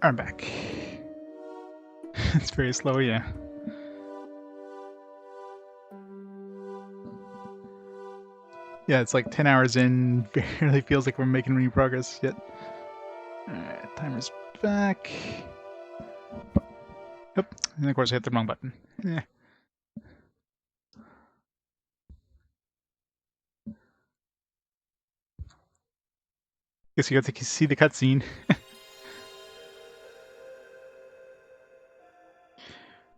I'm back. It's very slow, yeah. Yeah, it's like 10 hours in, barely feels like we're making any progress yet. Alright, timer's back. Yep, and of course I hit the wrong button. Yeah. Guess you got to see the cutscene.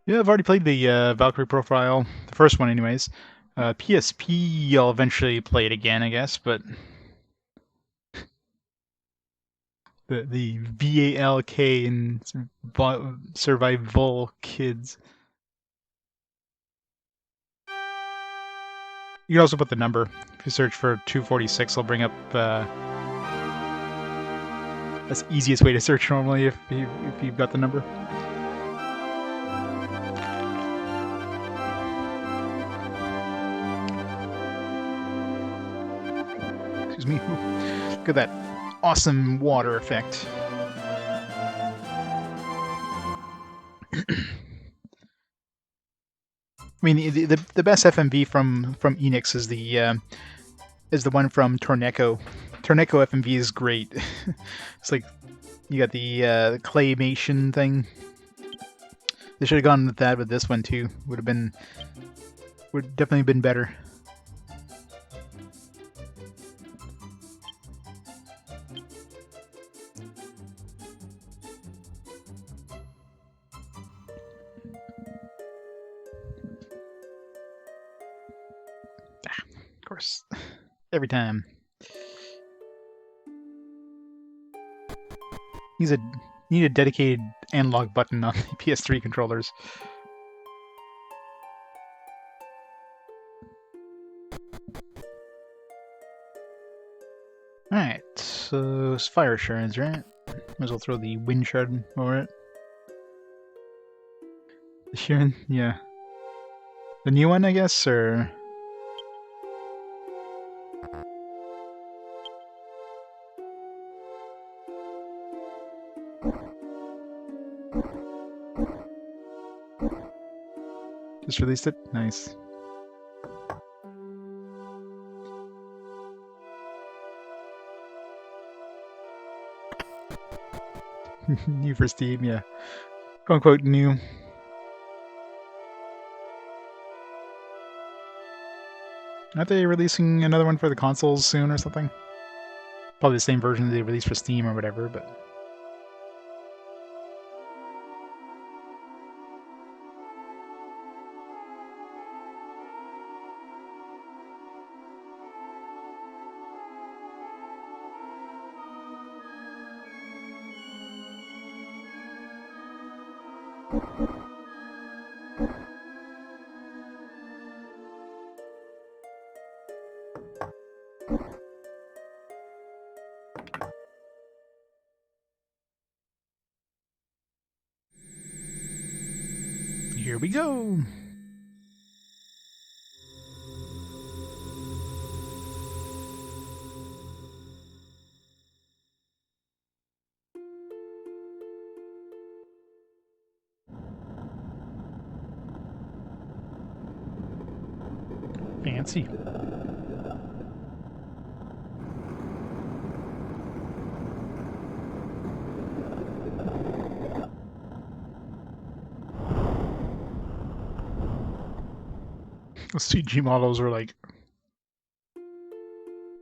Yeah, I've already played the Valkyrie profile, the first one anyways. PSP, I'll eventually play it again, I guess, but the VALK and survival kids. You can also put the number. If you search for 246, it'll bring up that's the easiest way to search normally if you've got the number. Excuse me. Look at that awesome water effect. I mean, the best FMV from Enix is the one from Torneko. Torneko FMV is great. It's like you got the claymation thing. They should have gone with that with this one too. Would definitely been better. Of course, every time. Need a dedicated analog button on the PS3 controllers. Alright, so it's fire shards, right? Might as well throw the wind shard over it. The Sheeran, yeah. The new one, I guess, or... Just released it? Nice. New for Steam, yeah. Quote unquote new. Aren't they releasing another one for the consoles soon or something? Probably the same version they released for Steam or whatever, but... Here we go! Fancy. The CG models are like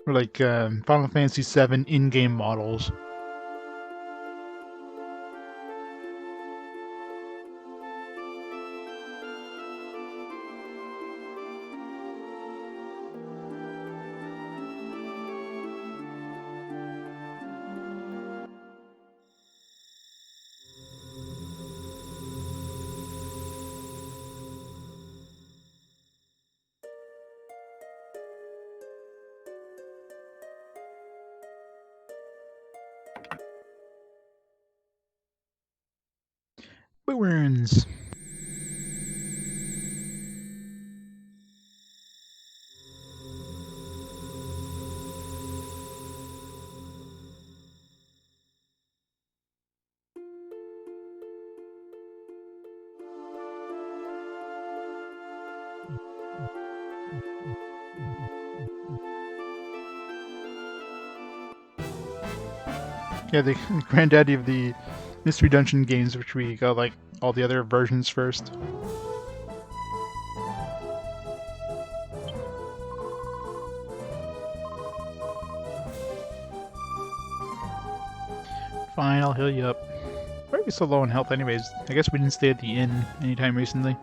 Final Fantasy VII in-game models. Boomerns. Yeah, the granddaddy of the Mystery Dungeon games, which we got like all the other versions first. Fine, I'll heal you up. Why are you so low on health anyways? I guess we didn't stay at the inn anytime recently.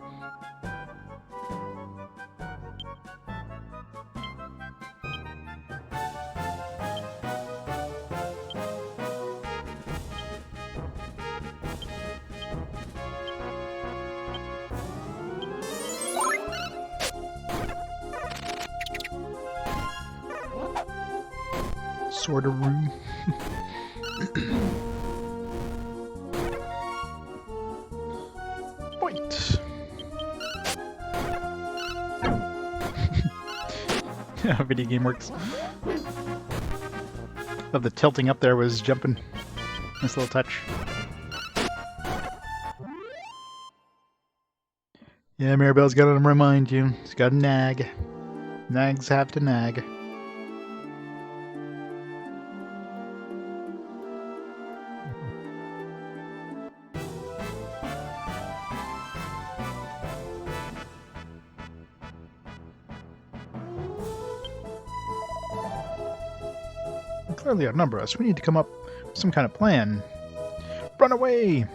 Sort of room. Point. How video game works. But the tilting up there was jumping. Nice little touch. Yeah, Maribel's got to remind you. She's got to nag. Nags have to nag. Clearly outnumber us. We need to come up with some kind of plan. Run away!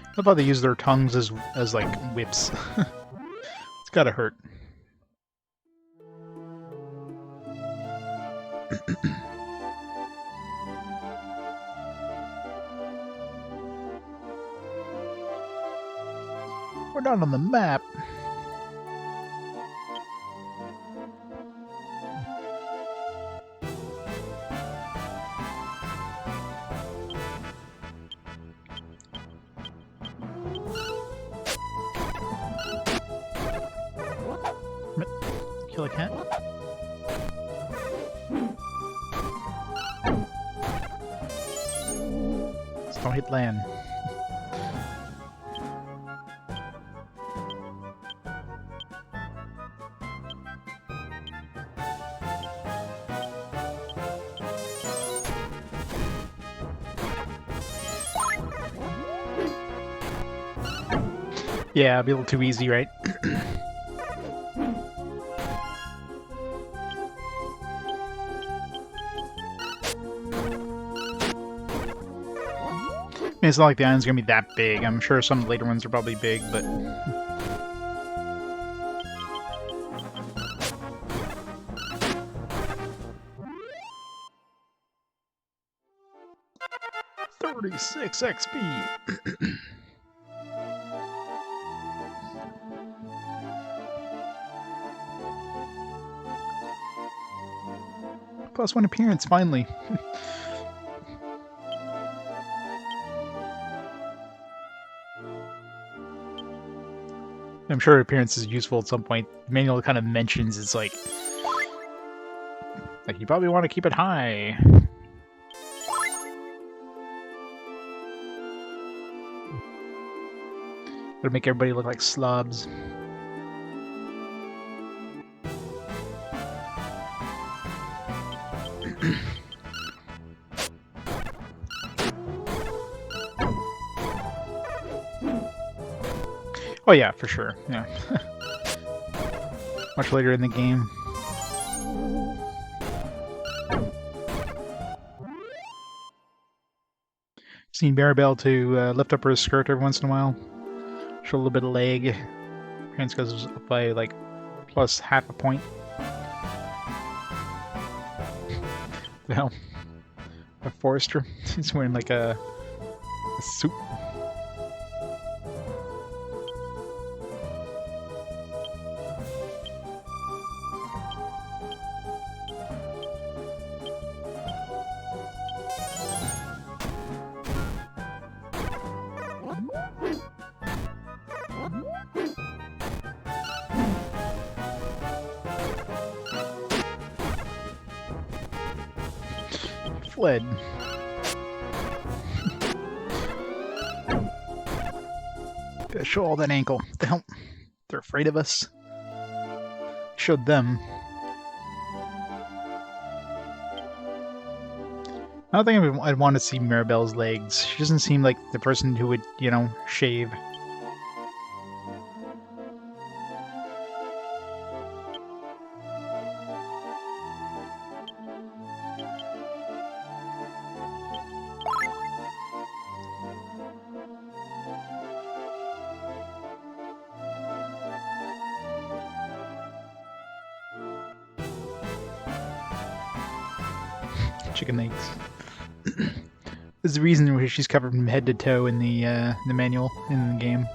I love how they use their tongues as like whips. It's gotta hurt. We're not on the map. Kill a cat. Just don't hit land. Yeah, it'd be a little too easy, right? I mean, it's not like the island's gonna be that big. I'm sure some later ones are probably big, but... $36 XP! +1 appearance, finally. I'm sure appearance is useful at some point. The manual kind of mentions it's like you probably want to keep it high. Gotta make everybody look like slobs. Oh yeah, for sure. Yeah. Much later in the game. Seen Maribel to lift up her skirt every once in a while. Show a little bit of leg. Appearance goes up by like plus half a point. The hell? A forester? He's wearing like a suit. Fled. Gotta show all that ankle. The hell? They're afraid of us. Showed them. I don't think I'd want to see Mirabelle's legs. She doesn't seem like the person who would, you know, shave. Chicken eggs. There's a reason why she's covered from head to toe in the manual in the game.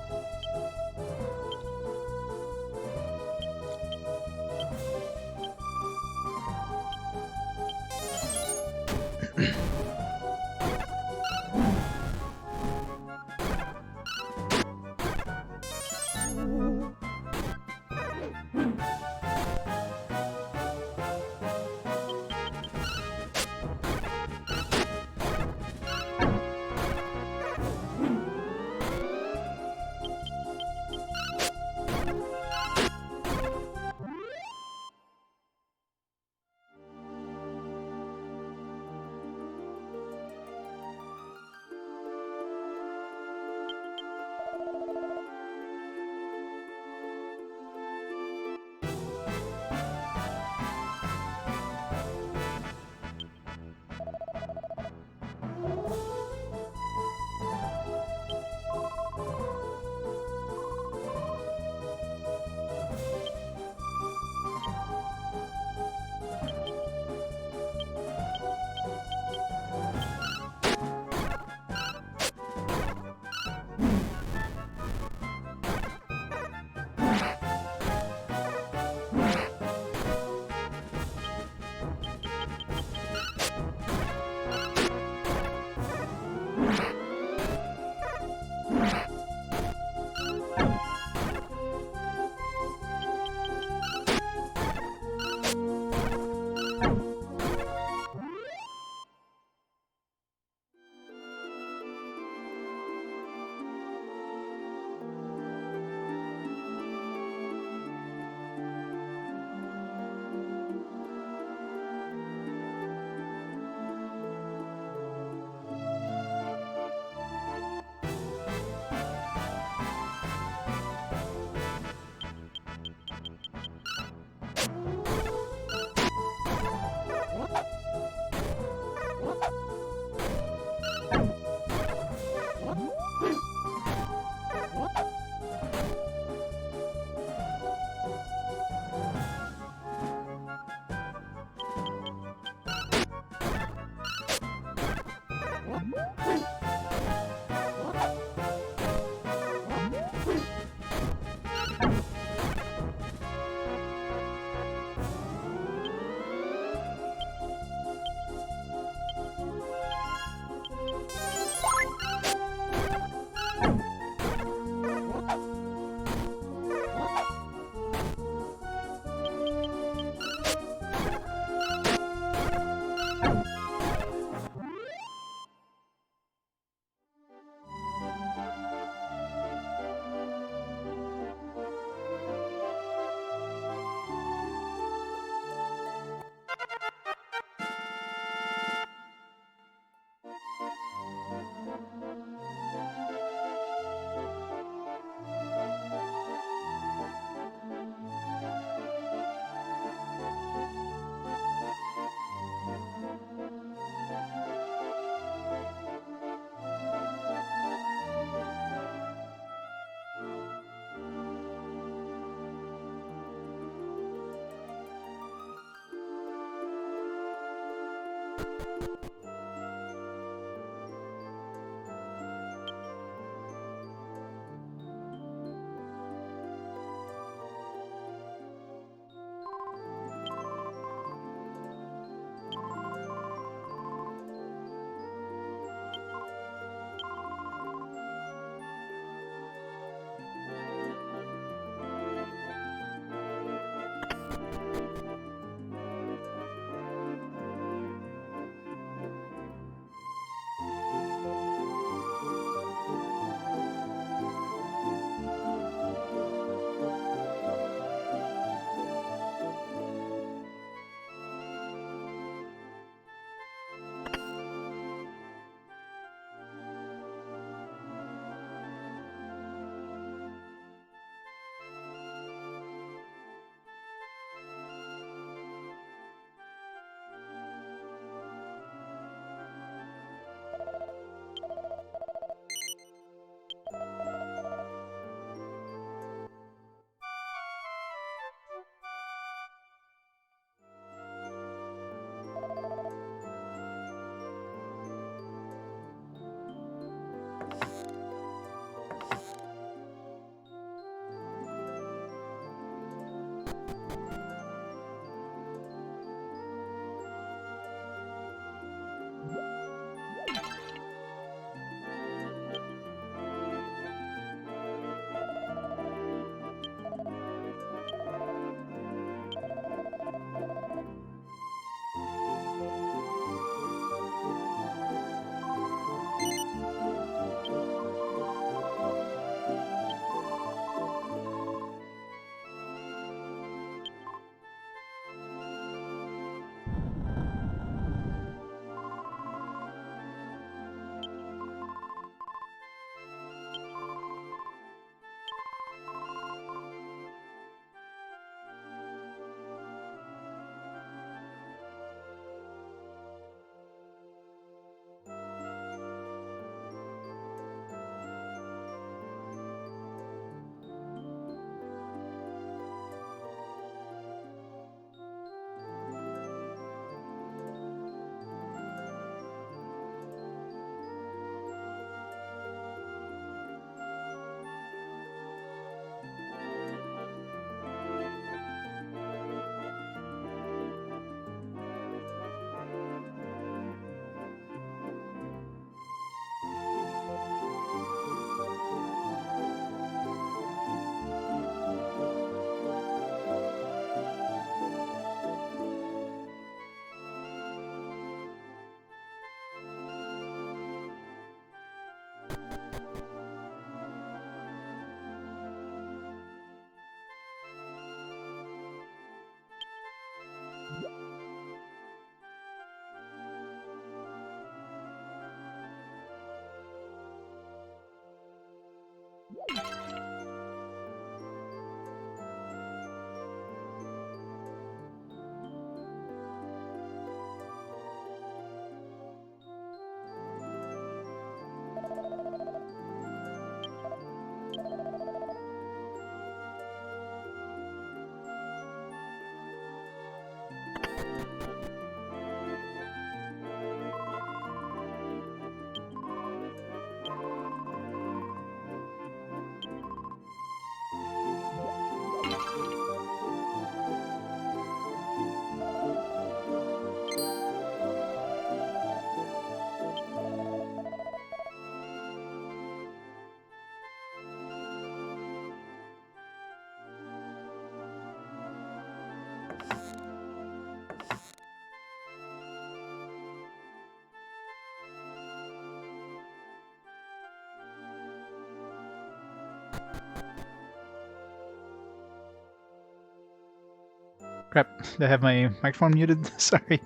Crap, did I have my microphone muted? Sorry.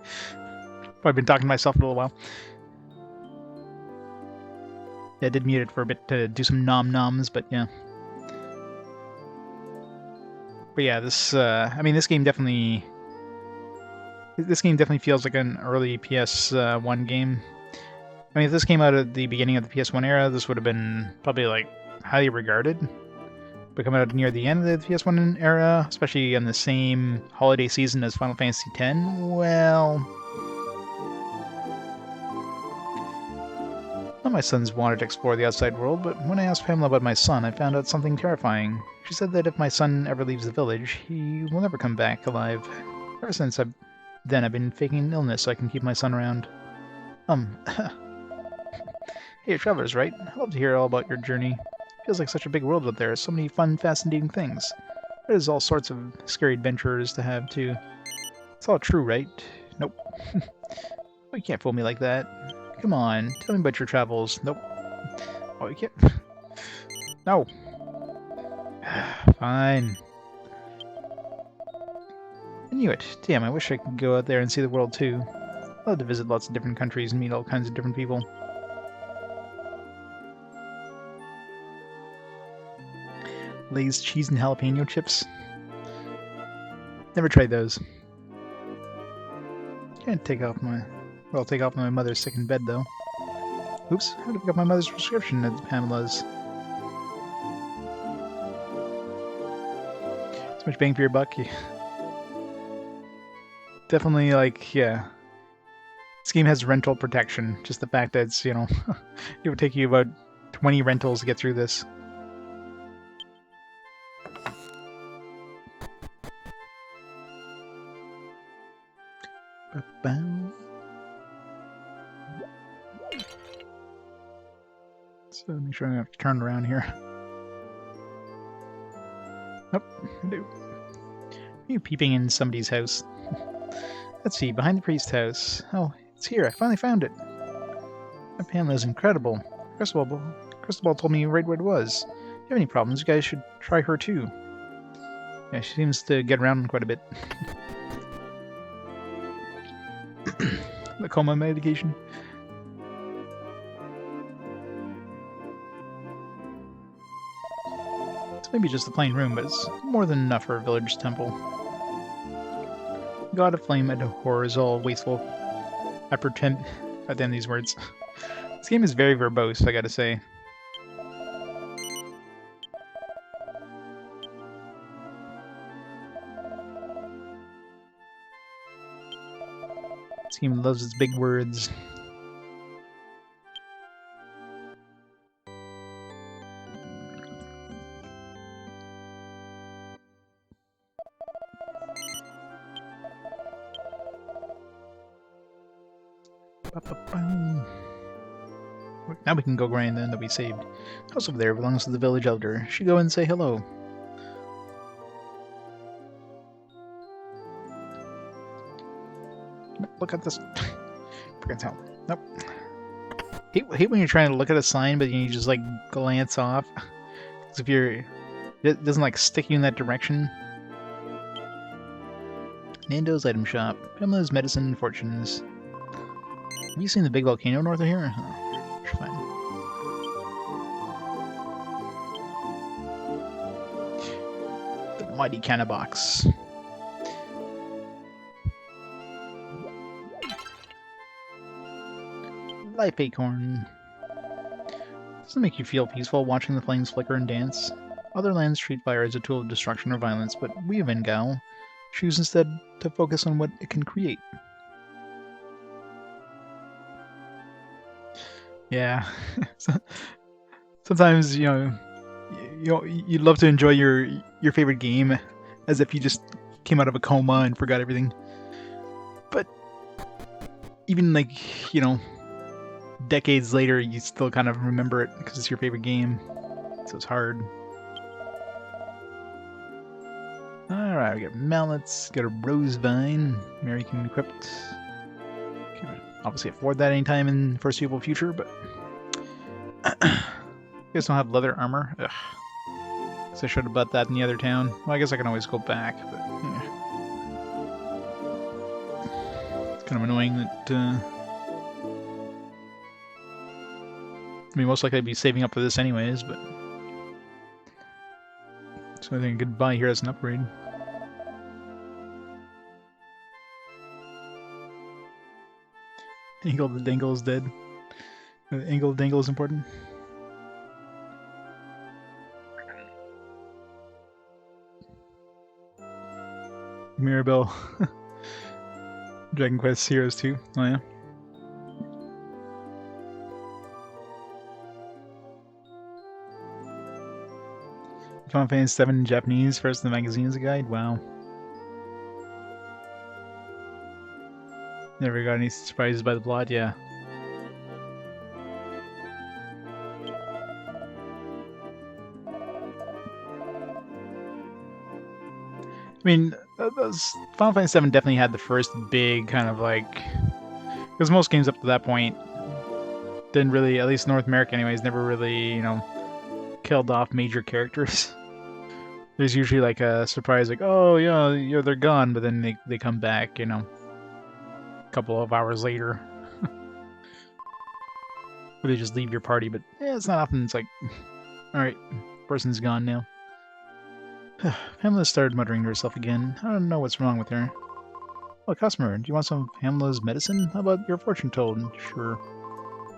I've been talking to myself for a little while. Yeah, I did mute it for a bit to do some nom-noms, but yeah. But yeah, this, I mean, this game definitely feels like an early PS1 game. I mean, if this came out at the beginning of the PS1 era, this would have been probably, like, highly regarded. But coming out near the end of the PS1 era, especially on the same holiday season as Final Fantasy X, well... Well, my sons wanted to explore the outside world, but when I asked Pamela about my son, I found out something terrifying. She said that if my son ever leaves the village, he will never come back alive. Ever since then I've been faking an illness so I can keep my son around. Hey, you're travelers, right? I'd love to hear all about your journey. Feels like such a big world out there, so many fun, fascinating things. There's all sorts of scary adventures to have, too. It's all true, right? Nope. Oh, you can't fool me like that. Come on, tell me about your travels. Nope. Oh, you can't. No. Fine. I knew it. Damn, I wish I could go out there and see the world too. I'd love to visit lots of different countries and meet all kinds of different people. Lay's cheese and jalapeno chips. Never tried those. Can't take off my... Well, I'll take off when my mother's sick in bed, though. Oops, I would have got my mother's prescription at Pamela's. So much bang for your buck. Definitely, like, yeah. This game has rental protection. Just the fact that it's, you know, it would take you about 20 rentals to get through this. Ba-bam. So make sure I don't have to turn around here. Nope, no. Are you peeping in somebody's house? Let's see, behind the priest's house. Oh, it's here, I finally found it. That Pamela is incredible. Crystal told me right where it was. If you have any problems, you guys should try her too. Yeah, she seems to get around quite a bit. The coma medication. It's maybe just a plain room, but it's more than enough for a village temple. God of flame and horror is all wasteful. I pretend at the end of these words. This game is very verbose, I gotta say. This game loves its big words. Now we can go grind the end that we saved. House over there belongs to the village elder. Should go and say hello. Look at this. Forget how. Nope. Hate when you're trying to look at a sign, but you just like glance off. Because if you're, it doesn't like stick you in that direction. Nando's item shop. Pamela's medicine and fortunes. Have you seen the big volcano north of here? Oh, fine. The mighty canna box. Life acorn. Doesn't it make you feel peaceful watching the flames flicker and dance? Other lands treat fire as a tool of destruction or violence, but we of Engao choose instead to focus on what it can create. Yeah. Sometimes, you know, you'd love to enjoy your favorite game as if you just came out of a coma and forgot everything. But even like, you know, decades later, you still kind of remember it because it's your favorite game. So it's hard. Alright, we got mallets, got a rose vine. Mary can equip. Can obviously afford that anytime in the foreseeable future, but you guys don't have leather armor. Ugh. So I should have bought that in the other town. Well, I guess I can always go back, but yeah. It's kind of annoying that, I mean, most likely I'd be saving up for this anyways, but... So I think I could buy here as an upgrade. Angle the Dangle is dead. Angle the Dangle is important. Mirabelle. Dragon Quest Heroes 2. Oh yeah. Final Fantasy VII in Japanese, first in the magazine as a guide? Wow. Never got any surprises by the plot, yeah. I mean, Final Fantasy VII definitely had the first big kind of like... Because most games up to that point didn't really, at least North America anyways, never really, you know, killed off major characters. There's usually like a surprise, like, oh yeah, they're gone, but then they come back, you know, a couple of hours later. Or they just leave your party, but yeah, it's not often. It's like, alright, person's gone now. Pamela started muttering to herself again. I don't know what's wrong with her. Oh, customer, do you want some of Pamela's medicine? How about your fortune told? Sure.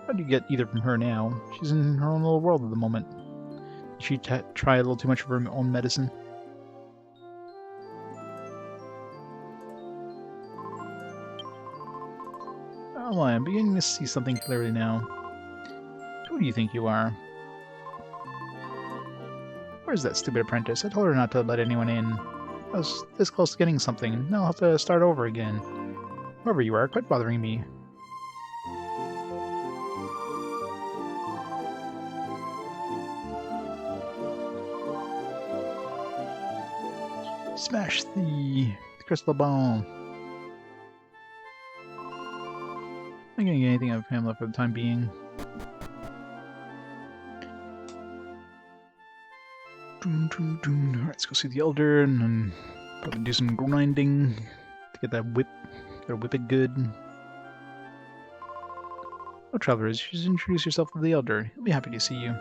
How do you get either from her now? She's in her own little world at the moment. Did she try a little too much of her own medicine? Oh, I'm beginning to see something clearly now. Who do you think you are? Where's that stupid apprentice? I told her not to let anyone in. I was this close to getting something. Now I'll have to start over again. Whoever you are, quit bothering me. Smash the crystal ball. I'm not gonna get anything out of Pamela for the time being. Alright, let's go see the Elder and then probably do some grinding to get that whip. Gotta whip it good. Oh, travelers, you should introduce yourself to the Elder. He'll be happy to see you.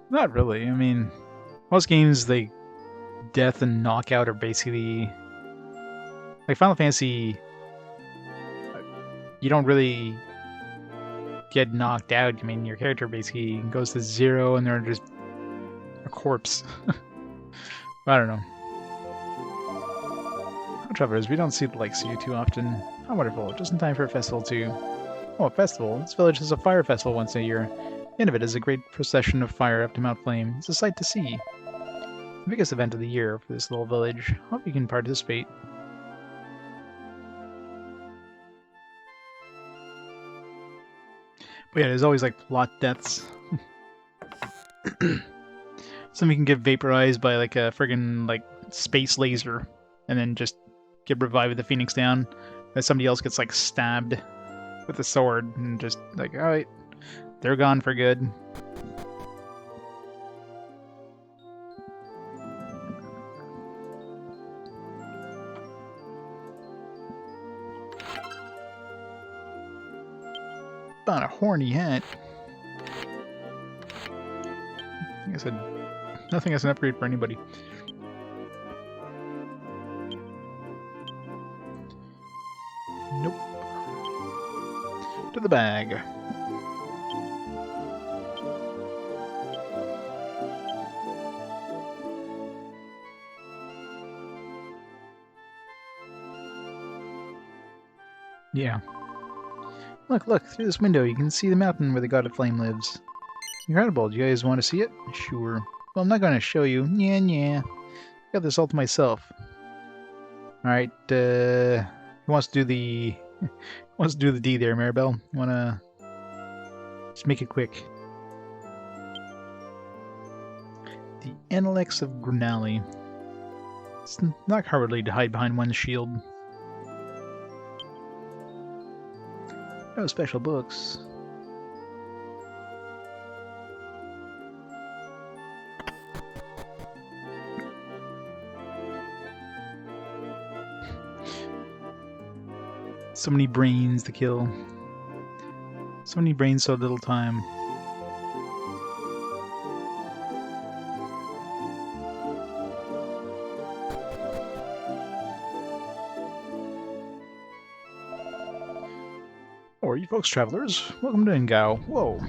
Not really. I mean, most games, death and knockout are basically... Like Final Fantasy, you don't really get knocked out. I mean, your character basically goes to zero and they're just a corpse. I don't know. Oh, travelers, we don't see the likes of you too often. How wonderful. Just in time for a festival too. Oh, a festival? This village has a fire festival once a year. The end of it is a great procession of fire up to Mount Flame. It's a sight to see. The biggest event of the year for this little village. Hope you can participate. But yeah, there's always like plot deaths. Somebody can get vaporized by like a friggin' like space laser and then just get revived with the Phoenix down. And somebody else gets like stabbed with a sword and just like, alright, they're gone for good. About a horny hat. I think I said nothing as an upgrade for anybody. Nope. To the bag. Yeah. Look, through this window you can see the mountain where the God of Flame lives. Incredible, do you guys want to see it? Sure. Well, I'm not going to show you. Yeah. I got this all to myself. Alright, who wants to do the... who wants to do the D there, Maribel? You wanna... Just make it quick. The Analects of Grunali. It's not cowardly to hide behind one's shield. No special books. So many brains to kill. So many brains, so little time. Oh, are you folks travelers? Welcome to Ingao. Whoa.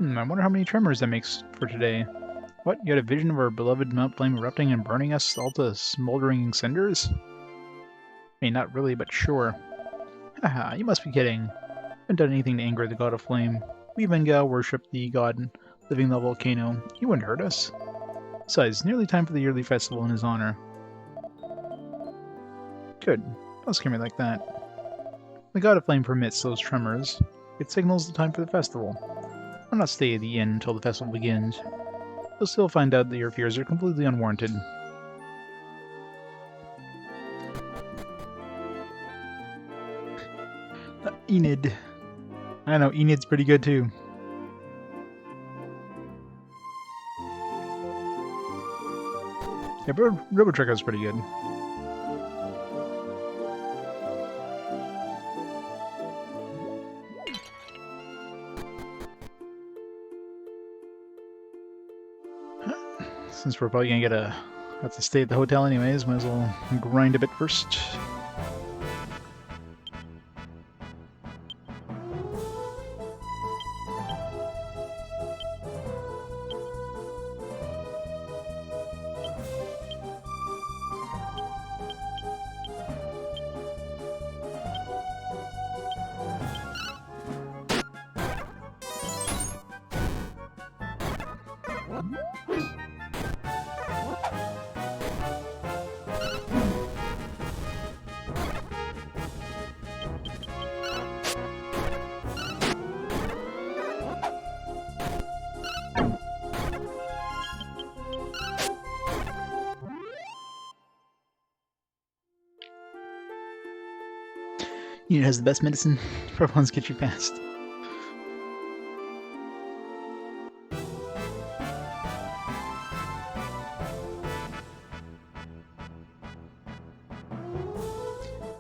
I wonder how many tremors that makes for today. What? You had a vision of our beloved Mount Flame erupting and burning us all to smoldering cinders? I mean, not really, but sure. Haha, you must be kidding. I haven't done anything to anger the god of flame. We Vengao worship the god living the volcano. He wouldn't hurt us. Besides, it's nearly time for the yearly festival in his honor. Good. Don't scare me like that. The god of flame permits those tremors. It signals the time for the festival. I'll not stay at the inn until the festival begins. You'll still find out that your fears are completely unwarranted. Enid. I know, Enid's pretty good too. Yeah, but Robotrico's pretty good. Since we're probably gonna have to stay at the hotel anyways, might as well grind a bit first. Unit has the best medicine. Purple ones get you fast.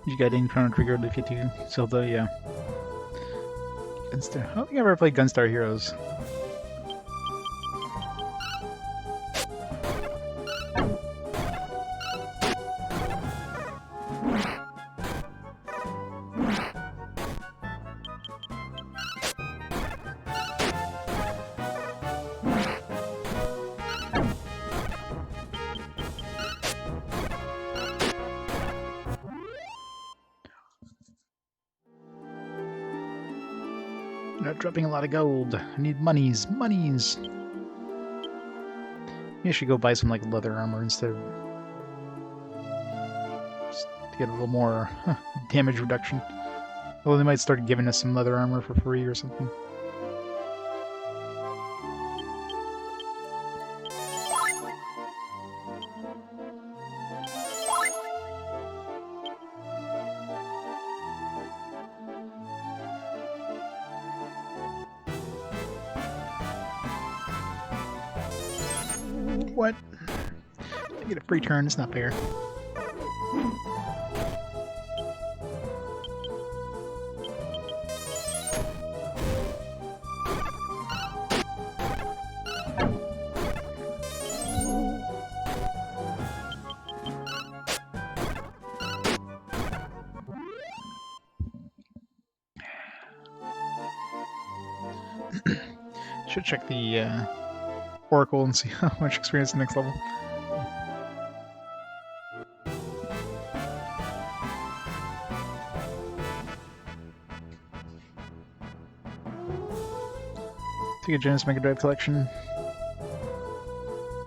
You got in Chrono Trigger to get you Zelda, yeah. Gunstar. I don't think I've ever played Gunstar Heroes. Not dropping a lot of gold. I need monies. Monies! Maybe I should go buy some like leather armor instead of... just to get a little more damage reduction. Well, they might start giving us some leather armor for free or something. What? I get a free turn, it's not fair. Should check the Oracle and see how much experience the next level. Take a Genesis Mega Drive collection.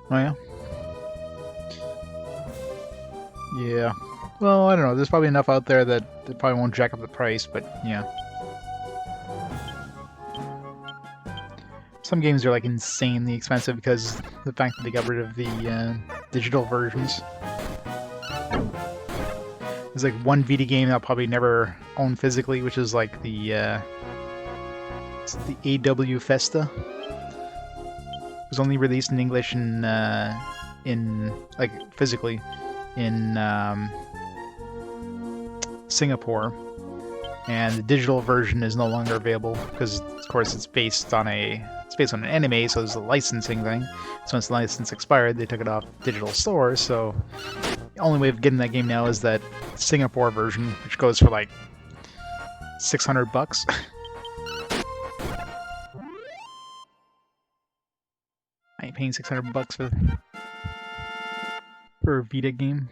Oh yeah? Yeah. Well, I don't know. There's probably enough out there that it probably won't jack up the price, but yeah. Some games are like insanely expensive because the fact that they got rid of the digital versions. There's like one Vita game I'll probably never own physically, which is like the it's the AW Festa. It was only released in English in like physically in Singapore, and the digital version is no longer available because, of course, it's based on an anime, so there's a licensing thing. So once the license expired, they took it off digital stores. So the only way of getting that game now is that Singapore version, which goes for like $600. I ain't paying $600 for a Vita game.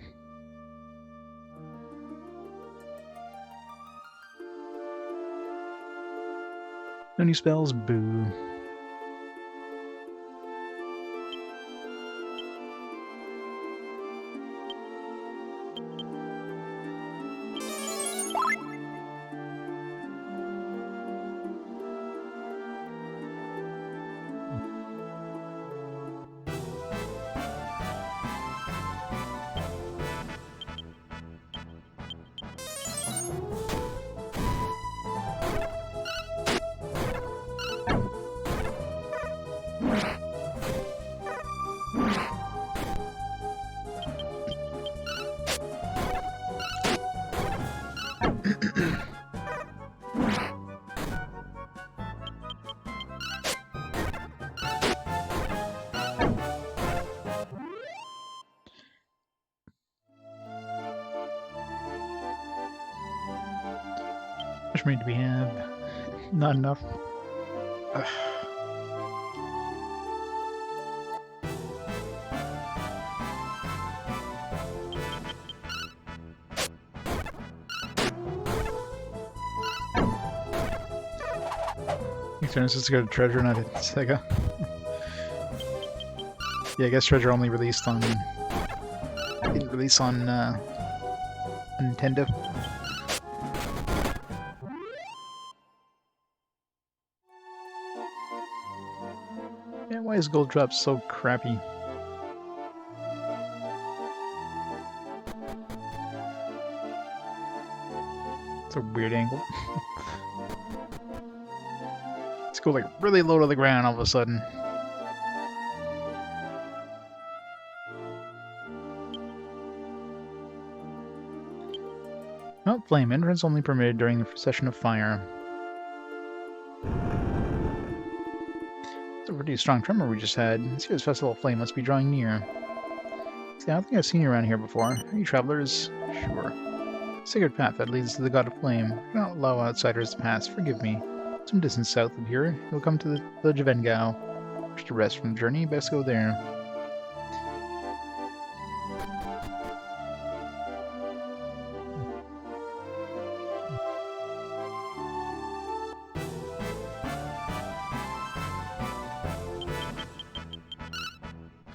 No new spells? Boo. How much money do we have? Not enough. Ugh. Makes sense to go to treasure, not hit Sega. Yeah, I guess treasure only released on didn't release on Nintendo. Yeah, why is Gold Drop so crappy? It's a weird angle. Let's go like really low to the ground all of a sudden. Oh, flame entrance only permitted during the session of fire. It's a pretty strong tremor we just had. This year's festival of flame must be drawing near. See, I don't think I've seen you around here before. Are you travelers? Sure. Sacred path that leads to the god of flame. I cannot allow outsiders to pass. Forgive me. Some distance south of here, you'll come to the village of Engao. Wish to rest from the journey, best go there.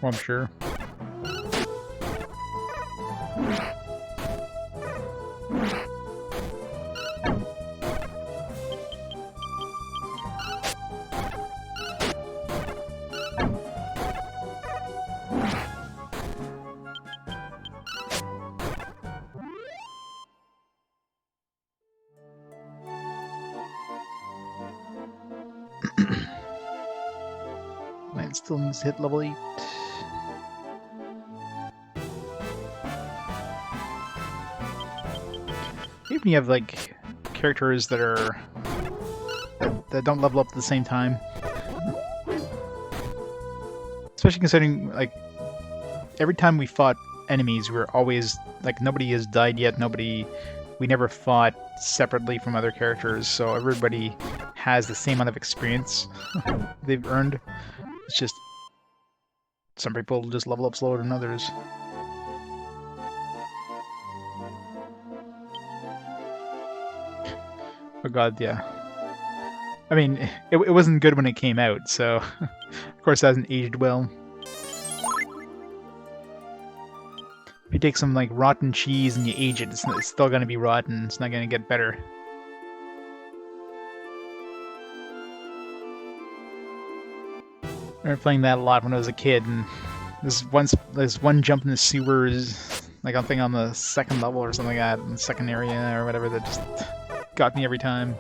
Well, I'm sure. Mine still needs to hit level 8. Even you have like characters that are that don't level up at the same time. Especially considering like every time we fought enemies, we were always like nobody has died yet, we never fought separately from other characters, so everybody has the same amount of experience they've earned. It's just some people just level up slower than others. Oh god, yeah. I mean, it wasn't good when it came out, so of course it hasn't aged well. If you take some like rotten cheese and you age it, it's still gonna be rotten. It's not gonna get better. I remember playing that a lot when I was a kid, and There's one jump in the sewers, like I think on the second level or something like that, in the second area or whatever, that just got me every time.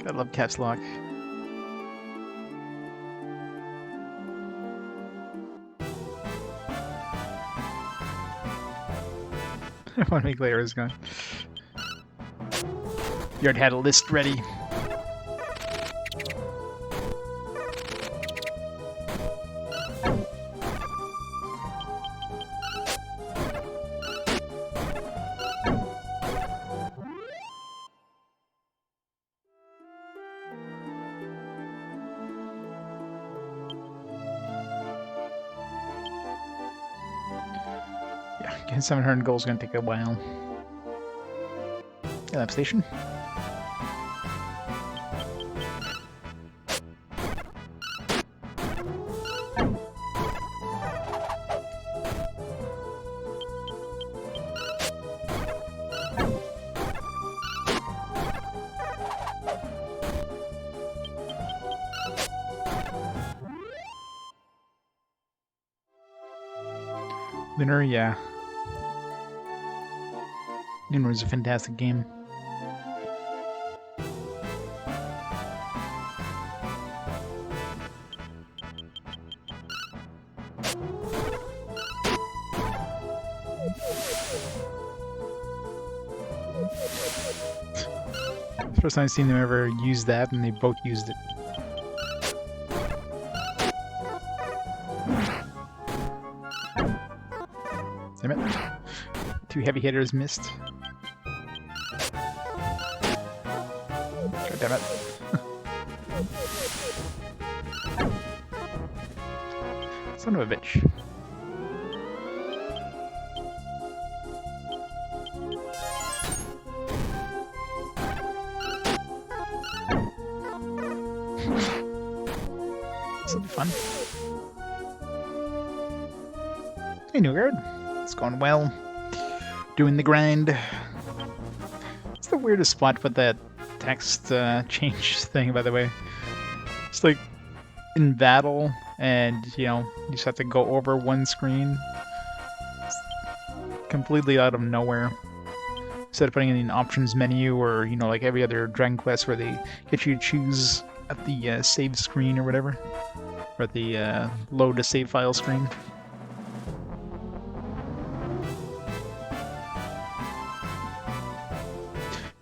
I love caps lock. One week later, it's gone. You already had a list ready. Yeah, getting 700 gold is going to take a while. Lab station. Lunar, yeah. Lunar is a fantastic game. First time I've seen them ever use that, and they both used it. Damn it. Two heavy hitters missed. God damn it. Son of a bitch. This will be fun. Hey, Newgard. It's going well. Doing the grind. It's the weirdest spot to put that text change thing, by the way. It's like in battle, and you know, you just have to go over one screen. It's completely out of nowhere. Instead of putting it in the options menu, or you know, like every other Dragon Quest where they get you to choose at the save screen or whatever, or at the load a save file screen.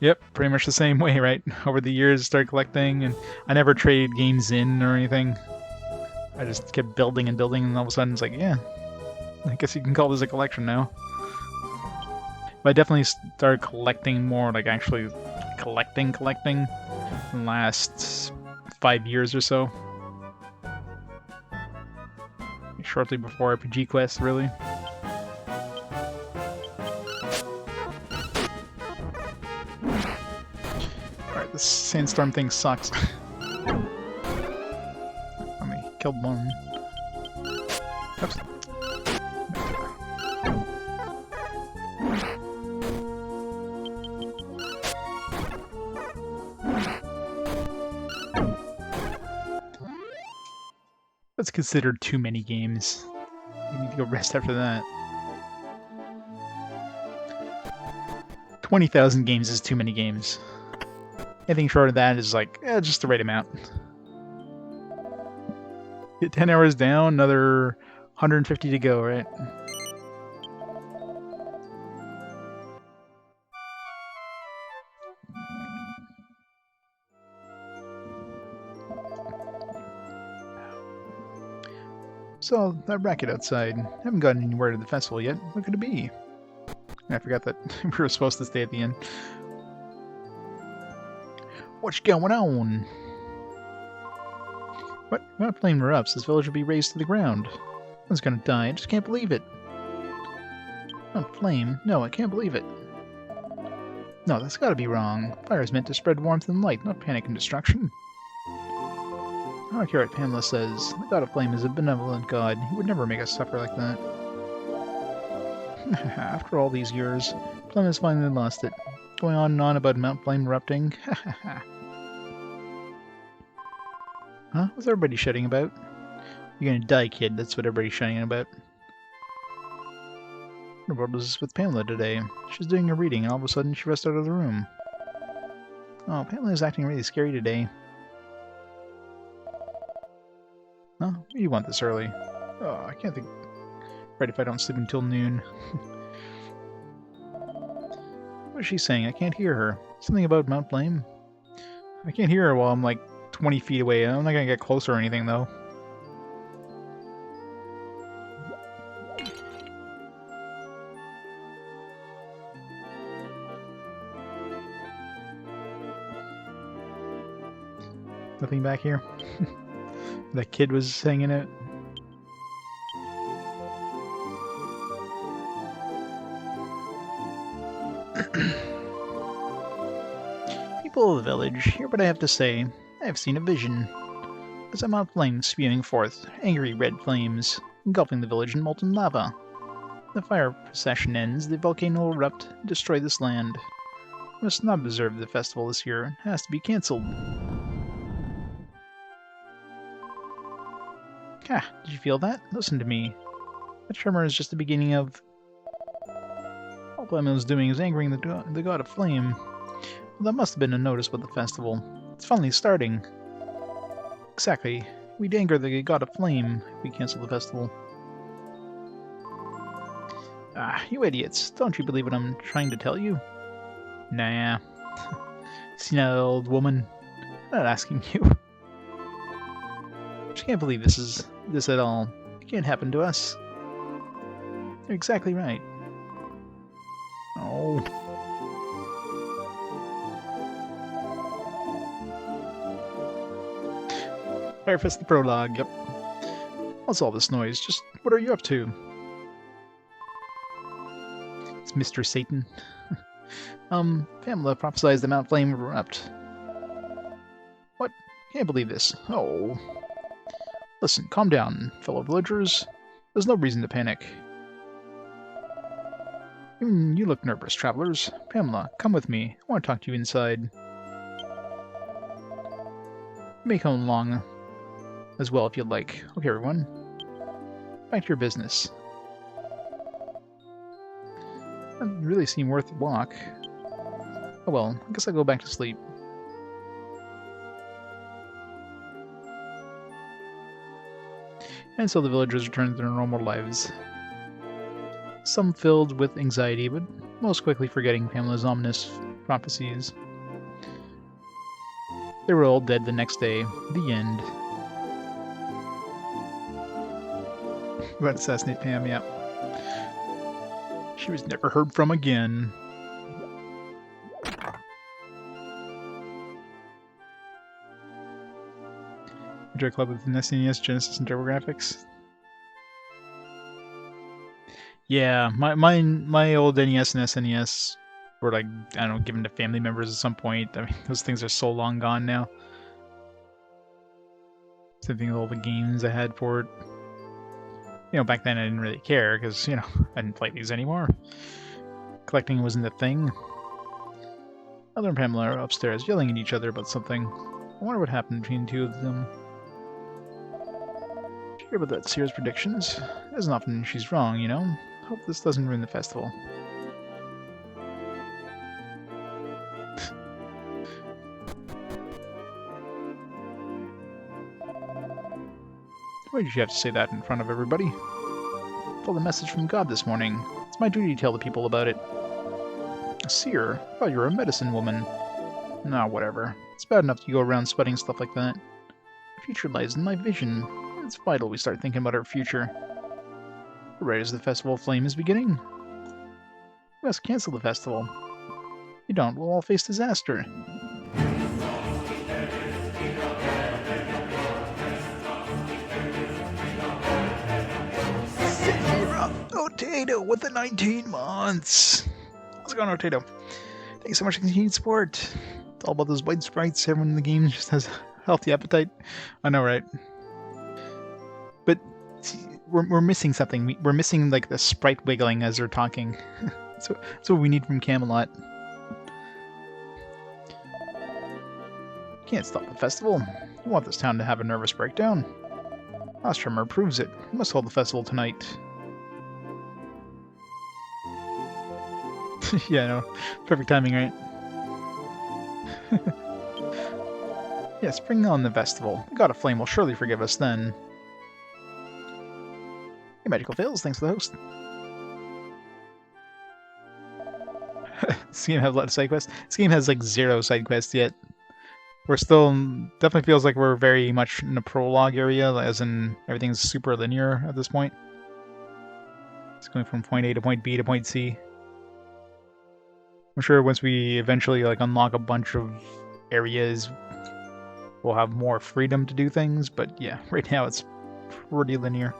Yep, pretty much the same way, right? Over the years, started collecting, and I never traded games in or anything. I just kept building and building, and all of a sudden it's like, yeah, I guess you can call this a collection now. But I definitely started collecting more, like actually collecting in the last 5 years or so. Shortly before RPG Quest, really. Alright, this sandstorm thing sucks. Only killed one. Oops. That's considered too many games. You need to go rest after that. 20,000 games is too many games. Anything short of that is like, just the right amount. Get 10 hours down, another 150 to go, right? So, that racket outside. Haven't gotten anywhere to the festival yet. What could it be? I forgot that we were supposed to stay at the end. What's going on? What? Not flame erupts. This village will be razed to the ground. One's gonna die. I just can't believe it. Not flame. No, I can't believe it. No, that's gotta be wrong. Fire is meant to spread warmth and light, not panic and destruction. I don't care what Pamela says. The god of flame is a benevolent god. He would never make us suffer like that. After all these years, Plum has finally lost it. Going on and on about Mount Flame erupting. Huh? What's everybody shouting about? You're gonna die, kid. That's what everybody's shouting about. What was with Pamela today? She's doing a reading, and all of a sudden she rushed out of the room. Oh, Pamela is acting really scary today. Huh? You want this early? Oh, I can't think right if I don't sleep until noon. What is she saying? I can't hear her. Something about Mount Flame? I can't hear her while I'm like 20 feet away. I'm not gonna get closer or anything, though. Nothing back here? That kid was hanging out. People of the village, hear what I have to say. I have seen a vision. As a Mount Flame spewing forth, angry red flames, engulfing the village in molten lava. The fire procession ends, the volcano will erupt, and destroy this land. We must not observe the festival this year. It has to be cancelled. Ha! Did you feel that? Listen to me. That tremor is just the beginning of... All Pamela is doing is angering the god of flame. Well, that must have been a notice about the festival. It's finally starting. Exactly. We'd anger the god of flame if we cancel the festival. Ah, you idiots. Don't you believe what I'm trying to tell you? Nah. See that old woman? I'm not asking you. She can't believe this at all. It can't happen to us. You're exactly right. Oh. Firefest the prologue, yep. What's all this noise? Just what are you up to? It's Mr. Satan. Pamela prophesied the Mount Flame will erupt. What? Can't believe this. Oh. Listen, calm down, fellow villagers. There's no reason to panic. You look nervous, travelers. Pamela, come with me. I want to talk to you inside. You may come along as well if you'd like. Okay, everyone. Back to your business. Doesn't really seem worth the walk. Oh well, I guess I'll go back to sleep. And so the villagers returned to their normal lives. Some filled with anxiety, but most quickly forgetting Pamela's ominous prophecies. They were all dead the next day. The end. About to assassinate Pam, yeah. She was never heard from again. Enjoy Club with the SNES, Genesis, and TurboGrafx. Yeah, my old NES and SNES were like, I don't know, given to family members at some point. I mean, those things are so long gone now. Same thing with all the games I had for it. You know, back then I didn't really care because, you know, I didn't play these anymore. Collecting wasn't a thing. Mother and Pamela are upstairs yelling at each other about something. I wonder what happened between the two of them. Did you hear about that Sears predictions? It isn't often she's wrong, you know. Hope this doesn't ruin the festival. Why did you have to say that in front of everybody? I told a message from God this morning. It's my duty to tell the people about it. A seer? I thought you were a medicine woman. Nah, whatever. It's bad enough to go around spreading stuff like that. The future lies in my vision. It's vital we start thinking about our future. Right as the Festival of Flame is beginning. We must cancel the festival. If you don't, we'll all face disaster. Otato with the 19 months. How's it going, Otato? Thanks so much for continued support. It's all about those white sprites. Everyone in the game just has a healthy appetite. I know, right? But we're missing something. We're missing like the sprite wiggling as they're talking. That's what we need from Camelot. You can't stop the festival. You want this town to have a nervous breakdown. Ostrimer proves it. We must hold the festival tonight. Yeah, no. Perfect timing, right? Yes, bring on the festival. The God of Flame will surely forgive us then. Your magical fails, thanks to the host. This game has a lot of side quests. This game has like 0 side quests yet. We're still, definitely feels like we're very much in the prologue area, as in everything's super linear at this point. It's going from point A to point B to point C. I'm sure once we eventually like unlock a bunch of areas, we'll have more freedom to do things, but yeah, right now it's pretty linear.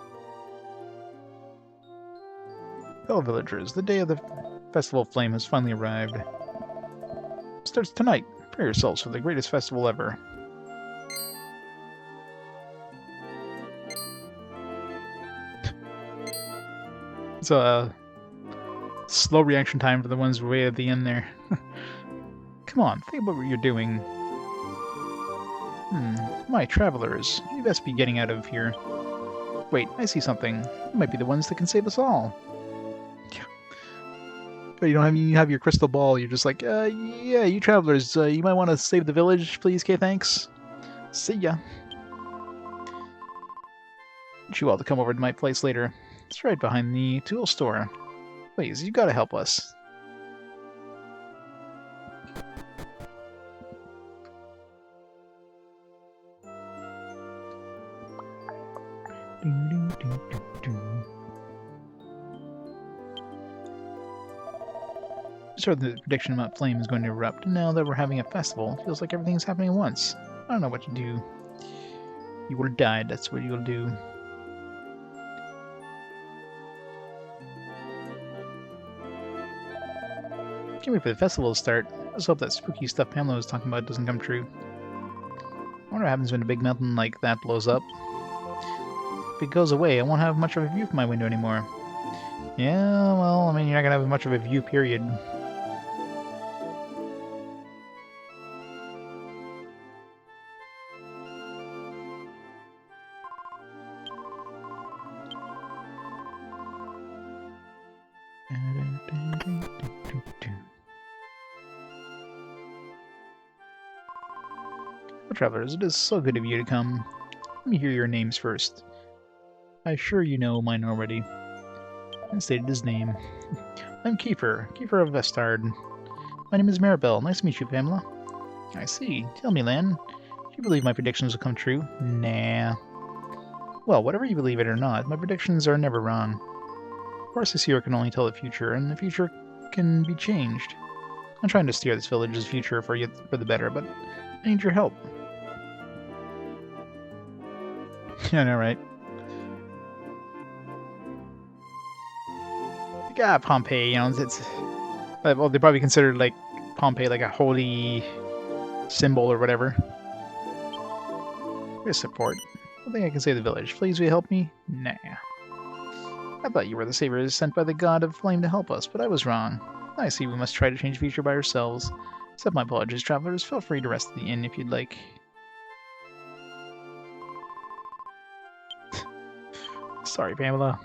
Fellow villagers, the day of the Festival of Flame has finally arrived. It starts tonight. Prepare yourselves for the greatest festival ever. It's a slow reaction time for the ones way at the end there. Come on, think about what you're doing. My travelers, you best be getting out of here. Wait, I see something. You might be the ones that can save us all. But you don't have your crystal ball. You're just like, yeah, you travelers, you might want to save the village, please. Okay, thanks. See ya. Want you all to come over to my place later. It's right behind the tool store. Please, you gotta help us. Just heard the prediction about Flame is going to erupt, and now that we're having a festival, it feels like everything's happening at once. I don't know what to do. You would have died, that's what you'll do. Can't wait for the festival to start. Let's hope that spooky stuff Pamela was talking about doesn't come true. I wonder what happens when a big mountain like that blows up. If it goes away, I won't have much of a view from my window anymore. Yeah, well, I mean, you're not gonna have much of a view, period. Well, travelers, it is so good of you to come. Let me hear your names first. I'm sure you know mine already. And stated his name. I'm Kiefer, Kiefer of Estard. My name is Maribel. Nice to meet you, Pamela. I see. Tell me, Lan, do you believe my predictions will come true? Nah. Well, whatever you believe it or not, my predictions are never wrong. Of course, this year can only tell the future, and the future can be changed. I'm trying to steer this village's future for the better, but I need your help. Yeah, I know, right? Yeah, Pompeii, you know, it's well, they probably considered like Pompeii like a holy symbol or whatever. With support. I think I can save the village. Please, will you help me? Nah. I thought you were the saviors sent by the God of Flame to help us, but I was wrong. I see we must try to change the future by ourselves. Accept my apologies, travelers. Feel free to rest at the inn if you'd like. Sorry, Pamela.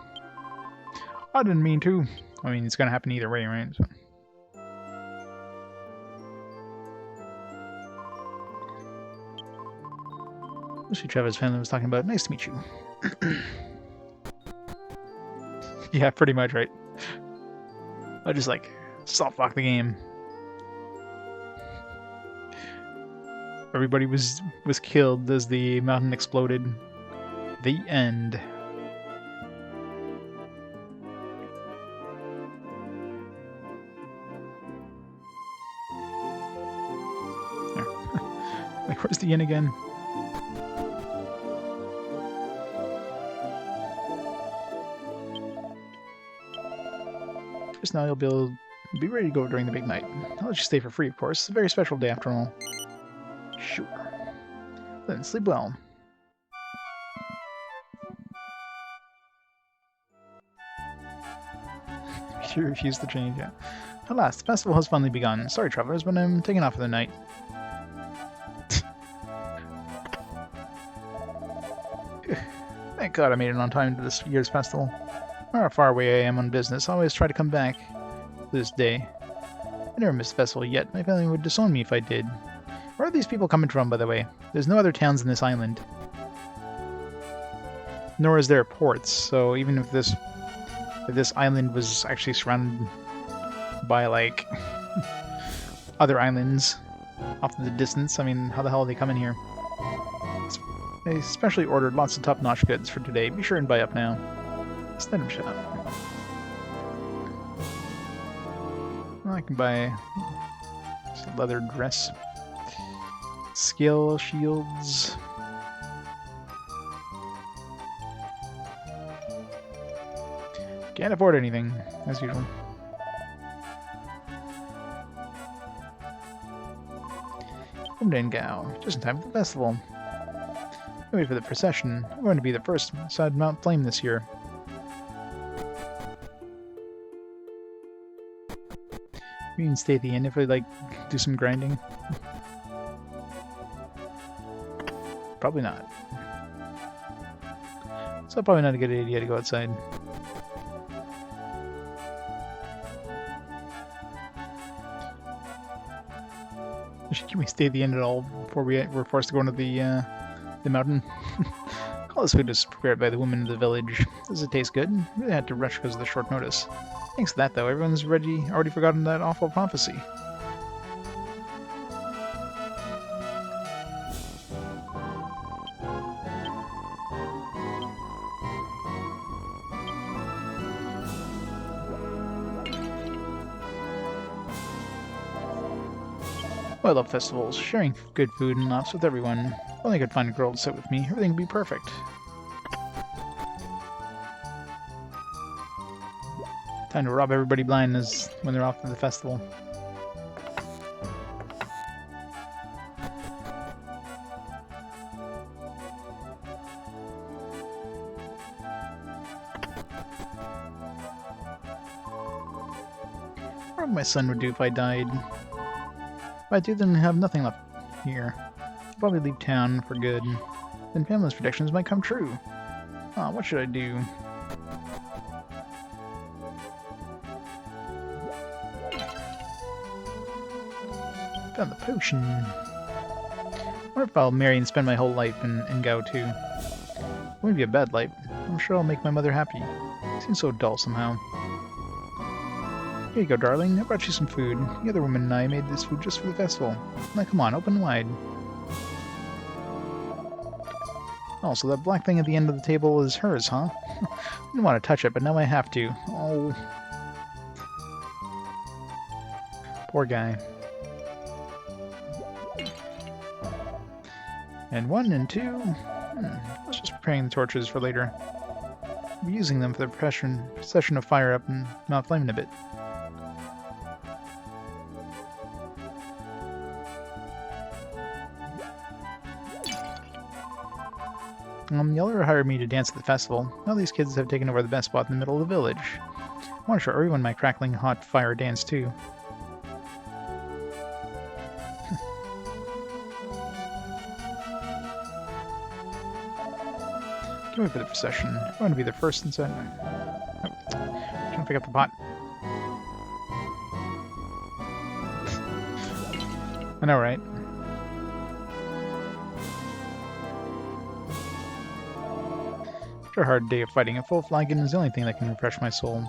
I didn't mean to. I mean, it's gonna happen either way, right? So. Lucy Travis family was talking about. Nice to meet you. Yeah, pretty much, right? I just like soft lock the game. Everybody was killed as the mountain exploded. The end. Like, where's the inn again? Just now you'll be ready to go during the big night. I'll let you stay for free, of course. It's a very special day after all. Sure. Then sleep well. She refused to change it. Alas, the festival has finally begun. Sorry, travelers, but I'm taking off for the night. Thank God I made it on time to this year's festival. No matter how far away I am on business, I always try to come back to this day. I never missed the festival yet. My family would disown me if I did. Where are these people coming from, by the way? There's no other towns in this island. Nor is there ports, so even if this island was actually surrounded by, like, other islands off in the distance, I mean, how the hell are they coming here? I especially ordered lots of top-notch goods for today. Be sure and buy up now. Stand-up shop. Well, I can buy a leather dress. Scale shields. Can't afford anything, as usual. Gao, just in time for the festival. Wait for the procession. I'm going to be the first inside Mount Flame this year. We can stay at the end if we, like, do some grinding. Probably not. So probably not a good idea to go outside. Can we stay at the end at all before we're forced to go into the mountain? All this food is prepared by the women of the village. Does it taste good? We really had to rush because of the short notice. Thanks to that, though, everyone's already forgotten that awful prophecy. Oh, I love festivals. Sharing good food and laughs with everyone. If only I could find a girl to sit with me, everything would be perfect. Time to rob everybody blind when they're off to the festival. What my son would do if I died? If I do, then have nothing left here. I'll probably leave town for good. Then Pamela's predictions might come true. Ah, what should I do? Found the potion. I wonder if I'll marry and spend my whole life in Gao too. It wouldn't be a bad life. I'm sure I'll make my mother happy. It seems so dull somehow. Here you go, darling. I brought you some food. The other woman and I made this food just for the festival. Now come on, open wide. Oh, so that black thing at the end of the table is hers, huh? I didn't want to touch it, but now I have to. Oh. Poor guy. And 1 and 2. I was just preparing the torches for later. I'll be using them for the procession of fire up in Mount Flame in a bit. Y'all hired me to dance at the festival. Now these kids have taken over the best spot in the middle of the village. I want to show everyone my crackling hot fire dance too. Can't wait for the procession. I want to be the first inside. Oh, trying to pick up the pot. I know, right? After a hard day of fighting, a full flagon is the only thing that can refresh my soul.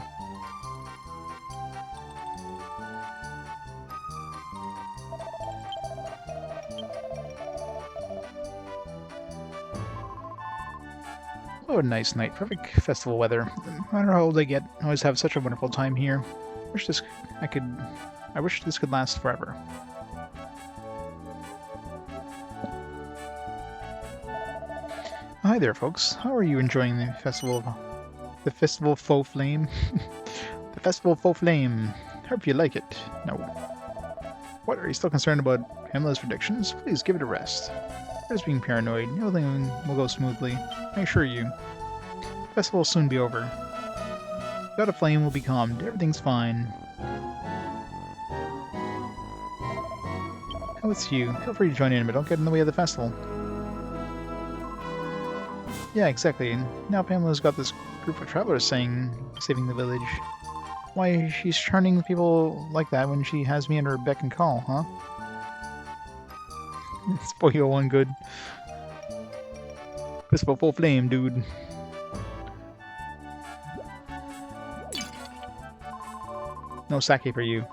Oh, a nice night. Perfect festival weather. No matter how old I get, I always have such a wonderful time here. I wish this could last forever. Hi there, folks. How are you enjoying the festival of Faux Flame? The festival of Faux Flame. Hope you like it. No. What, are you still concerned about Pamela's predictions? Please give it a rest. You're just being paranoid. Everything will go smoothly. I assure you. The festival will soon be over. God of Flame will be calmed. Everything's fine. Oh, it's you. Feel free to join in, but don't get in the way of the festival. Yeah, exactly. Now Pamela's got this group of travelers saying saving the village. Why she's turning people like that when she has me under her beck and call, huh? Spoil your one good. Fistful full flame, dude. No sake for you.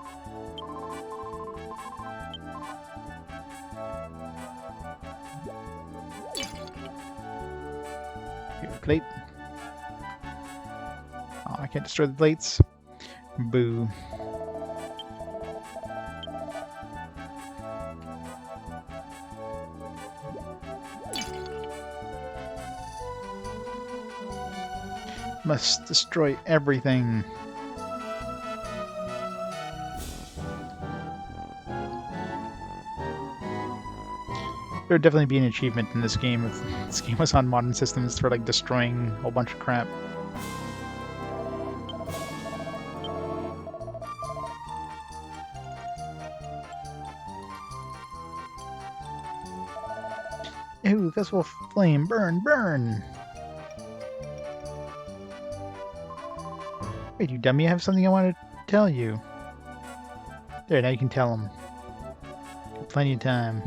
Here, plate. Oh, I can't destroy the plates. Boo. Must destroy everything. There would definitely be an achievement in this game if this game was on modern systems for like destroying a whole bunch of crap. Ooh, Festival Flame, burn, burn! Wait, you dummy, I have something I want to tell you. There, now you can tell him. Got plenty of time.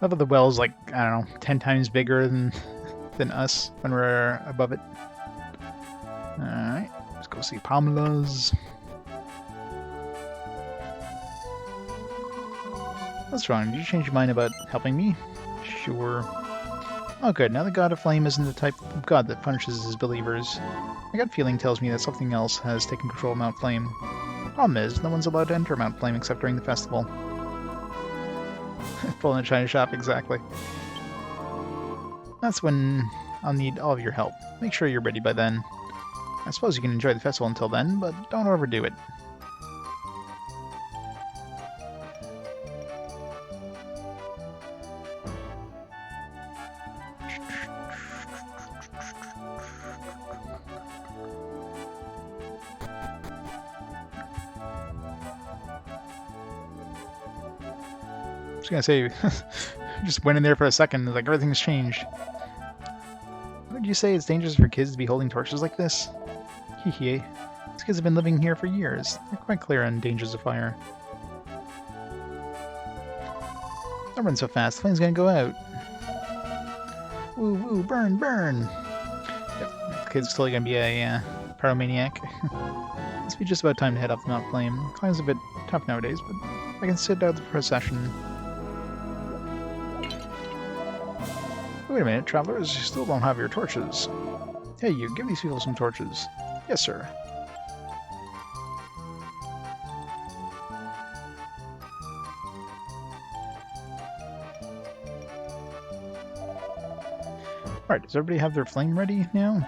Love of the well's like, I don't know, 10 times bigger than us when we're above it. Alright, let's go see Pamela's. What's wrong? Did you change your mind about helping me? Sure. Oh good, now the God of Flame isn't the type of god that punishes his believers. My gut feeling tells me that something else has taken control of Mount Flame. Problem is, no one's allowed to enter Mount Flame except during the festival. Full in a china shop, exactly. That's when I'll need all of your help. Make sure you're ready by then. I suppose you can enjoy the festival until then, but don't overdo it. I was gonna say, just went in there for a second, like everything's changed. Would you say it's dangerous for kids to be holding torches like this? Hehe. These kids have been living here for years. They're quite clear on dangers of fire. Don't run so fast, the flame's gonna go out. Woo woo, burn, burn! Yep, the kid's totally gonna be a pyromaniac. Must be just about time to head up the Mount Flame. Climb's a bit tough nowadays, but I can sit out the procession. Wait a minute, travelers, you still don't have your torches. Hey, you, give these people some torches. Yes, sir. Alright, does everybody have their flame ready now?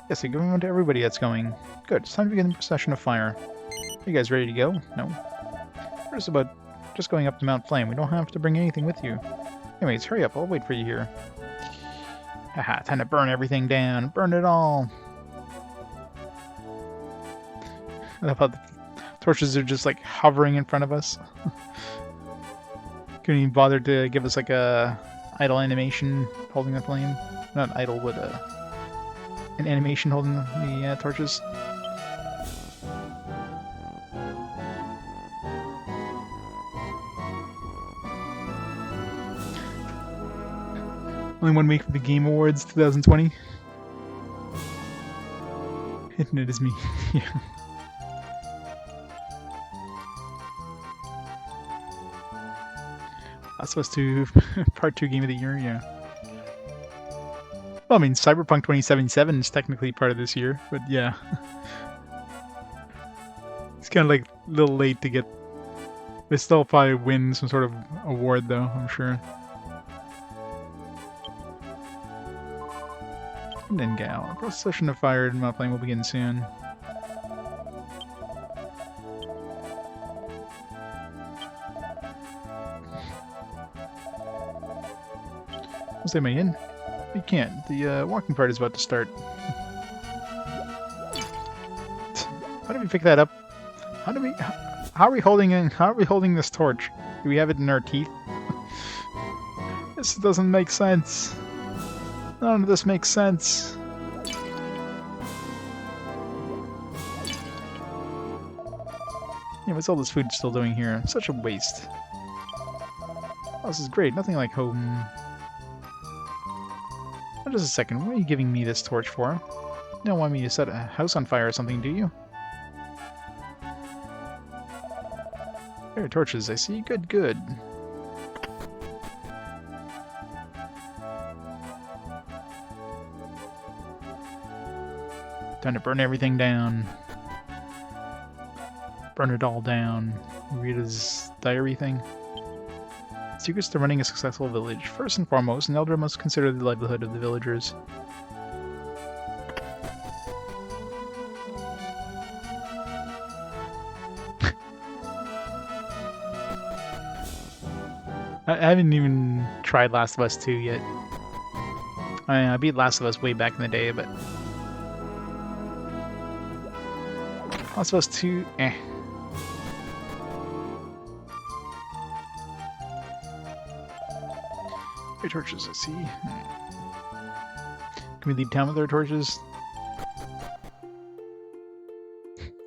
Yes, I'm giving one to everybody that's going. Good, it's time to begin the procession of fire. Are you guys ready to go? No? We're just going up to Mount Flame. We don't have to bring anything with you. Anyways, hurry up, I'll wait for you here. Haha, time to burn everything down. Burn it all! I love how the torches are just like hovering in front of us. Couldn't even bother to give us like a idle animation holding the flame. Not idle, but an animation holding the torches. Only 1 week for the Game Awards 2020. And it is me. Yeah. That's supposed to part 2 game of the year, yeah. Well, I mean, Cyberpunk 2077 is technically part of this year, but yeah. It's kind of like a little late to get... They still probably win some sort of award, though, I'm sure. Gal. Procession of fire and Mount Flame will begin soon. Stay my in. You can't. The walking part is about to start. How do we pick that up? How do we? How are we holding in? How are we holding this torch? Do we have it in our teeth? This doesn't make sense. None of this makes sense. Yeah, what's all this food still doing here? Such a waste. Oh, this is great. Nothing like home. Oh, just a second. What are you giving me this torch for? You don't want me to set a house on fire or something, do you? There are torches, I see. Good, good. Time to burn everything down. Burn it all down. Read his diary thing. Secrets to running a successful village. First and foremost, an elder must consider the livelihood of the villagers. I haven't even tried Last of Us 2 yet. I beat Last of Us way back in the day, but... Last of Us 2, eh. Your torches, I see. Can we leave town with our torches?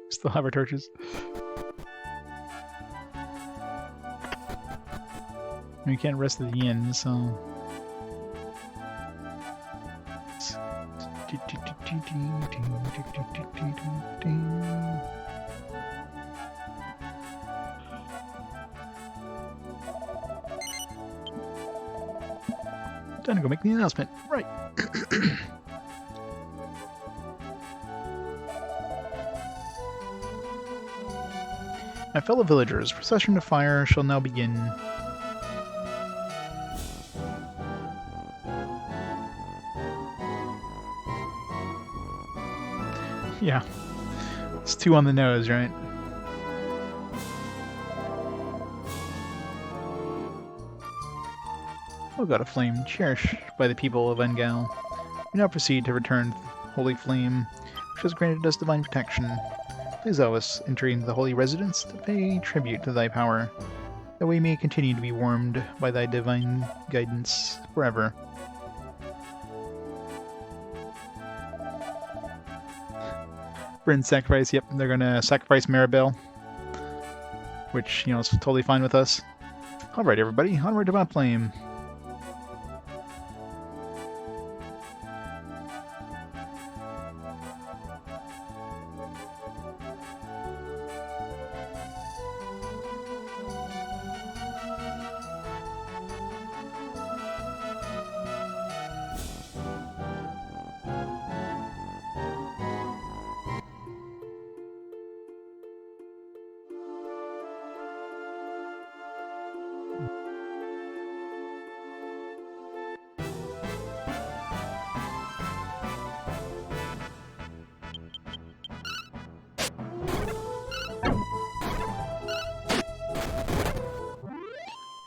Still have our torches. We can't rest at the inn, so... Time to go make the announcement. Right. My fellow villagers, procession to fire shall now begin. Yeah. It's 2 on the nose, right? Oh god, a flame, cherished by the people of Engal. We now proceed to return the holy flame, which has granted us divine protection. Please allow us, entering the holy residence, to pay tribute to thy power, that we may continue to be warmed by thy divine guidance forever. Bryn's sacrifice, yep, they're gonna sacrifice Maribel, which, you know, is totally fine with us. Alright everybody, onward to Mount Flame.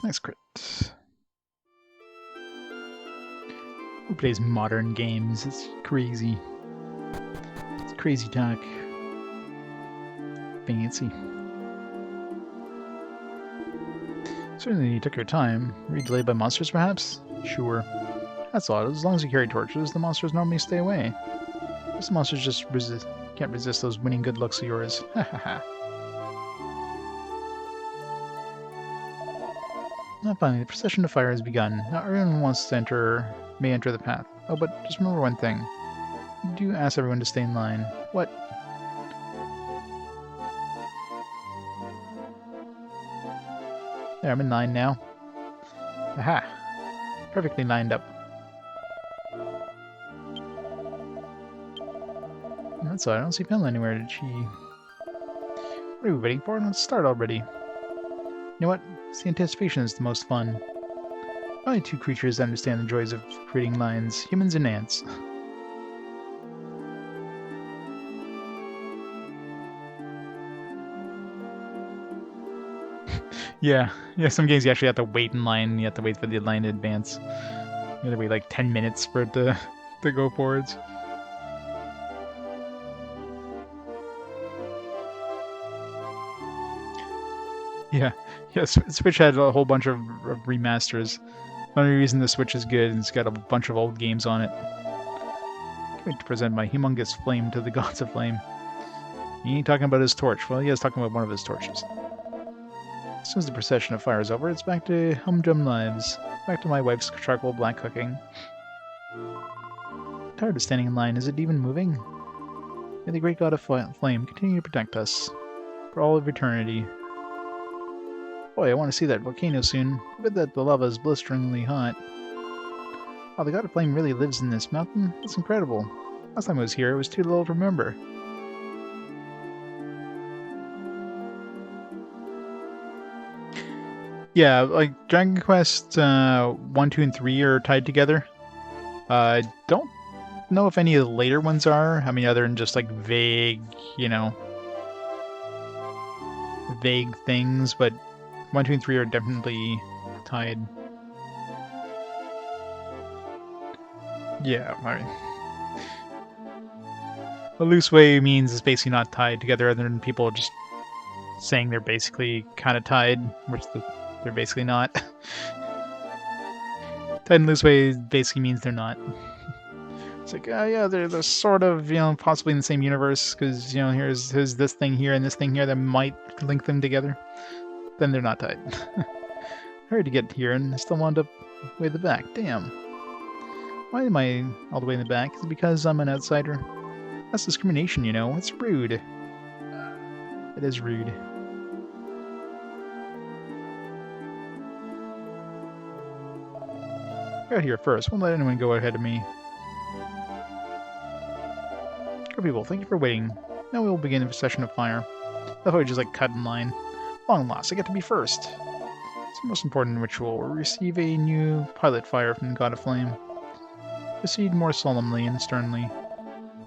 Nice crit. Who plays modern games? It's crazy. It's crazy talk. Fancy. Certainly you took your time. Were you delayed by monsters, perhaps? Sure. That's odd. As long as you carry torches, the monsters normally stay away. These monsters just can't resist those winning good looks of yours. Ha ha ha. Finally, the procession to fire has begun. Now everyone who wants to may enter the path. Oh, but just remember one thing. Do ask everyone to stay in line. What? There, I'm in line now. Aha! Perfectly lined up. That's odd. I don't see Pamela anywhere. Did she... What are we waiting for? Let's start already. You know what? It's the anticipation is the most fun. Only 2 creatures understand the joys of creating lines, humans and ants. Yeah, some games you actually have to wait in line, you have to wait for the line to advance. You gotta wait like 10 minutes for it to go forwards. Yeah, Switch had a whole bunch of remasters. The only reason the Switch is good is it's got a bunch of old games on it. Can't wait to present my humongous flame to the gods of flame. He ain't talking about his torch. Well, he is talking about one of his torches. As soon as the procession of fire is over, it's back to humdrum lives. Back to my wife's charcoal black cooking. Tired of standing in line. Is it even moving? May the great god of flame continue to protect us. For all of eternity. Boy, I want to see that volcano soon. I bet that the lava is blisteringly hot. Oh, the god of flame really lives in this mountain? That's incredible. Last time I was here, it was too little to remember. Yeah, like Dragon Quest 1, 2, and 3 are tied together. Don't know if any of the later ones are. I mean, other than just like vague, you know, vague things, but 1, 2, and 3 are definitely tied. Yeah, I mean, a loose way means it's basically not tied together, other than people just saying they're basically kind of tied, which they're basically not. Tied in loose way basically means they're not. It's like, oh yeah, they're sort of, you know, possibly in the same universe, because, you know, here's this thing here and this thing here that might link them together. Then they're not tied. Hurry to get here, and I still wound up way at the back. Damn. Why am I all the way in the back? Is it because I'm an outsider? That's discrimination, you know. It's rude. It is rude. Got here first. Won't let anyone go ahead of me. Good people, thank you for waiting. Now we will begin a session of fire. I thought we just like cut in line. Long lost, I get to be first. It's the most important ritual. We'll receive a new pilot fire from the God of Flame. Proceed more solemnly and sternly.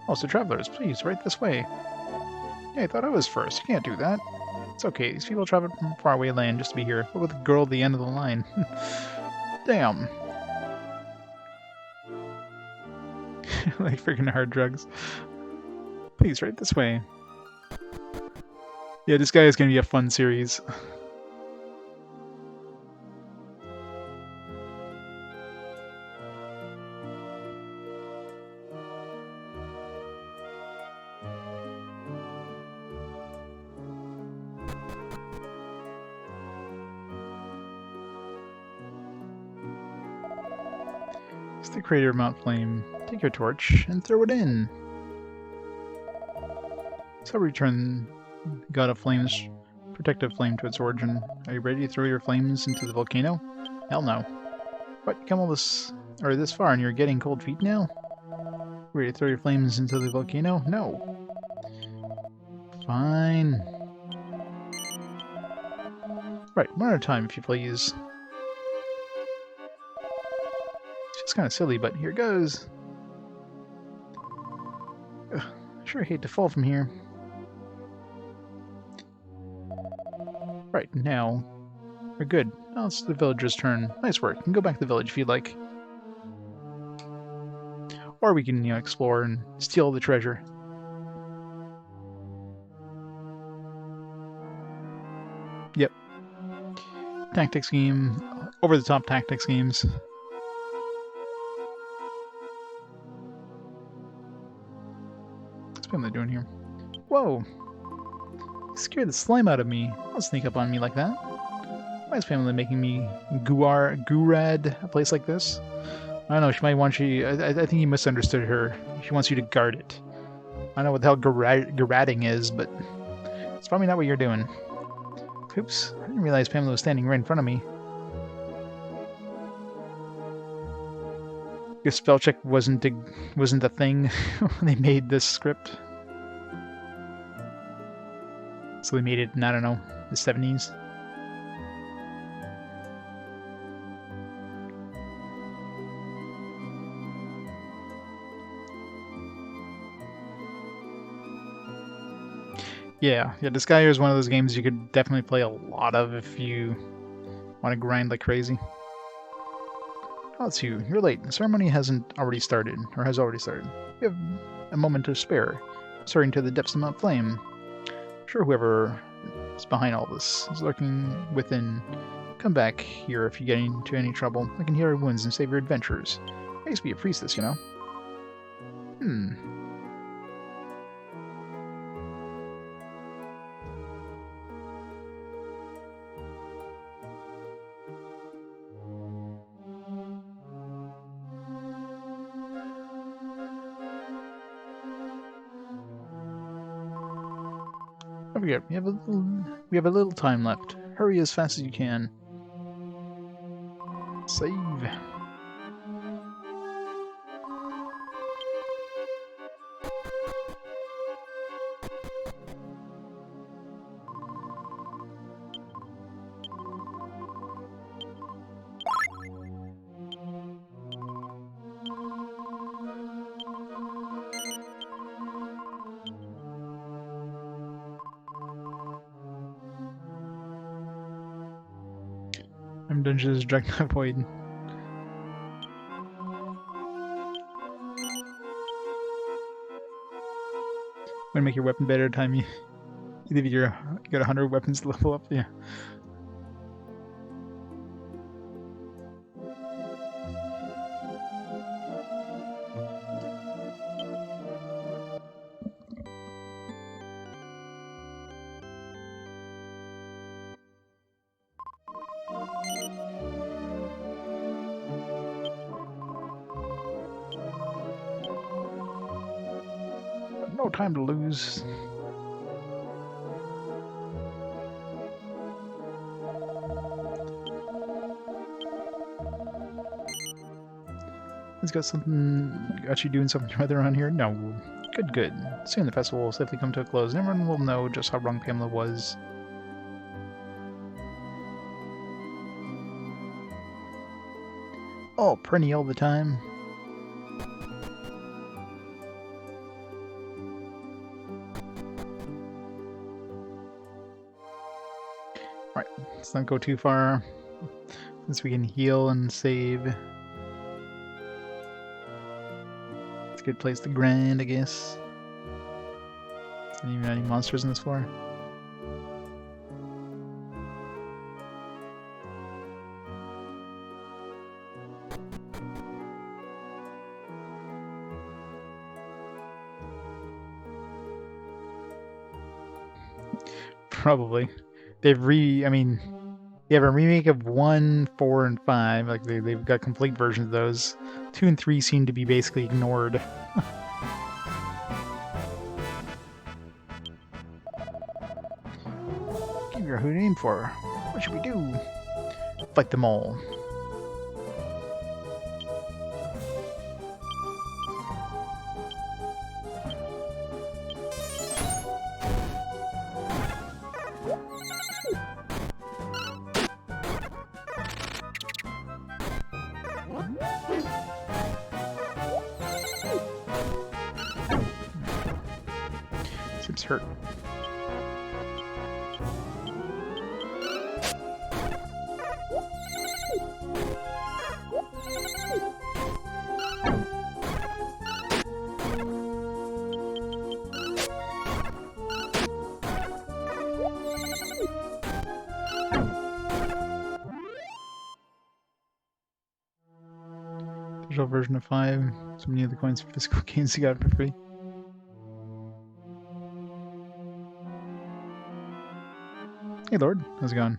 Oh, so travelers, please, right this way. Yeah, I thought I was first. You can't do that. It's okay, these people traveled from faraway land just to be here. What with the girl at the end of the line? Damn. Like freaking hard drugs. Please, right this way. Yeah, this guy is going to be a fun series. It's the creator of Mount Flame. Take your torch and throw it in. So return God of Flame's protective flame to its origin. Are you ready to throw your flames into the volcano? Hell no. What, you come all this far and you're getting cold feet now? Ready to throw your flames into the volcano? No. Fine. Right, one at a time if you please. It's just kind of silly, but here goes. Ugh, I sure hate to fall from here. Right, now we're good. Now it's the villager's turn. Nice work. You can go back to the village if you'd like. Or we can, you know, explore and steal the treasure. Yep. Tactics game. Over-the-top tactics games. What's Pamela doing here? Whoa! You scared the slime out of me. Don't sneak up on me like that. Why is Pamela making me Gurad a place like this? I don't know, she might want you... I think you misunderstood her. She wants you to guard it. I don't know what the hell Gurading is, but... it's probably not what you're doing. Oops, I didn't realize Pamela was standing right in front of me. Your spell check wasn't a thing when they made this script. So they made it in, I don't know, the 70s. Yeah, Disgaea is one of those games you could definitely play a lot of if you want to grind like crazy. Hatsu, you're late. The ceremony hasn't already started, or has already started. We have a moment to spare, soaring to the depths of Mount Flame. I'm sure whoever is behind all this is lurking within. Come back here if you get into any trouble. I can heal your wounds and save your adventures. I used to be a priestess, you know. Don't forget, we have a little time left. Hurry as fast as you can. Save. I'm dungeons drag that void. Want to make your weapon better every time you got 100 weapons to level up, yeah. No time to lose. He's got something. Got you doing something rather around here? No. Good, good. Soon the festival will safely come to a close, and everyone will know just how wrong Pamela was. Oh, Prenny all the time. Alright, let's not go too far, since we can heal and save. It's a good place to grind, I guess. Isn't even any monsters on this floor. Probably. They have a remake of 1, 4, and 5. Like they've got complete versions of those. 2 and 3 seem to be basically ignored. Kiefer, who to aim for? What should we do? Fight them all. Seems hurt. Digital version of 5. So many of the coins for physical games you got for free. Hey Lord, how's it going?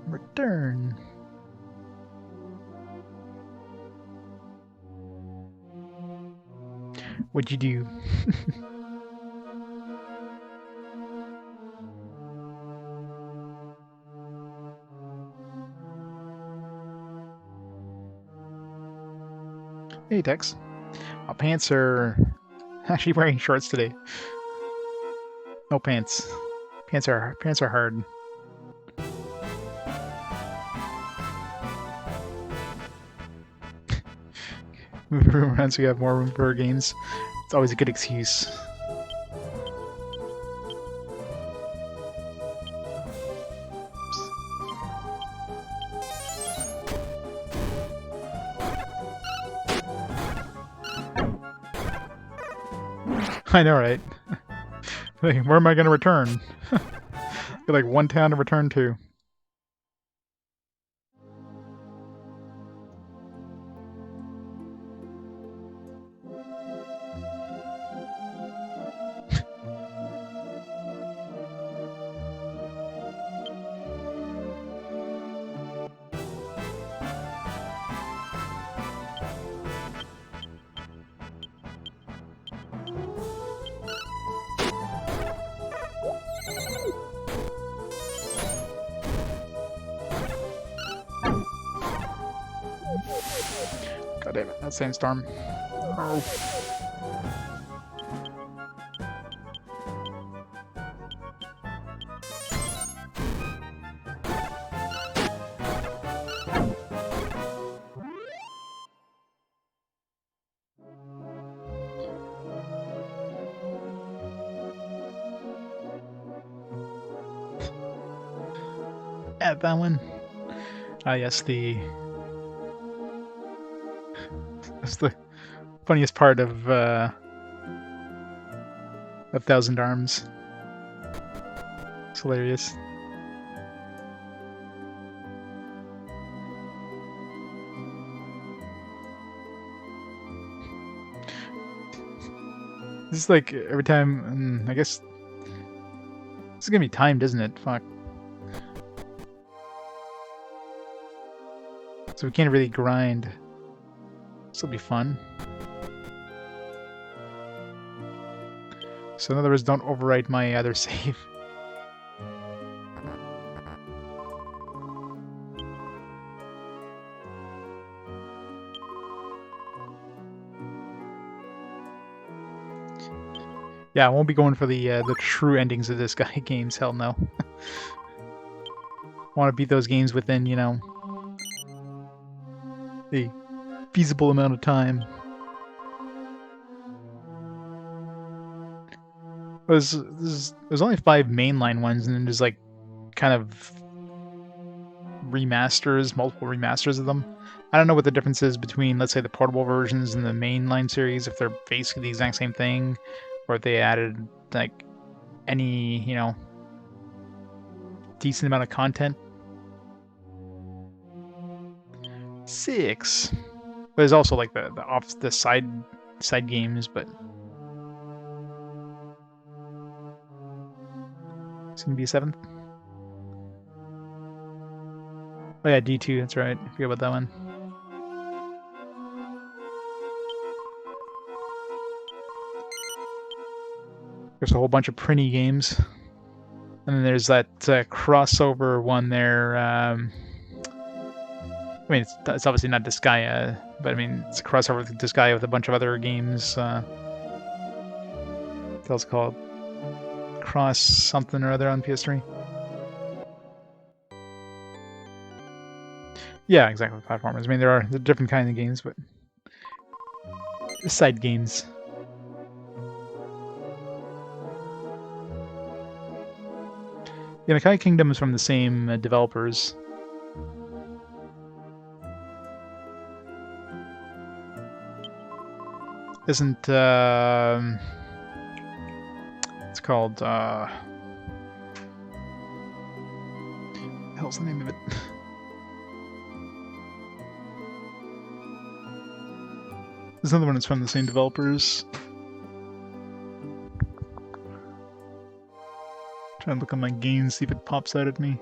Return. What'd you do? Hey Tex. My pants are actually wearing shorts today. No pants. Pants are hard. Move the room around so you have more room for games. It's always a good excuse. I know, right? Like, where am I going to return? Got like one town to return to. God damn it, that sandstorm. Oh. Yeah, that one. Ah, yes, that's the funniest part of Thousand Arms. It's hilarious. This is like every time. I guess this is gonna be timed, isn't it? Fuck. So we can't really grind. This will be fun. So in other words, don't overwrite my other save. Yeah, I won't be going for the true endings of this guy games. Hell no. I want to beat those games within, you know, a feasible amount of time. There's only 5 mainline ones, and then there's like kind of remasters, multiple remasters of them. I don't know what the difference is between, let's say, the portable versions and the mainline series, if they're basically the exact same thing, or if they added like any, you know, decent amount of content. 6. But there's also like the side games, but it's gonna be a 7th. Oh yeah, D2, that's right. I forget about that one. There's a whole bunch of Prinny games. And then there's that crossover one there. I mean, it's obviously not Disgaea, but I mean, it's a crossover with Disgaea with a bunch of other games. What else called? Cross something or other on PS3. Yeah, exactly. Platformers. I mean, there are different kinds of games, but side games. Yeah, Makai Kingdom is from the same developers. Isn't it's called the hell's the name of it? There's another one that's from the same developers. Trying to look on my games, see if it pops out at me.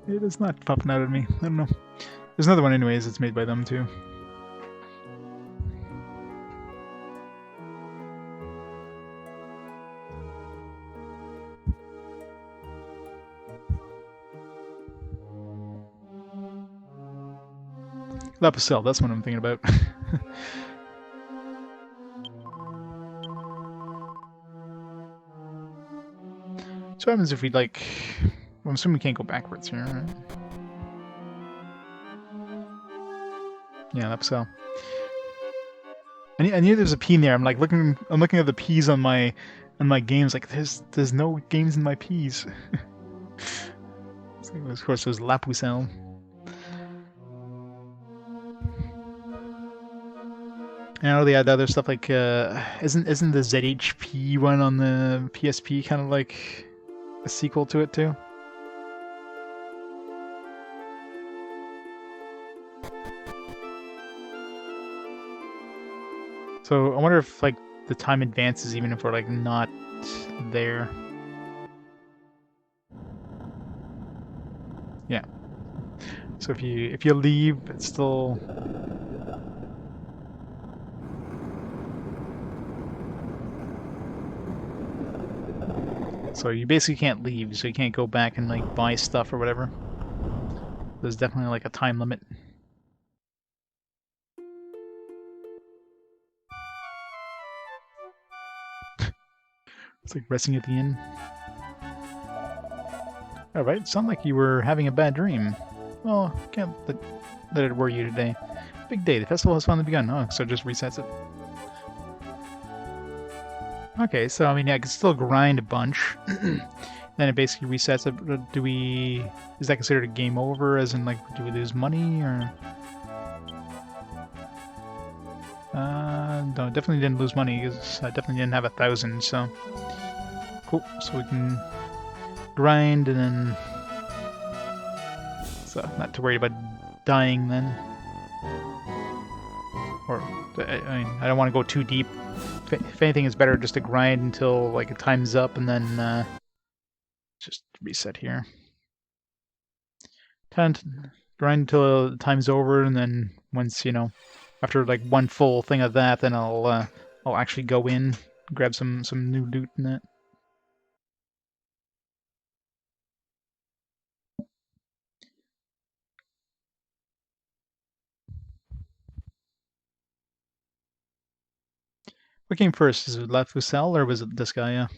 It is not popping out at me. I don't know. There's another one anyways that's made by them too. Lapicel, that's what I'm thinking about. So what happens if we like... Well, I'm assuming we can't go backwards here, right? Yeah, Lapicel. I knew there's a P in there. I'm looking at the P's on my Unlike games, like there's no games in my P's. Of course, it was La Pucelle. I know they had other stuff like isn't the ZHP one on the PSP kind of like a sequel to it too? So I wonder if like the time advances even if we're like not there. Yeah. So if you leave, it's still. So you basically can't leave, so you can't go back and like buy stuff or whatever. There's definitely like a time limit. It's like resting at the inn. Alright, sound like you were having a bad dream. Well, can't let it worry you today. Big day, the festival has finally begun. Oh, so it just resets it. Okay, so I mean, yeah, I can still grind a bunch. Then it basically resets it. Do we... Is that considered a game over? As in, like, do we lose money, or... No, definitely didn't lose money, because I definitely didn't have 1,000, so... Cool, so we can grind, and then... So, not to worry about dying, then. Or, I mean, I don't want to go too deep. If anything, it's better just to grind until, like, it time's up, and then, just reset here. Grind until time's over, and then once, you know, after like one full thing of that, then I'll actually go in, grab some new loot in it. What came first? Is it La Pucelle or was it Disgaea?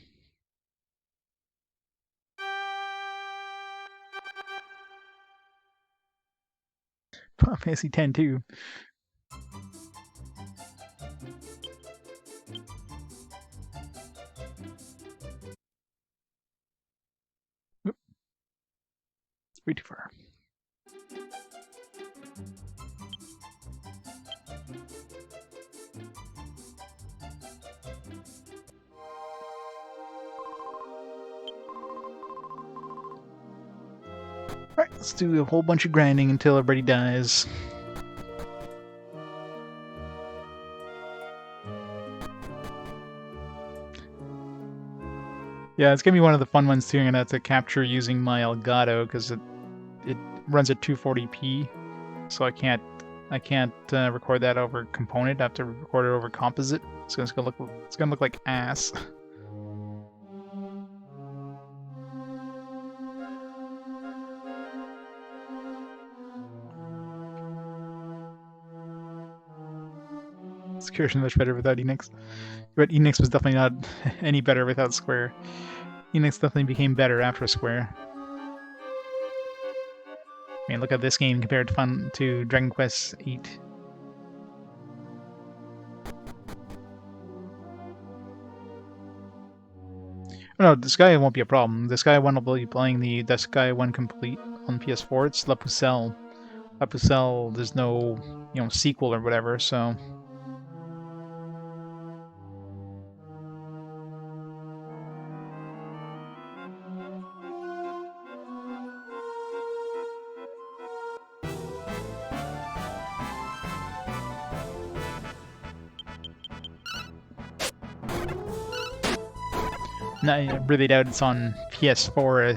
Final Fantasy X too. Oop. It's way too far. Alright, let's do a whole bunch of grinding until everybody dies. Yeah, it's gonna be one of the fun ones too. I'm gonna have to capture using my Elgato because it runs at 240p, so I can't record that over component. I have to record it over composite. So it's gonna look like ass. Square's much better without Enix. But Enix was definitely not any better without Square. Enix definitely became better after Square. I mean, look at this game compared to Dragon Quest VIII. Oh, no, Disgaea won't be a problem. Disgaea 1 will be playing the Disgaea 1 complete on PS4. It's La Pucelle. La Pucelle, there's no, you know, sequel or whatever, so... No, I really doubt it's on PS4,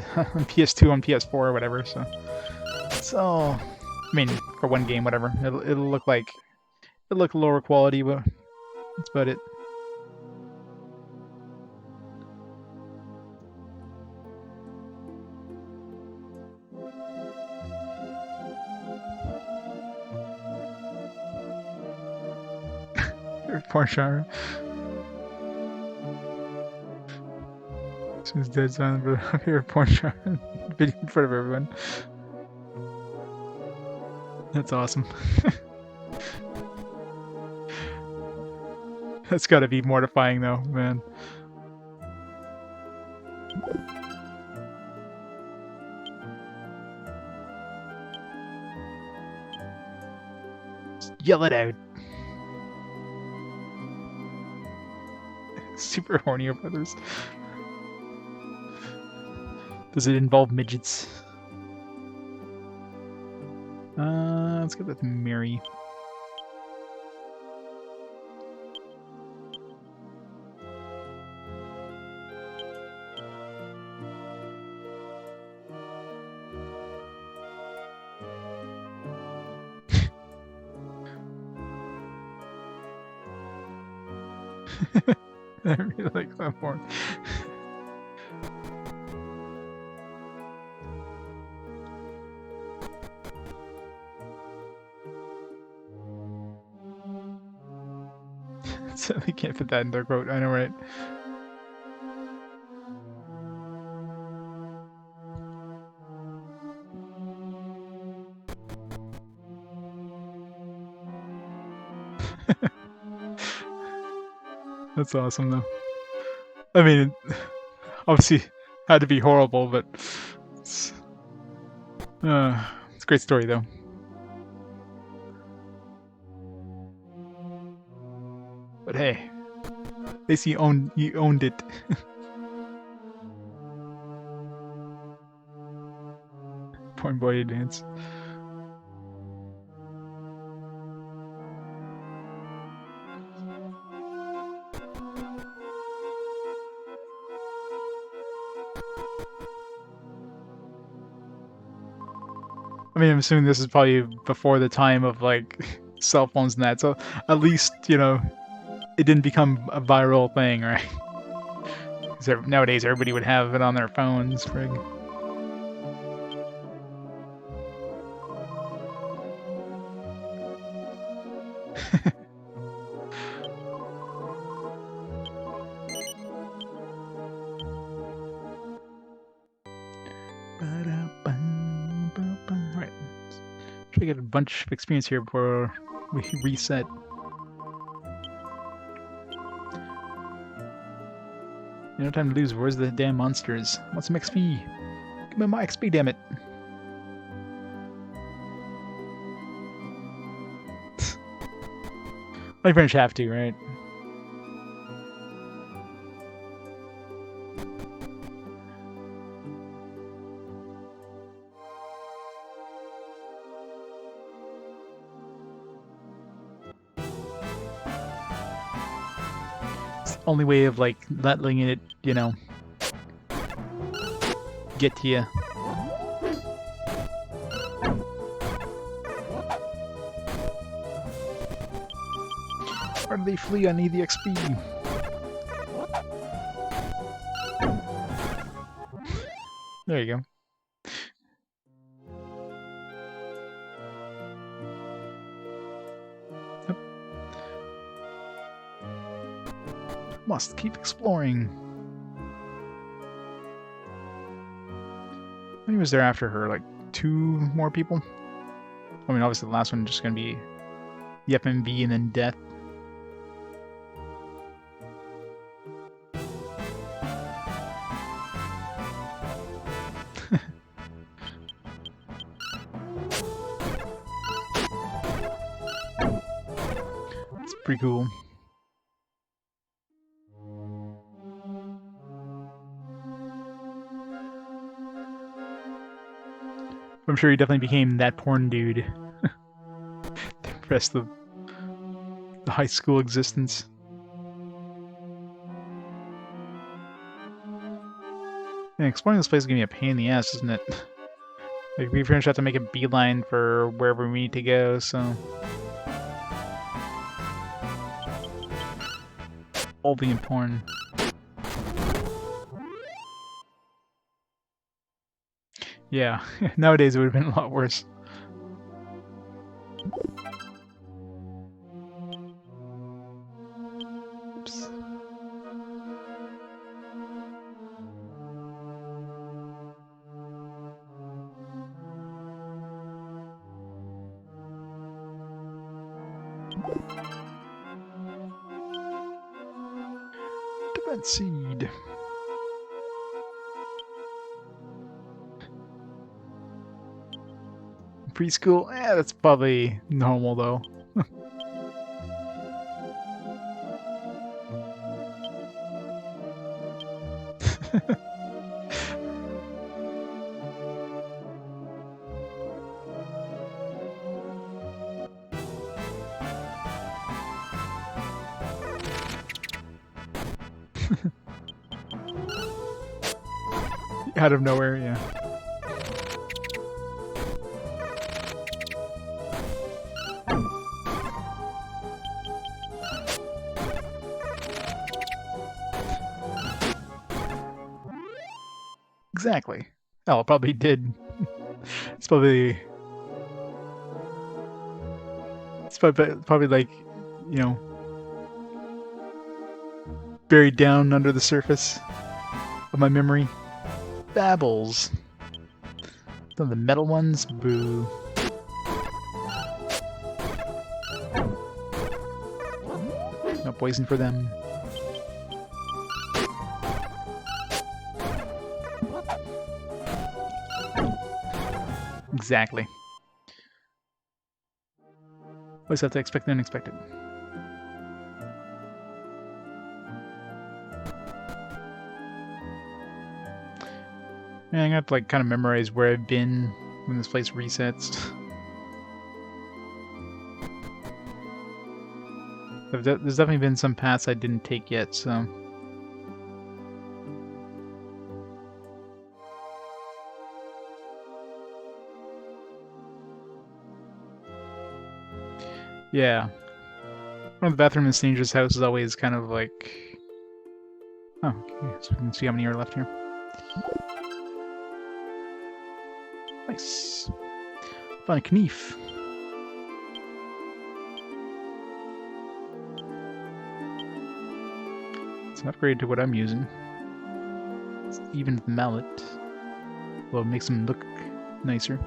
PS2 on PS4 or whatever, so... So... I mean, for one game, whatever. It'll look like... It'll look lower quality, but... That's about it. Poor Shara. She's dead son, but here, poor Shara. Video in front of everyone. That's awesome. That's gotta be mortifying though, man. Yell it out. Super horny brothers. Does it involve midgets? Let's go with Mary. I really like that more. So they can't fit that in their quote. I know, right? That's awesome, though. I mean, obviously, had to be horrible, but it's a great story, though. But hey, at least you owned it. Porn boy dance. I mean, I'm assuming this is probably before the time of like cell phones and that, so at least, you know, it didn't become a viral thing, right? Because nowadays everybody would have it on their phones, frig. Alright. Try to get a bunch of experience here before we reset. No time to lose. Where's the damn monsters? Want some XP? Give me my XP, damn it. I pretty much have to, right? It's the only way of like letting it, you know, get to you. Where do they flee? I need the XP. There you go. Yep. Must keep exploring. How many was there after her? Like 2 more people? I mean, obviously the last one is just going to be the FMV and then death. It's pretty cool. I'm sure he definitely became that porn dude. The rest of the high school existence. Man, exploring this place is gonna be a pain in the ass, isn't it? Like, we pretty much have to make a beeline for wherever we need to go, so... all being porn. Yeah, nowadays it would have been a lot worse. Oops. Defense seed. Preschool? Eh, that's probably normal though. Out of nowhere, yeah. Exactly. Oh, it probably did. It's probably like, you know, buried down under the surface of my memory. Babbles. Some of the metal ones? Boo. No poison for them. Exactly. Always have to expect the unexpected. Yeah, I'm gonna have to like kind of memorize where I've been when this place resets. There's definitely been some paths I didn't take yet, so... Yeah. One of the bathroom in Stranger's house is always kind of like... Oh, okay, so we can see how many are left here. Nice. Found a Knief. It's an upgrade to what I'm using. It's even the mallet. Well, it makes them look nicer.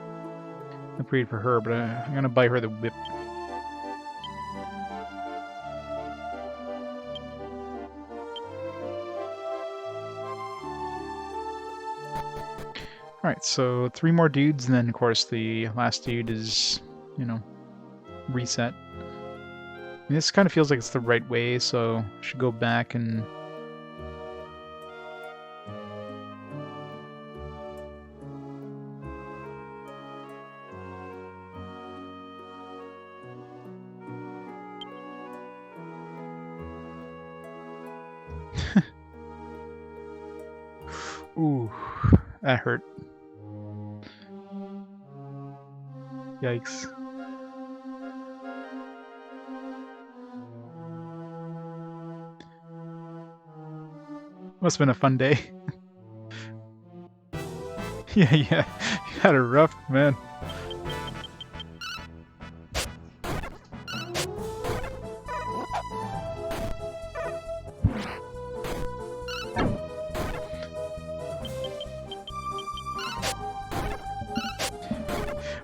Upgrade for her, but I'm gonna buy her the whip. Alright, so 3 more dudes, and then of course the last dude is, you know, reset. And this kind of feels like it's the right way, so I should go back and... Ooh, that hurt. Yikes. Must have been a fun day. Yeah, you had a rough, man.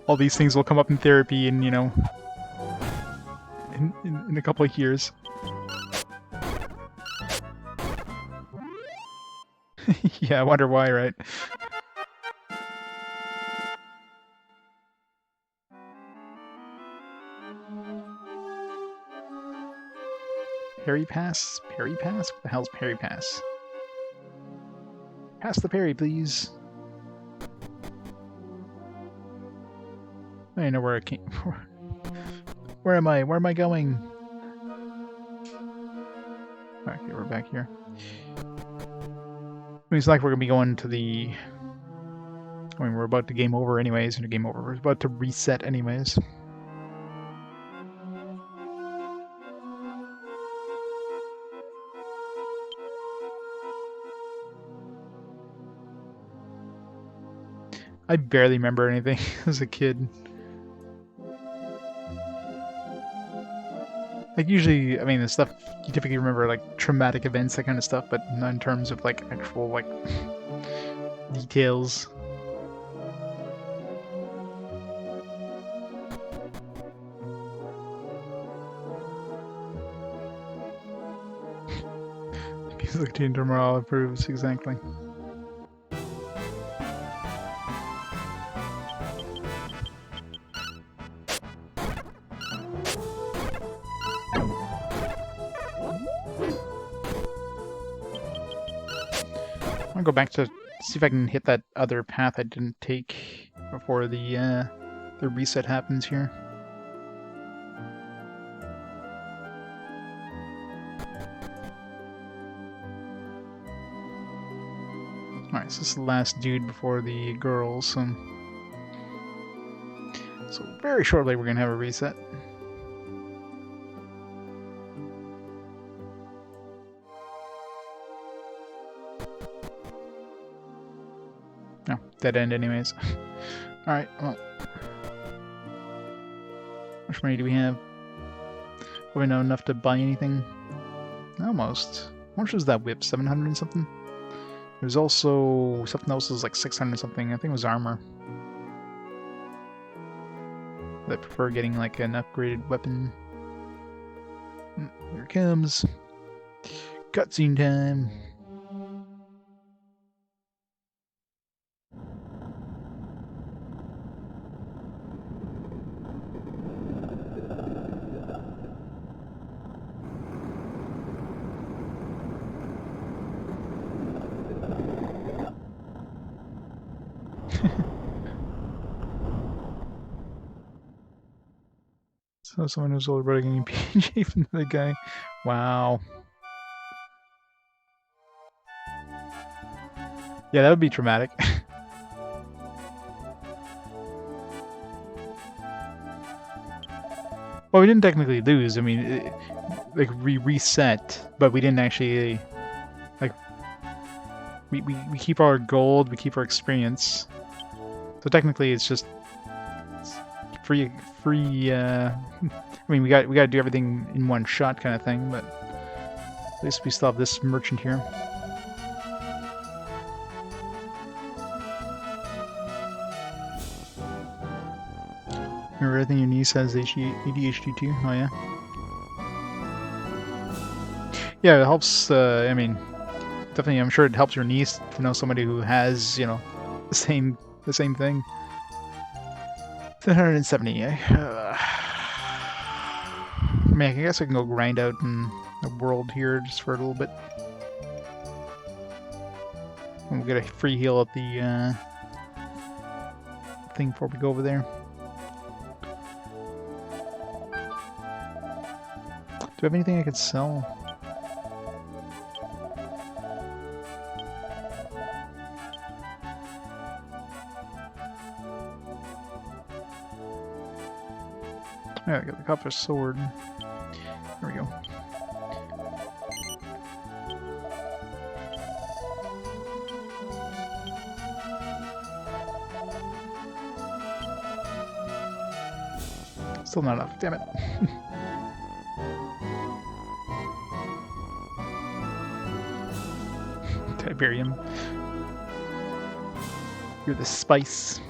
All these things will come up in therapy in, you know, in a couple of years. Yeah, I wonder why, right? Parry pass? Parry pass? What the hell's parry pass? Pass the parry, please. I don't know where I came. Where am I? Where am I going? Okay, we're back here. It's like we're gonna be going to the... I mean, we're about to game over anyways, and game over. We're about to reset anyways. I barely remember anything as a kid. Like, usually, I mean, the stuff, you typically remember, like, traumatic events, that kind of stuff, but not in terms of, like, actual, like, details. Because the team tomorrow approves, exactly. Go back to see if I can hit that other path I didn't take before the reset happens here. This is the last dude before the girls, so very shortly we're gonna have a reset. No, dead end anyways. Alright, well. How much money do we have? Do we know enough to buy anything? Almost. How much was that whip? 700 and something? There's also something else that was like 600 something. I think it was armor. I prefer getting like an upgraded weapon. Here it comes. Cutscene time. So someone who's already getting PJ from the guy. Wow. Yeah, that would be traumatic. Well, we didn't technically lose. I mean, like we reset, but we didn't actually like. We keep our gold, we keep our experience. So technically, it's just free. I mean, we got to do everything in one shot, kind of thing. But at least we still have this merchant here. Remember, everything your niece has ADHD too? Oh yeah. Yeah, it helps. I mean, definitely, I'm sure it helps your niece to know somebody who has, you know, the same thing. 770. I mean, I guess I can go grind out in the world here just for a little bit. And we'll get a free heal at the thing before we go over there. Do I have anything I could sell? Yeah, I got the copper sword. There we go. Still not enough, damn it. Tiberium. You're the spice.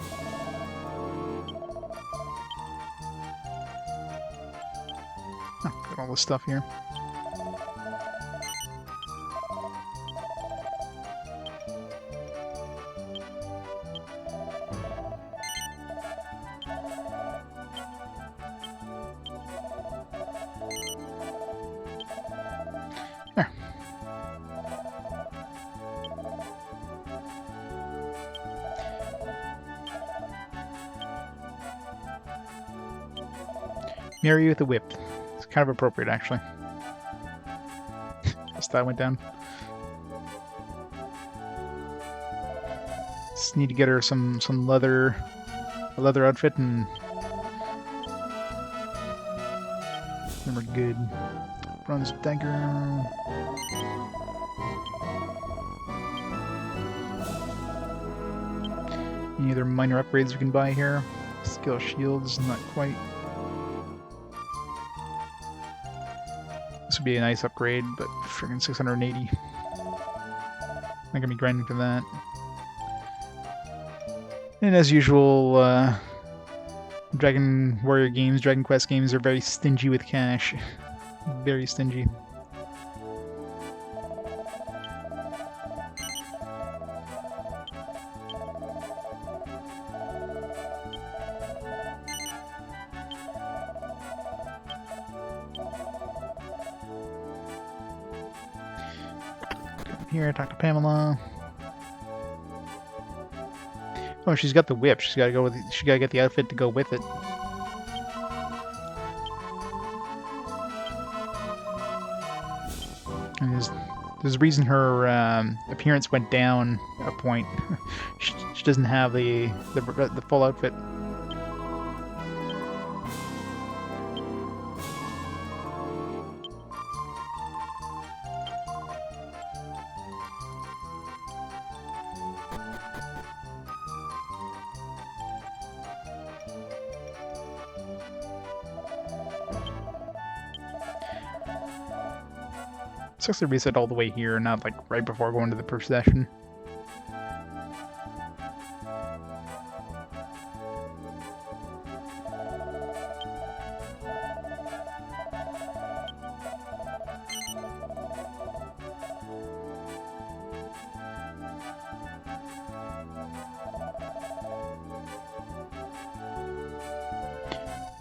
Got all this stuff here. There. Marry you with a whip. It's kind of appropriate, actually. Just that went down. Just need to get her some leather, a leather outfit, and then we're good. Bronze dagger. Any other minor upgrades we can buy here? Skill shields, not quite. This would be a nice upgrade, but friggin' 680. Not gonna be grinding for that. And as usual, Dragon Warrior games, Dragon Quest games are very stingy with cash. Very stingy. Here, talk to Pamela. Oh, she's got the whip. She's got to go with. She got to get the outfit to go with it. And There's a reason her appearance went down a point. She doesn't have the full outfit. Sucks to reset all the way here, not like right before going to the procession.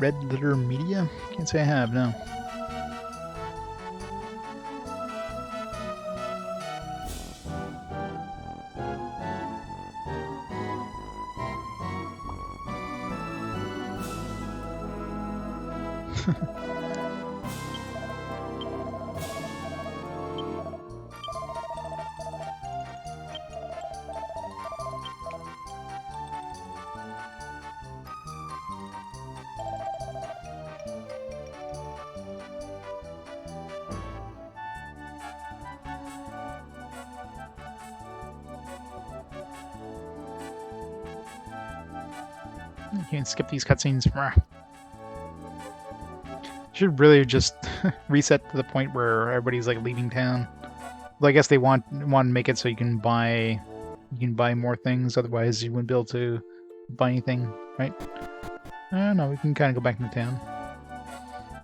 Red Litter Media? Can't say I have, no. You can skip these cutscenes. Should really just reset to the point where everybody's like leaving town. Well, I guess they want to make it so you can buy more things. Otherwise, you wouldn't be able to buy anything, right? I don't know. We can kind of go back into town.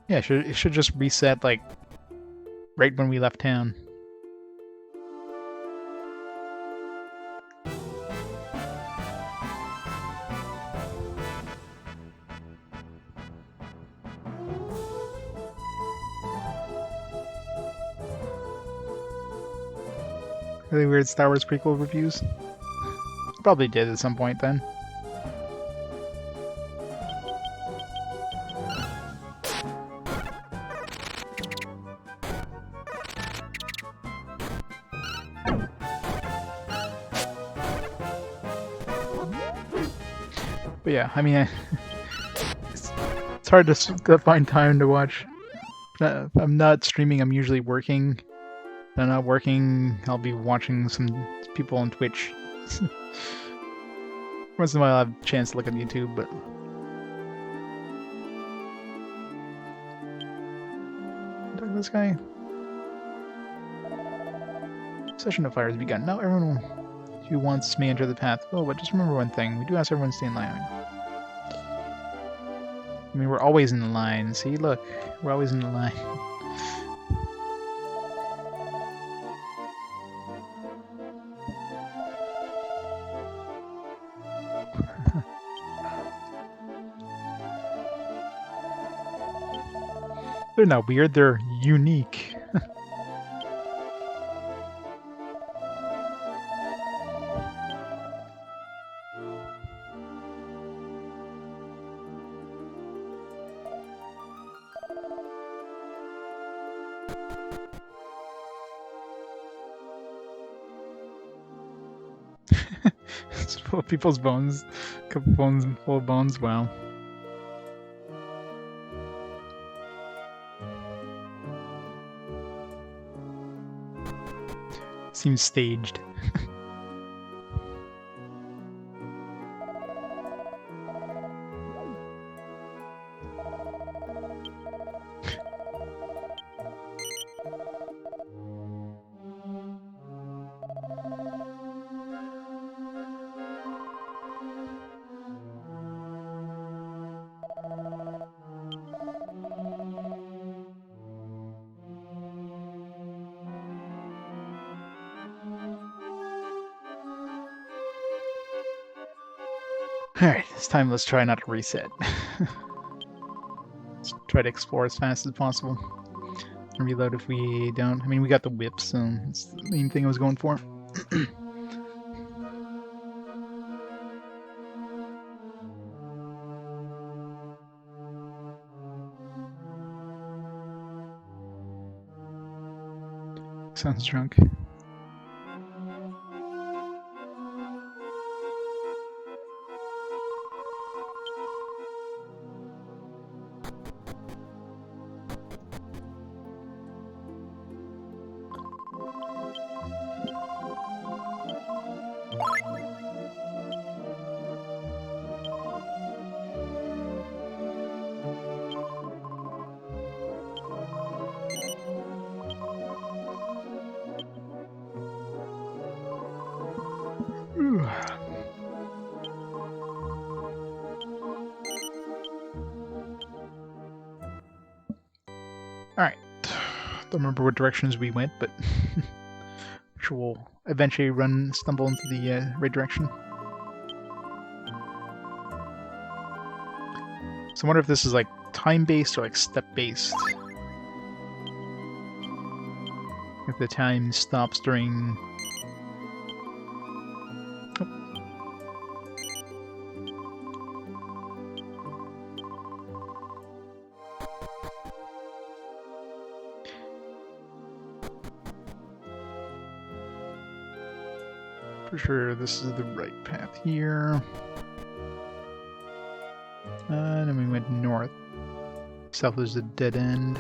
Yeah, it should just reset like right when we left town. Really weird Star Wars prequel reviews. Probably did at some point then. But yeah, I mean, it's hard to find time to watch. I'm not streaming, I'm usually working. If I'm not working, I'll be watching some people on Twitch. Once in a while I have a chance to look at YouTube, but... Talk to this guy. Session of fire has begun. Now everyone who wants may enter the path. Oh, but just remember one thing. We do ask everyone to stay in line. I mean, we're always in the line. See, look. We're always in the line. They're not weird, they're unique. It's full of people's bones. A couple bones full of bones, wow. Seems staged. Alright, this time let's try not to reset. Let's try to explore as fast as possible. And reload if we don't. I mean, we got the whip, so that's the main thing I was going for. Sounds drunk. Alright. Don't remember what directions we went, but I'm sure we'll eventually stumble into the right direction. So I wonder if this is like time-based or like step-based. If the time stops during... For sure, this is the right path here. And then we went north. South is a dead end.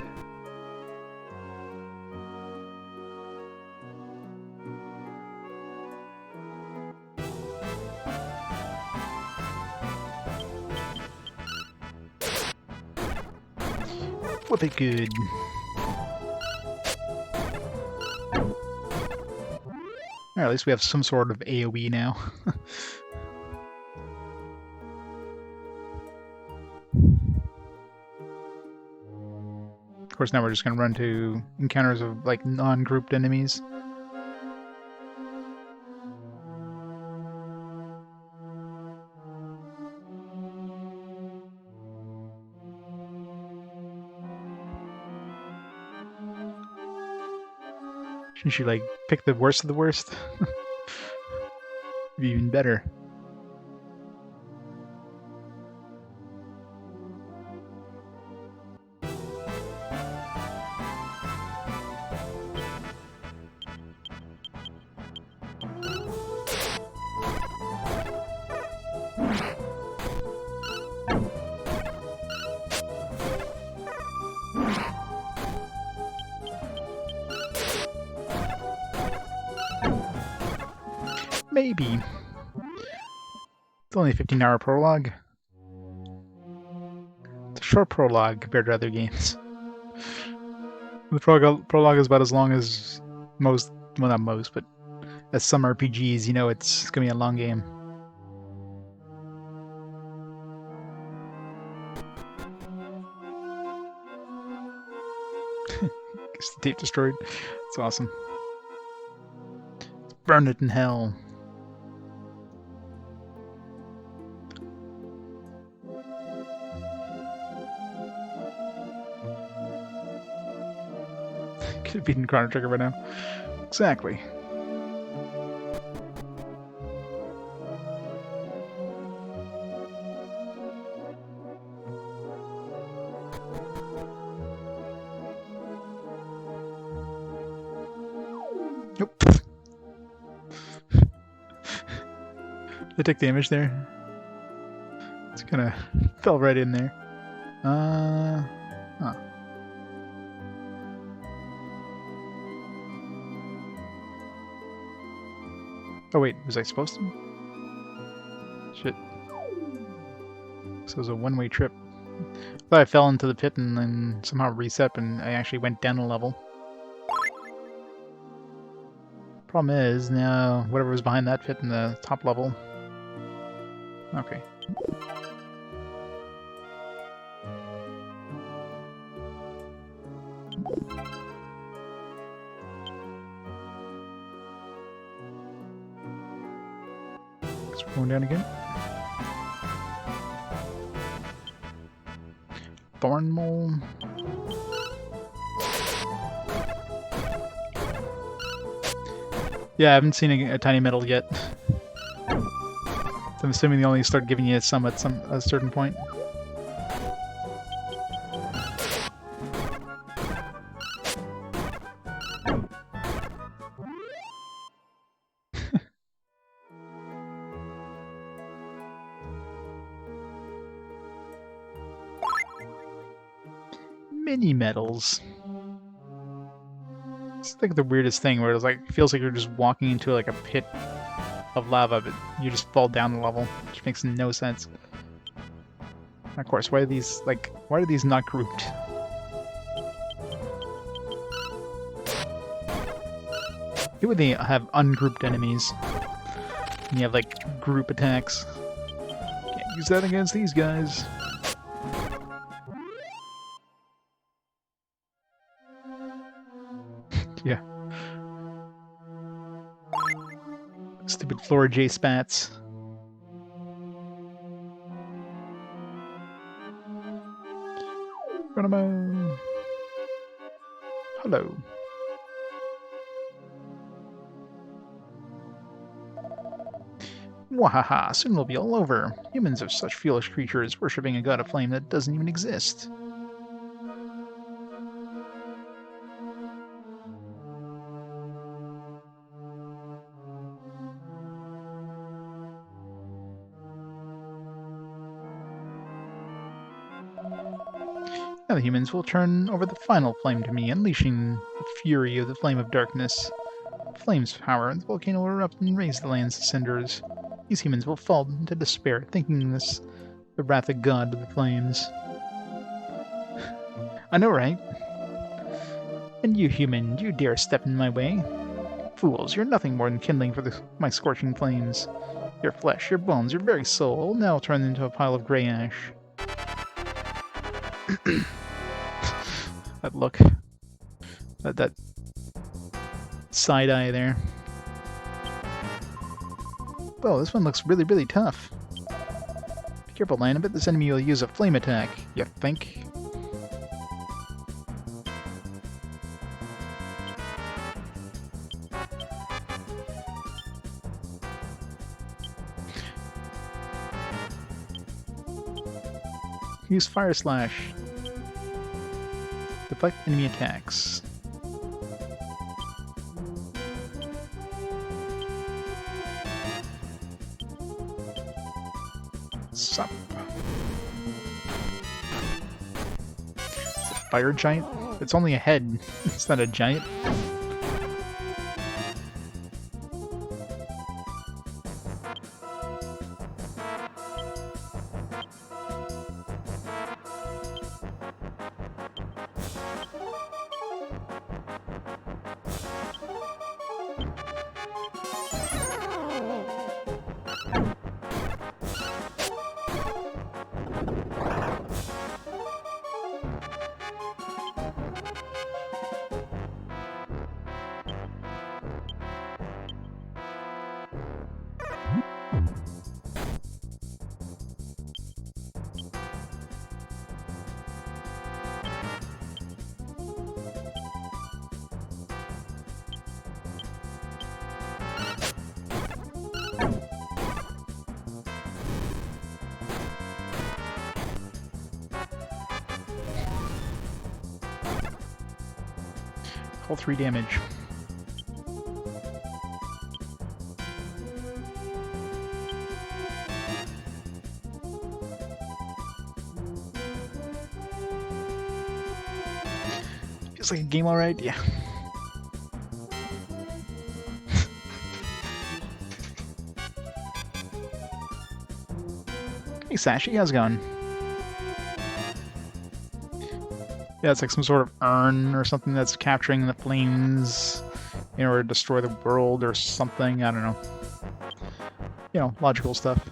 Whip it good. Or at least we have some sort of AoE now. Of course, now we're just going to run to encounters of like non-grouped enemies. Shouldn't she like pick the worst of the worst? Be even better. Maybe. It's only a 15-hour prologue. It's a short prologue compared to other games. The prologue is about as long as most, well not most, but as some RPGs, you know it's gonna be a long game. Gets the tape destroyed. It's awesome. Let's burn it in hell. Could have beaten Chrono Trigger by now. Exactly. Nope. I took the image there. It's kind of fell right in there. Huh. Oh wait, was I supposed to? Shit. So it was a one-way trip. I thought I fell into the pit and then somehow reset and I actually went down a level. Problem is, now whatever was behind that pit in the top level. Okay. Going down again. Thorn mole. Yeah, I haven't seen a tiny metal yet. So I'm assuming they only start giving you some at a certain point. Mini medals. It's like the weirdest thing where it's like feels like you're just walking into like a pit of lava, but you just fall down the level, which makes no sense. And of course, why are these not grouped? It would they have ungrouped enemies? And you have like group attacks. Can't use that against these guys. Yeah. Stupid Flora J spats. Hello. Wahaha, soon it'll be all over. Humans are such foolish creatures, worshipping a god of flame that doesn't even exist. Now the humans will turn over the final flame to me, unleashing the fury of the flame of darkness. Flame's power, and the volcano will erupt and raise the lands to cinders. These humans will fall into despair, thinking this the wrath of God of the flames. I know, right? And you, human, do you dare step in my way? Fools, you're nothing more than kindling for my scorching flames. Your flesh, your bones, your very soul will now turn into a pile of grey ash. That look. That side eye there. Whoa, this one looks really, really tough. Be careful, Lan. I bet this enemy will use a flame attack. You think? Use Fire Slash. Deflect enemy attacks. Sup. It's a fire giant? It's only a head. It's not a giant. All 3 damage. Feels like a game, alright? Yeah. Hey, Sashi, how's it going? Yeah, it's like some sort of urn or something that's capturing the flames in order to destroy the world or something. I don't know. You know, logical stuff.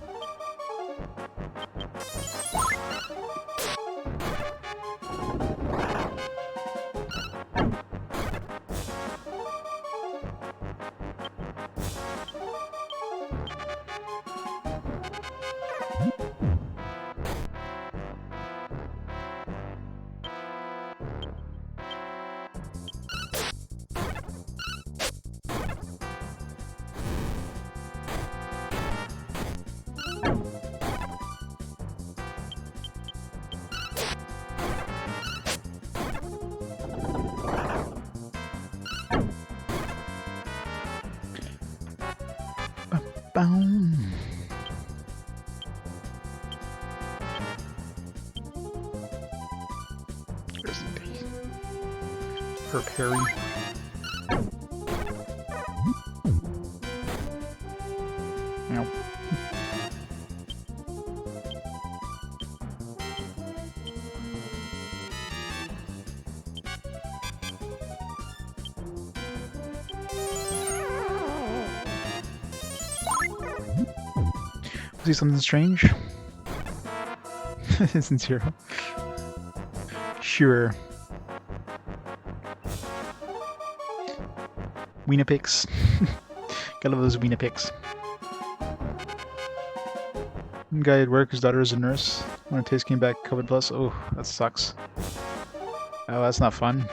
Boom. There's the Or parry. Nope. See something strange? Isn't zero. Sure. Winnipix. Gotta love those Winnipix. One guy at work, his daughter is a nurse. When a taste came back, COVID plus. Oh, that sucks. Oh, that's not fun.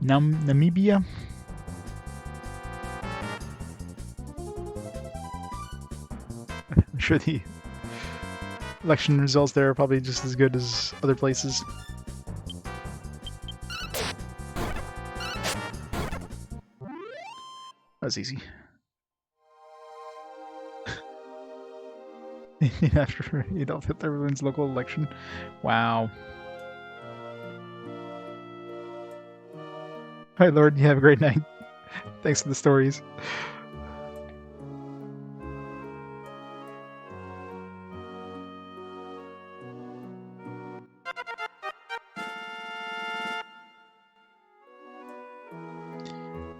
Namibia? I'm sure the election results there are probably just as good as other places. That's easy. After Adolf Hitler wins local election. Wow. All right, Lord, you have a great night. Thanks for the stories.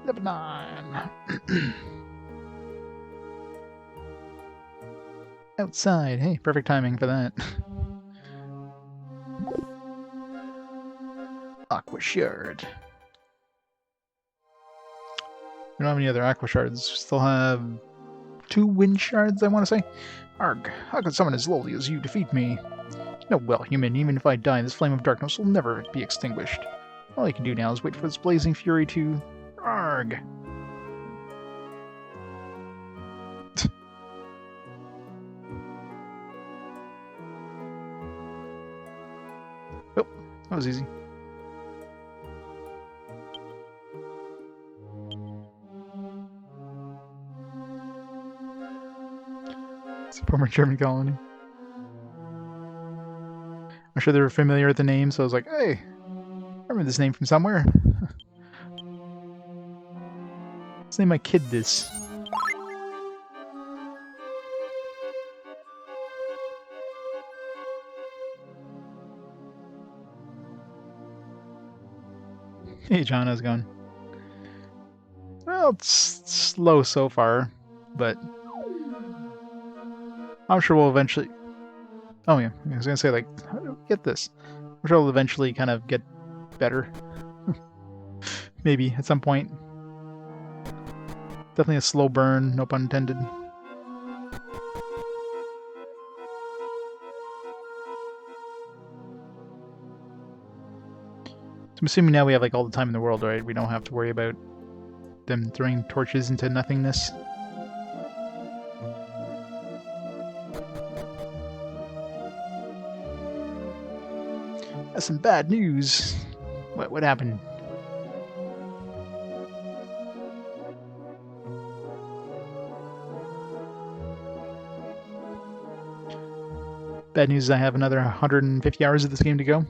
Lebanon. Outside. Hey, perfect timing for that. Aqua shard. We don't have any other aqua shards. Still have 2 wind shards, I want to say. Arg, how could someone as lowly as you defeat me? No, well, human, even if I die, this flame of darkness will never be extinguished. All I can do now is wait for this blazing fury to... Arg! Oh, that was easy. It's a former German colony. I'm sure they were familiar with the name, so I was like, hey, I remember this name from somewhere. Let's name my kid this. Hey John, how's it going? Well, it's slow so far, but I'm sure we'll eventually... Oh yeah, I was gonna say, like, how do we get this? I'm sure we'll eventually kind of get better. Maybe, at some point. Definitely a slow burn, no pun intended. So I'm assuming now we have, like, all the time in the world, right? We don't have to worry about them throwing torches into nothingness. That's some bad news. What happened? Bad news is I have another 150 hours of this game to go.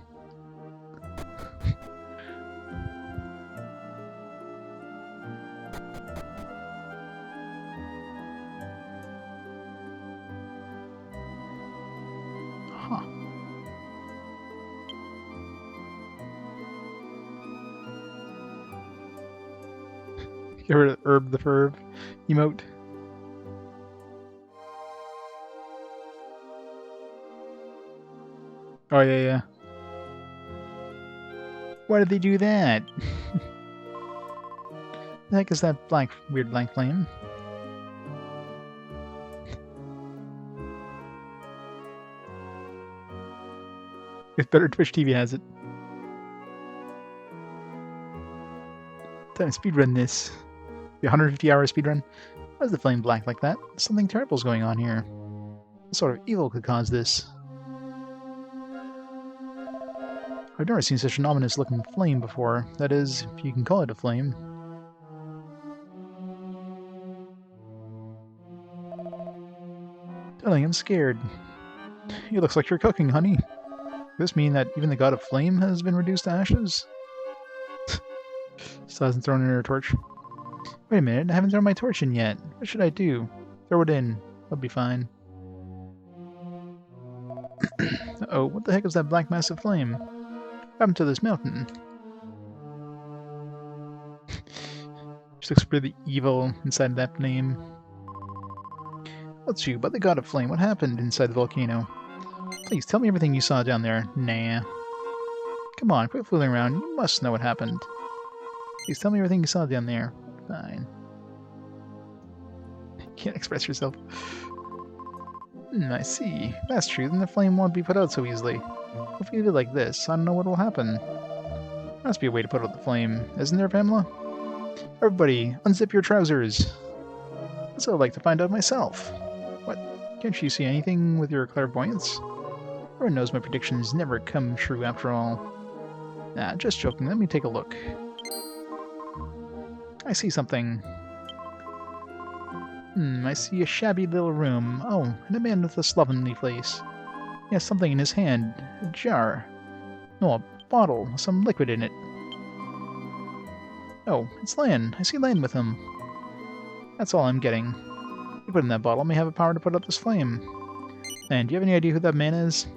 Huh. Get rid of Herb the Ferb emote. Oh, yeah. Why did they do that? The heck is that weird blank flame? It's better Twitch TV has it. Time to speedrun this. The 150-hour speedrun. Why is the flame black like that? Something terrible is going on here. What sort of evil could cause this? I've never seen such an ominous-looking flame before. That is, if you can call it a flame. Darling, I'm scared. It looks like you're cooking, honey. Does this mean that even the god of flame has been reduced to ashes? Still hasn't thrown in her torch. Wait a minute, I haven't thrown my torch in yet. What should I do? Throw it in. I'll be fine. Uh-oh, what the heck is that black mass of flame? What happened to this mountain? She looks really evil inside that flame. That's you, but the god of flame. What happened inside the volcano? Please, tell me everything you saw down there. Nah. Come on, quit fooling around. You must know what happened. Please, tell me everything you saw down there. Fine. Can't express yourself. I see. If that's true, then the flame won't be put out so easily. If you do it like this, I don't know what will happen. There must be a way to put out the flame, isn't there, Pamela? Everybody, unzip your trousers. That's what I'd like to find out myself. What? Can't you see anything with your clairvoyance? Everyone knows my predictions never come true after all. Nah, just joking. Let me take a look. I see something. I see a shabby little room. Oh, and a man with a slovenly face. He has something in his hand. A jar. No, a bottle. Some liquid in it. Oh, it's Lan. I see Lan with him. That's all I'm getting. You put in that bottle may have a power to put out this flame. Lan, do you have any idea who that man is?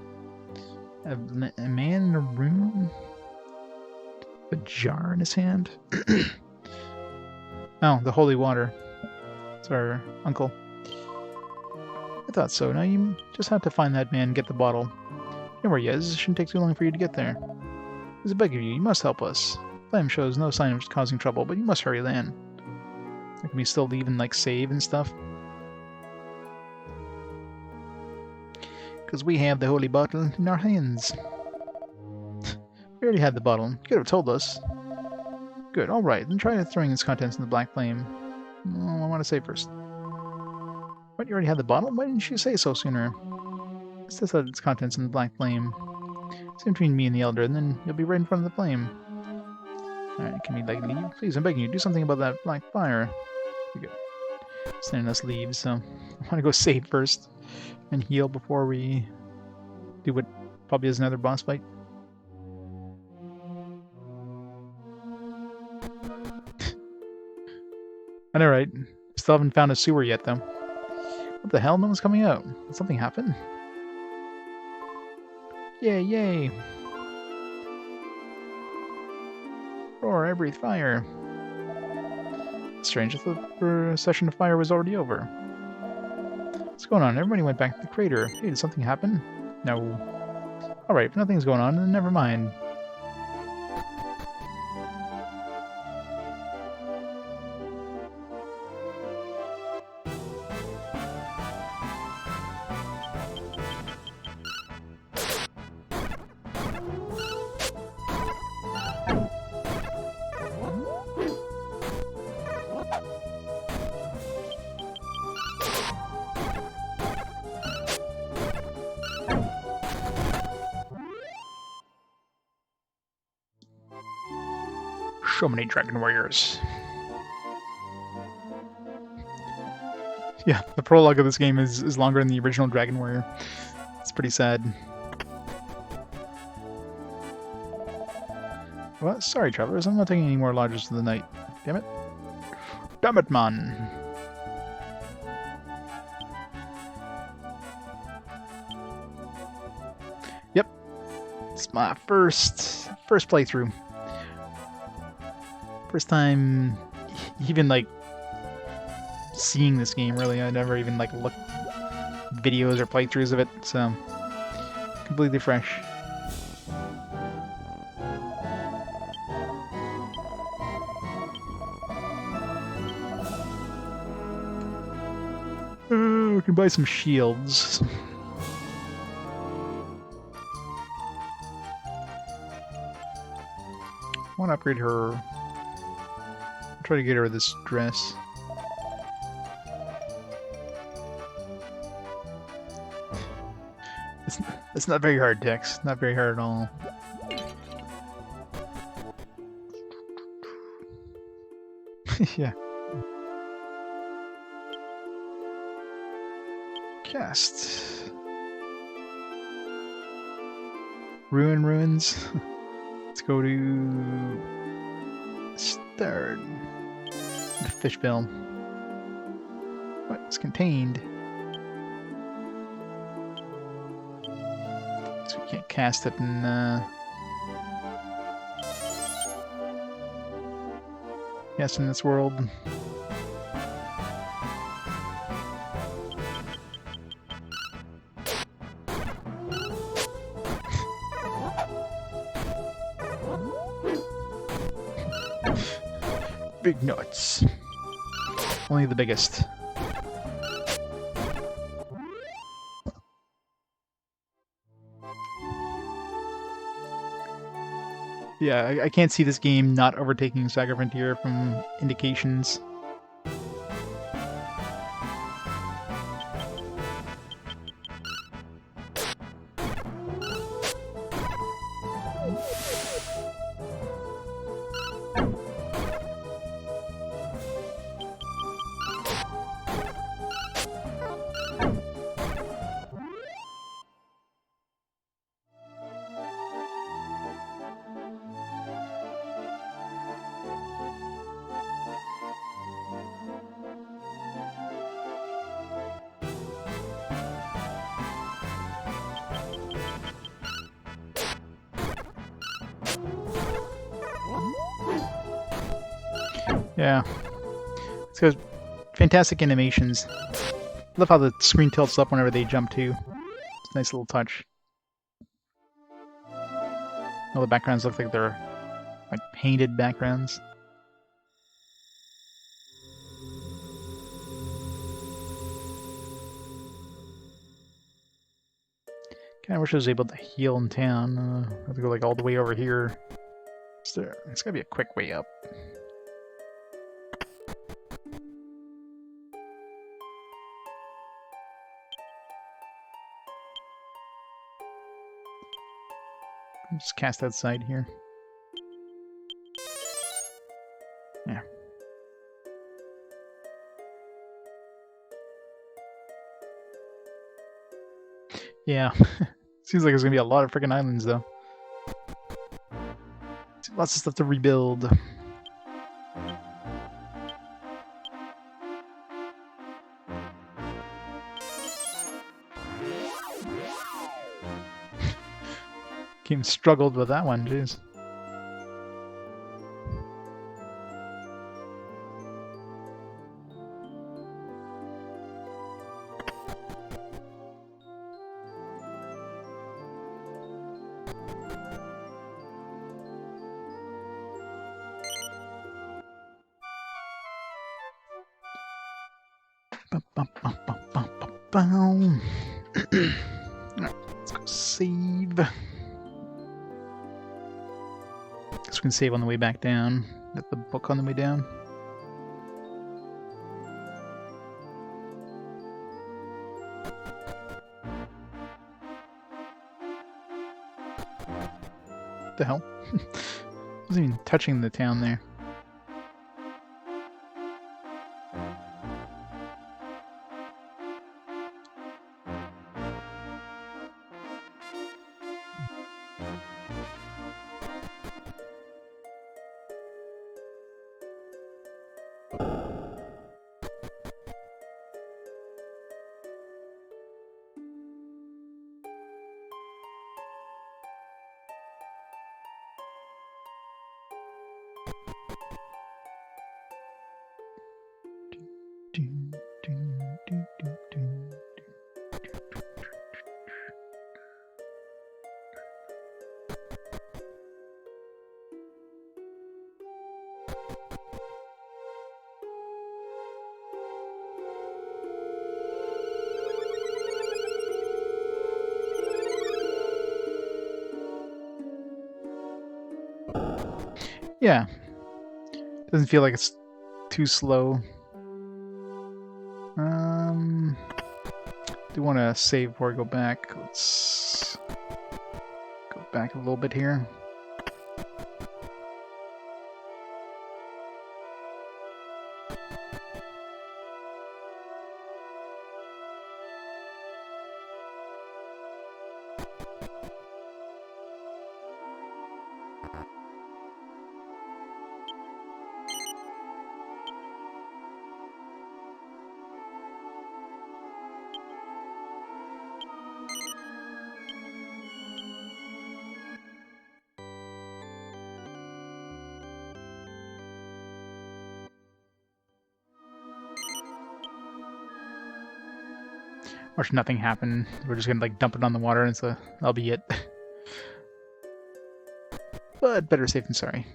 A man in a room? A jar in his hand? Oh, the holy water. It's our uncle. I thought so. Now you just have to find that man and get the bottle. You know where he is. It shouldn't take too long for you to get there. Please, I beg of you, you must help us. Flame shows no sign of causing trouble, but you must hurry, Lan. Can we still leave and, like, save and stuff? Because we have the holy bottle in our hands. We already had the bottle. You could have told us. Good, alright, then try throwing its contents in the black flame. I want to say first. What, you already had the bottle? Why didn't you say so sooner? Let's test out its contents in the black flame. It's between me and the Elder, and then you'll be right in front of the flame. Alright, can we, like, leave? Please, I'm begging you, do something about that black fire. Good. Sending us leaves, so I want to go save first and heal before we do what probably is another boss fight. I know, right? Still haven't found a sewer yet, though. What the hell? No one's coming out. Did something happen? Yay, yay! Roar, I breathe fire. Strange, I thought the session of fire was already over. What's going on? Everybody went back to the crater. Hey, did something happen? No. Alright, if nothing's going on, then never mind. So many dragon warriors. Yeah, the prologue of this game is longer than the original Dragon Warrior. It's pretty sad. Well, sorry, travelers, I'm not taking any more lodges for the night. Damn it. Damn it, man! Yep. It's my first playthrough. First time even, like, seeing this game, really. I never even, like, looked videos or playthroughs of it, so completely fresh. We can buy some shields. I want to upgrade her. Try to get her this dress. It's not very hard, Dex. Not very hard at all. Yeah. Cast. Ruins. Let's go to Estard. The Fishbel. What's contained? So we can't cast it in yes, in this world. Big nuts. Only the biggest. Yeah, I can't see this game not overtaking Saga Frontier from indications. Yeah. It's got fantastic animations. I love how the screen tilts up whenever they jump too. It's a nice little touch. All the backgrounds look like they're like painted backgrounds. Kinda wish I was able to heal in town. I have to go like all the way over here. It's gotta be a quick way up. Just cast outside here. Yeah. Yeah. Seems like there's gonna be a lot of freaking islands though. Lots of stuff to rebuild. Game struggled with that one, jeez. Alright, let's go save. Guess we can save on the way back down. Get the book on the way down. What the hell? Wasn't even touching the town there. Yeah. Doesn't feel like it's too slow. Do want to save before I go back. Let's go back a little bit here. Watch nothing happen. We're just gonna like dump it on the water and so that'll be it. But better safe than sorry.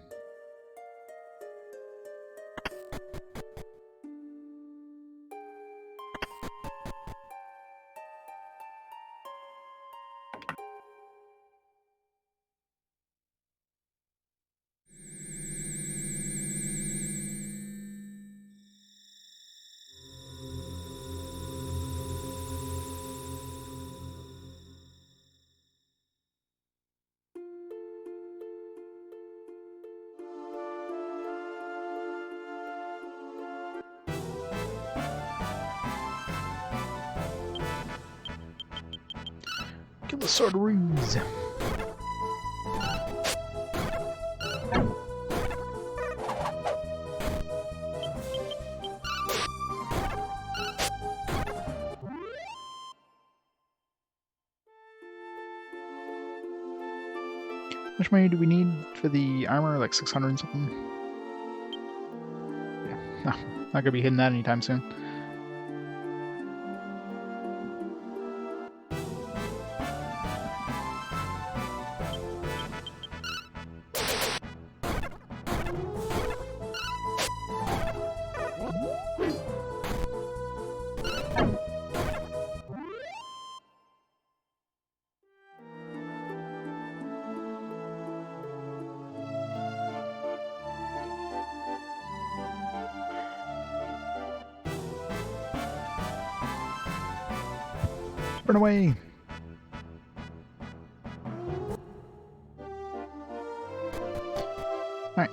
Kill the swords. How much money do we need for the armor? Like 600 and something? Yeah, no, not gonna be hitting that anytime soon. Run away! Alright.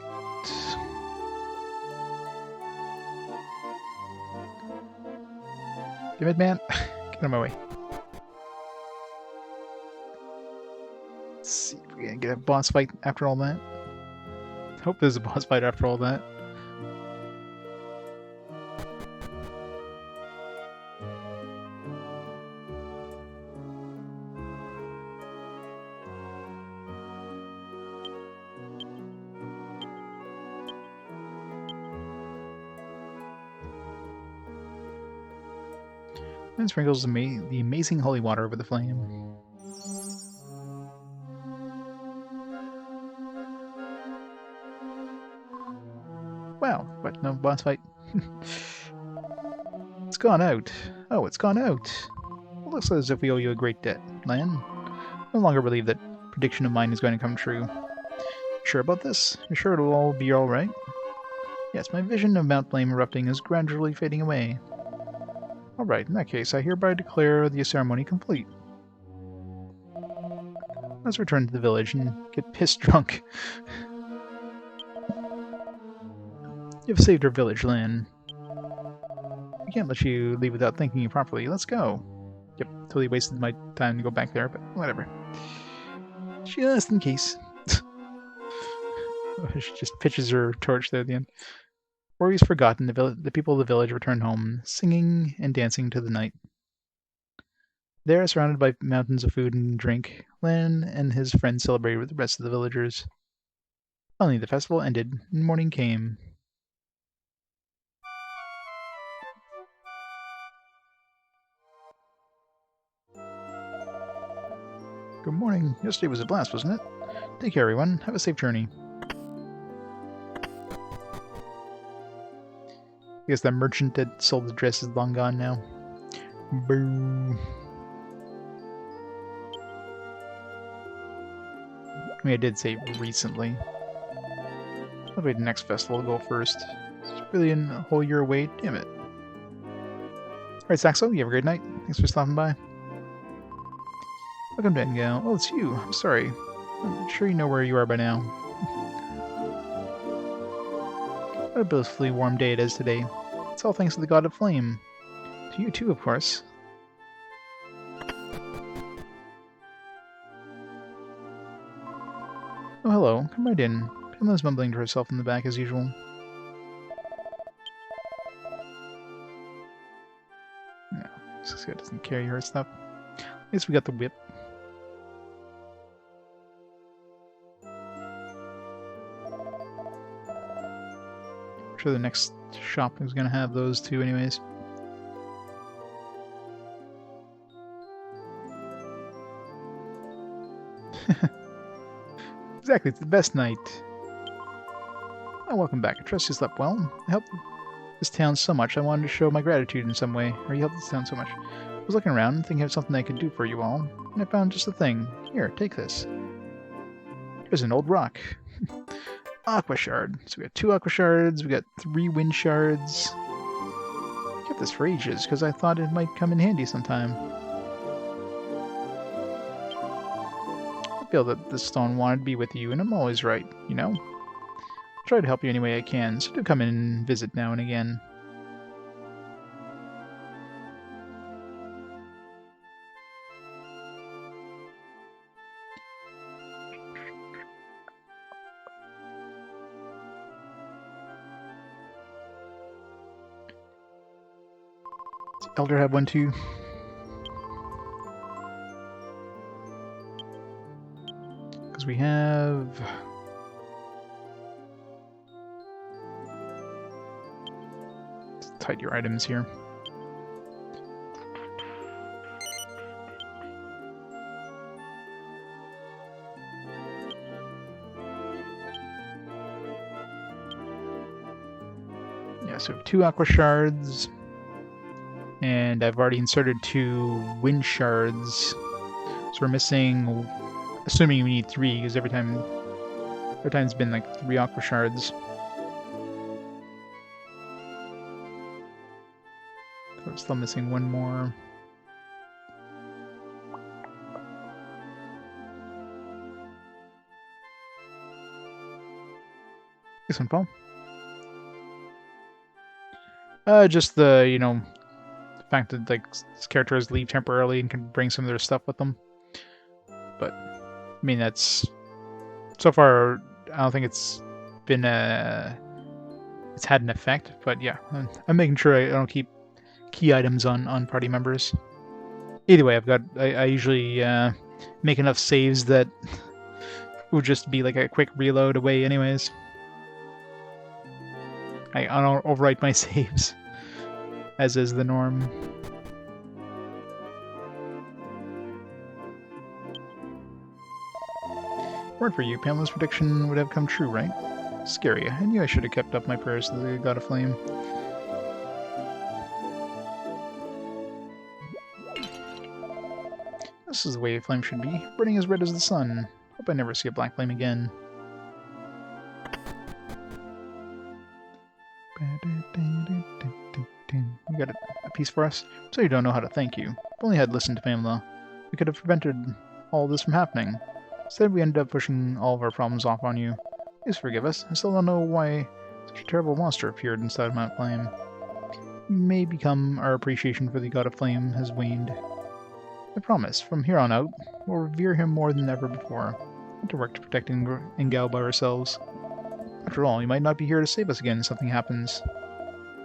Damn it, man. Get out of my way. Let's see if we can get a boss fight after all that. Hope there's a boss fight after all that. And sprinkles the amazing holy water over the flame. Wow, what? No boss fight? It's gone out. Oh, it's gone out. It looks as if we owe you a great debt, Lan. No longer believe that prediction of mine is going to come true. Sure about this? You're sure it'll all be alright? Yes, my vision of Mount Flame erupting is gradually fading away. Alright, in that case, I hereby declare the ceremony complete. Let's return to the village and get pissed drunk. You've saved our village, Lan. I can't let you leave without thanking you properly. Let's go. Yep, totally wasted my time to go back there, but whatever. Just in case. She just pitches her torch there at the end. Worries forgotten, the people of the village return home, singing and dancing to the night. There, surrounded by mountains of food and drink, Lan and his friends celebrated with the rest of the villagers. Finally, the festival ended, and morning came. Good morning. Yesterday was a blast, wasn't it? Take care, everyone. Have a safe journey. I guess that merchant that sold the dress is long gone now. Boo. I mean, I did say recently. I'll wait the next festival go first. It's really a whole year away. Damn it. Alright, Saxo, you have a great night. Thanks for stopping by. Welcome to Engale. Oh, it's you. I'm sorry. I'm sure you know where you are by now. What a blissfully warm day it is today. It's all thanks to the god of flame. To you too, of course. Oh, hello. Come right in. Pamela's mumbling to herself in the back as usual. No, this guy doesn't carry her stuff. At least we got the whip. I'm sure the next shop is going to have those two anyways. Exactly, it's the best night. Oh, welcome back. I trust you slept well. I helped this town so much, I wanted to show my gratitude in some way. Or you helped this town so much. I was looking around, thinking of something I could do for you all, and I found just the thing. Here, take this. Here's an old rock. Aqua shard. So we got 2 aqua shards, we got 3 wind shards. I kept this for ages, because I thought it might come in handy sometime. I feel that this stone wanted to be with you, and I'm always right, you know? I'll try to help you any way I can, so do come in and visit now and again. Does Elder have one too? Because we have... Let's tidy your items here. Yeah, so we have 2 aqua shards. And I've already inserted 2 wind shards. So we're missing, assuming we need 3, because every time it's been like 3 aqua shards. So we're still missing 1 more. This one, Paul. Just the, you know, fact that like characters leave temporarily and can bring some of their stuff with them. But I mean, that's so far I don't think it's been it's had an effect. But yeah, I'm making sure I don't keep key items on party members. Either way, I usually make enough saves that it would just be like a quick reload away anyways. I don't overwrite my saves, as is the norm. Word for you, Pamela's prediction would have come true, right? Scary. I knew I should have kept up my prayers to the God of Flame. This is the way a flame should be, burning as red as the sun. Hope I never see a black flame again. You got a piece for us? So you don't know how to thank you. If only I had listened to Pamela, we could have prevented all this from happening. Instead, we ended up pushing all of our problems off on you. Please forgive us. I still don't know why such a terrible monster appeared inside Mount Flame. You may become our appreciation for the God of Flame has waned. I promise, from here on out, we'll revere him more than ever before, and to work to protect Ingao by ourselves. After all, he might not be here to save us again if something happens.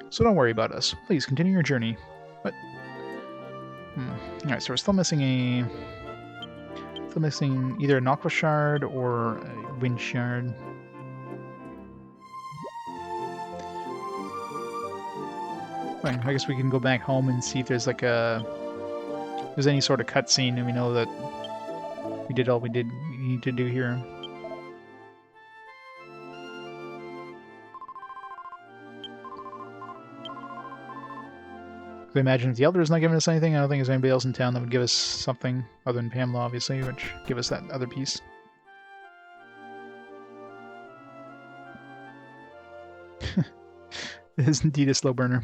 So don't worry about us. Please continue your journey. But alright, so we're still missing either an aqua shard or a wind shard. Right, I guess we can go back home and see if there's like there's any sort of cutscene, and we know that we did all we need to do here. I imagine if the Elder is not giving us anything, I don't think there's anybody else in town that would give us something other than Pamela, obviously, which give us that other piece. It is indeed a slow burner.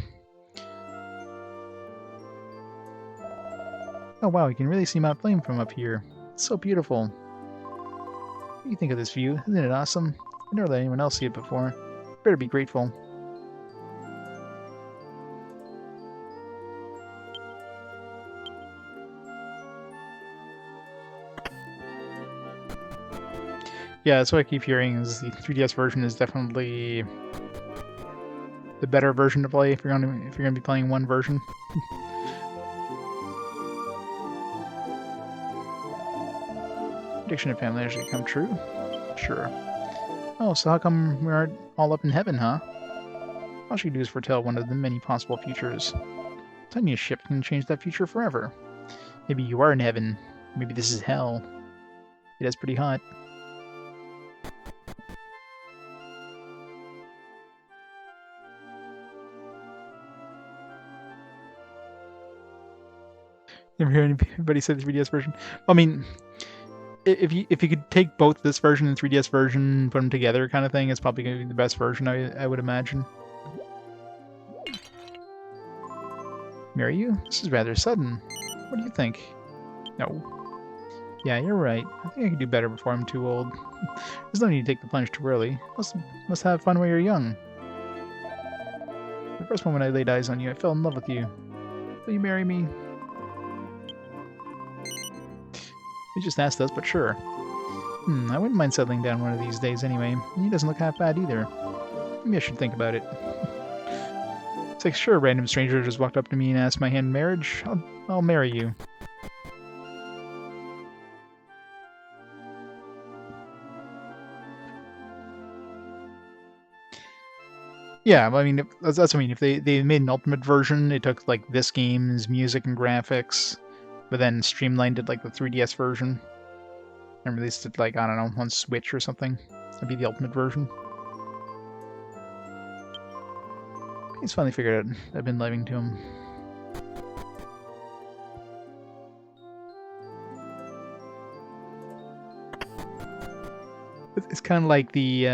Oh wow, you can really see Mount Flame from up here. It's so beautiful. What do you think of this view? Isn't it awesome? I've never let anyone else see it before. You better be grateful. Yeah, that's what I keep hearing, is the 3DS version is definitely the better version to play if you're gonna be playing one version. Prediction of family actually come true? Sure. Oh, so how come we aren't all up in heaven, huh? All she can do is foretell one of the many possible futures. Tiny ship can change that future forever. Maybe you are in heaven. Maybe this is hell. It is pretty hot. Never hear anybody say the 3DS version. I mean, if you could take both this version and 3DS version, put them together, kind of thing, it's probably going to be the best version. I would imagine. Marry you? This is rather sudden. What do you think? No. Yeah, you're right. I think I can do better before I'm too old. There's no need to take the plunge too early. Must have fun while you're young. The first moment I laid eyes on you, I fell in love with you. Will you marry me? We just asked us, but sure. I wouldn't mind settling down one of these days anyway. He doesn't look half bad either. Maybe I should think about it. It's like, sure, a random stranger just walked up to me and asked my hand in marriage. I'll marry you. Yeah, I mean, that's what I mean. If they made an ultimate version, it took like this game's music and graphics, but then streamlined it like the 3DS version, and released it like, I don't know, on Switch or something. That'd be the ultimate version. He's finally figured out I've been living to him. It's kind of like the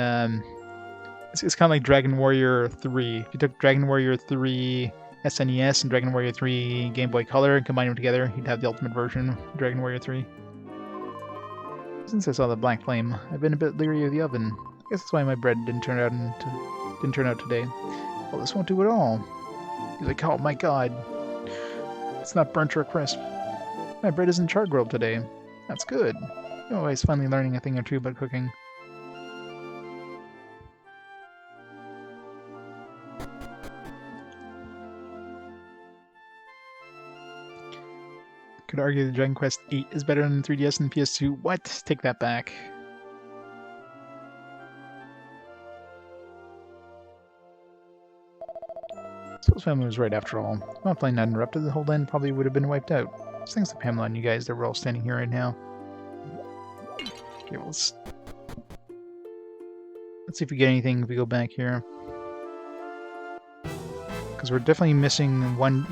it's kind of like Dragon Warrior 3. If you took Dragon Warrior 3 SNES and Dragon Warrior 3 Game Boy Color and combined them together, you'd have the ultimate version of Dragon Warrior 3. Since I saw the black flame, I've been a bit leery of the oven. I guess that's why my bread didn't turn out today. Well, this won't do at all. He's like, oh my god. It's not burnt or crisp. My bread isn't char grilled today. That's good. You're always finally learning a thing or two about cooking. Could argue that Dragon Quest VIII is better than 3DS and PS2. What? Take that back. So his family was right after all. Not playing not interrupted, the whole land probably would have been wiped out. Just thanks to Pamela and you guys that we're all standing here right now. Okay, well, let's see if we get anything if we go back here. Because we're definitely missing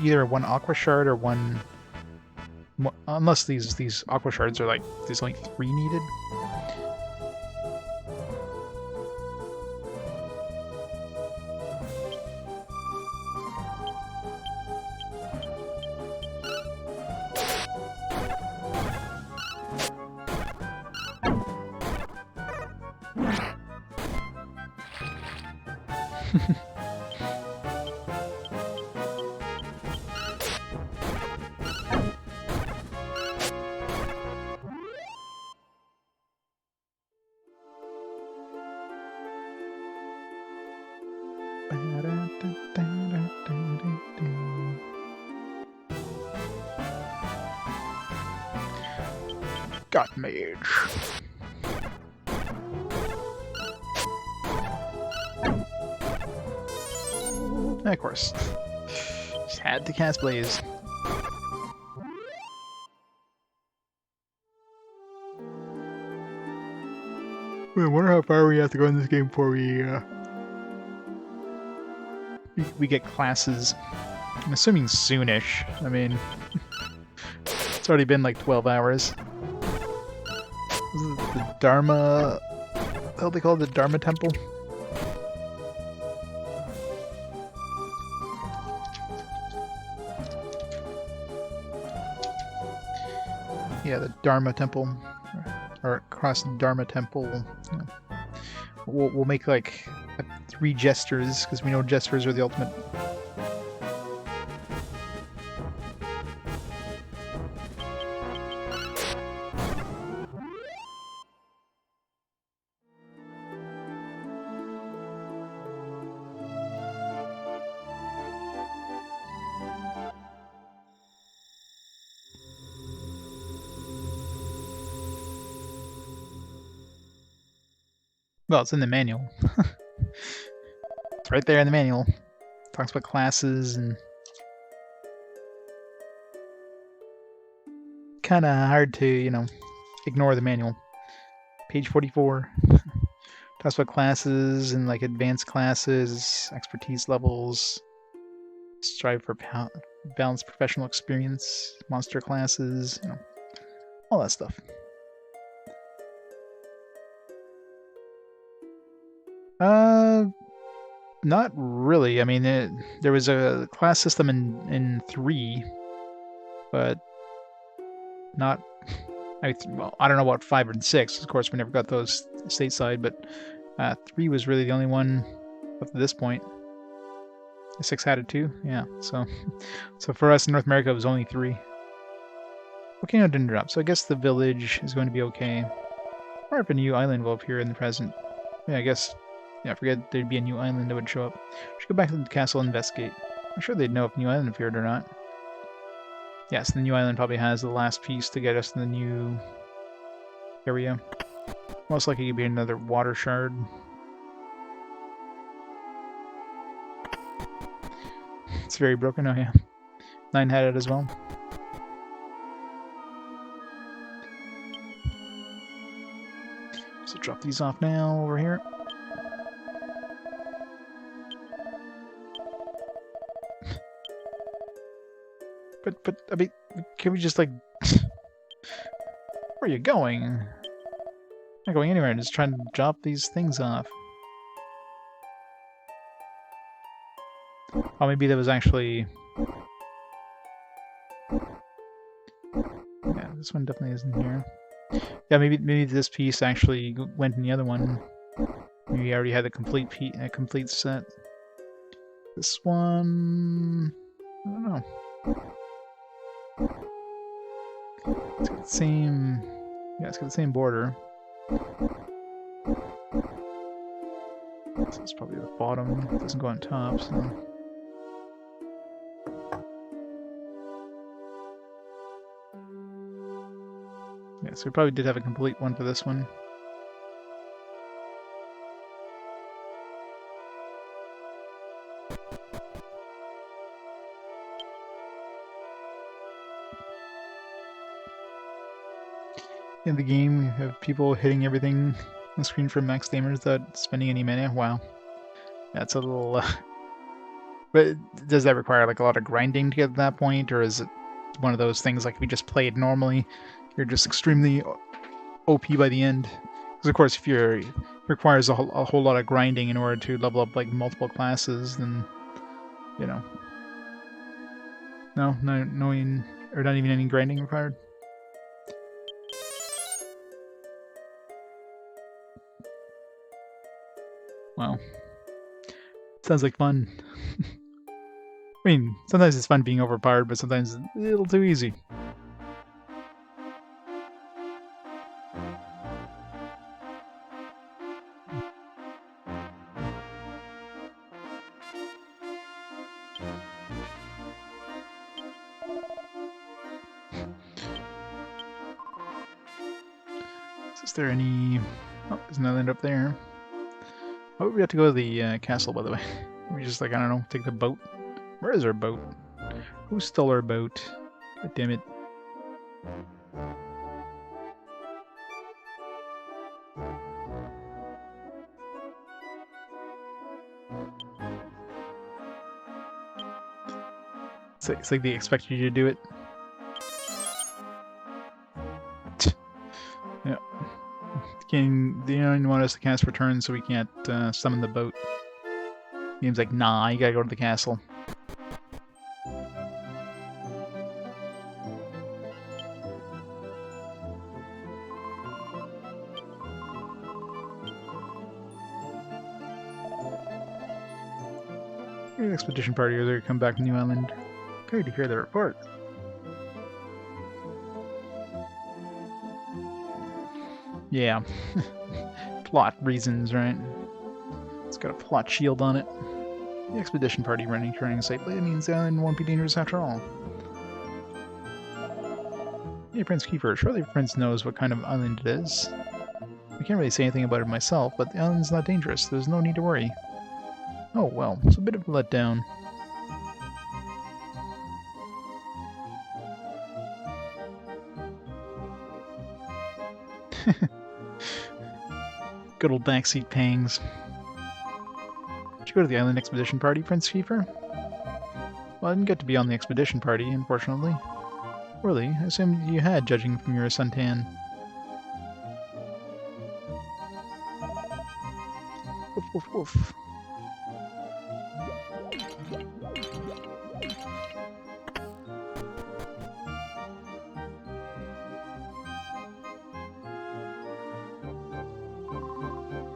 either one aqua shard or one... Unless these aqua shards are like, there's only 3 needed. God mage. Of course. Just had to cast Blaze. I wonder how far we have to go in this game before we get classes. I'm assuming soonish. I mean, it's already been like 12 hours. This is the Dharma... What the hell they call it? The Dharma Temple? Yeah, the Dharma Temple. Or across the Dharma Temple. You know. We'll make like 3 gestures, because we know gestures are the ultimate. Well, it's in the manual. It's right there in the manual. Talks about classes and... Kinda hard to, you know, ignore the manual. Page 44. Talks about classes and like advanced classes, expertise levels, strive for balanced professional experience, monster classes, you know, all that stuff. Not really. I mean, there was a class system in 3, but not. Well, I don't know about 5 and 6. Of course, we never got those stateside, but 3 was really the only one up to this point. 6 had it too, yeah. So for us in North America, it was only 3. Volcano didn't drop, so I guess the village is going to be okay. Or if a new island will appear in the present. Yeah, I guess. Yeah, I forget there'd be a new island that would show up. Should go back to the castle and investigate. I'm sure they'd know if new island appeared or not. Yes, the new island probably has the last piece to get us to the new area. Most likely it'd be another water shard. It's very broken. Oh yeah, 9 had it as well. So drop these off now over here. But I mean, can we just like? Where are you going? I'm not going anywhere. I'm just trying to drop these things off. Oh, maybe that was actually. Yeah, this one definitely isn't here. Yeah, maybe this piece actually went in the other one. Maybe I already had a complete set. This one, I don't know. It's got the same. Yeah, it's got the same border. So it's probably the bottom. It doesn't go on top, so. Yeah, so we probably did have a complete one for this one. In the game, you have people hitting everything on the screen for max damage without spending any mana. Wow. That's a little... But does that require like a lot of grinding to get to that point, or is it one of those things like if you just play it normally, you're just extremely OP by the end? Because of course, if it requires a whole lot of grinding in order to level up like multiple classes, then, you know. No, or not even any grinding required. Wow. Sounds like fun. I mean, sometimes it's fun being overpowered, but sometimes it's a little too easy. Is there any... Oh, there's an island up there. Oh, we have to go to the castle, by the way. We just, like, I don't know, take the boat. Where is our boat? Who stole our boat? God damn it. It's like they expect you to do it. Yeah. They don't want us to cast for turns, so we can't summon the boat. Game's like, nah, you gotta go to the castle. Expedition party are there to come back to New Island. Great to hear the report. Yeah. Plot reasons, right? It's got a plot shield on it. The expedition party returning safely. It means the island won't be dangerous after all. Hey, Prince Kiefer. Surely Prince knows what kind of island it is. I can't really say anything about it myself, but the island's not dangerous. There's no need to worry. Oh, well, it's a bit of a letdown. Good old backseat pangs. Did you go to the island expedition party, Prince Kiefer? Well, I didn't get to be on the expedition party, unfortunately. Really? I assumed you had, judging from your suntan. Woof, woof, woof.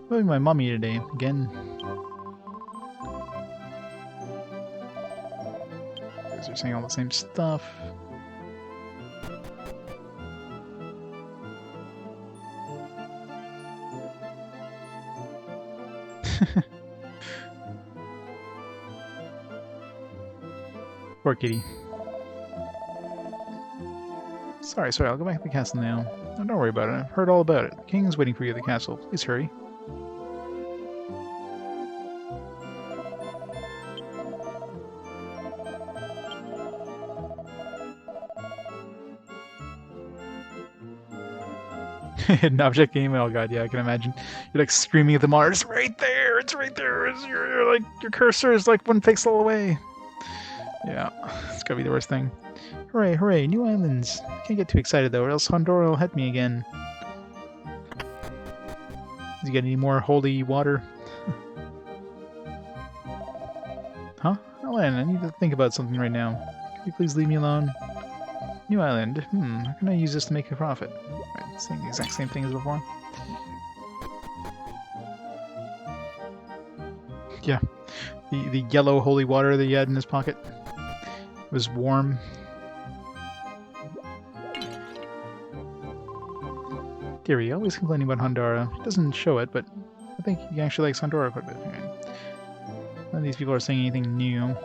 Moving my mummy today, again. Guys are saying all the same stuff. Poor kitty. Sorry, I'll go back to the castle now. Oh, don't worry about it, I've heard all about it. The king's waiting for you at the castle. Please hurry. Hidden object game? Oh god, yeah, I can imagine. You're like screaming at the monitor, it's right there! It's right there! You're like, your cursor is like one pixel away! Yeah, it's gotta be the worst thing. Hooray, hooray, new islands! Can't get too excited though, or else Honduras will hit me again. Does he get any more holy water? Huh? Alan, I need to think about something right now. Can you please leave me alone? New island. How can I use this to make a profit? Right, saying the exact same thing as before. Yeah. The yellow holy water that he had in his pocket was warm. Gary, always complaining about Honduras. He doesn't show it, but I think he actually likes Honduras quite a bit. None of these people are saying anything new.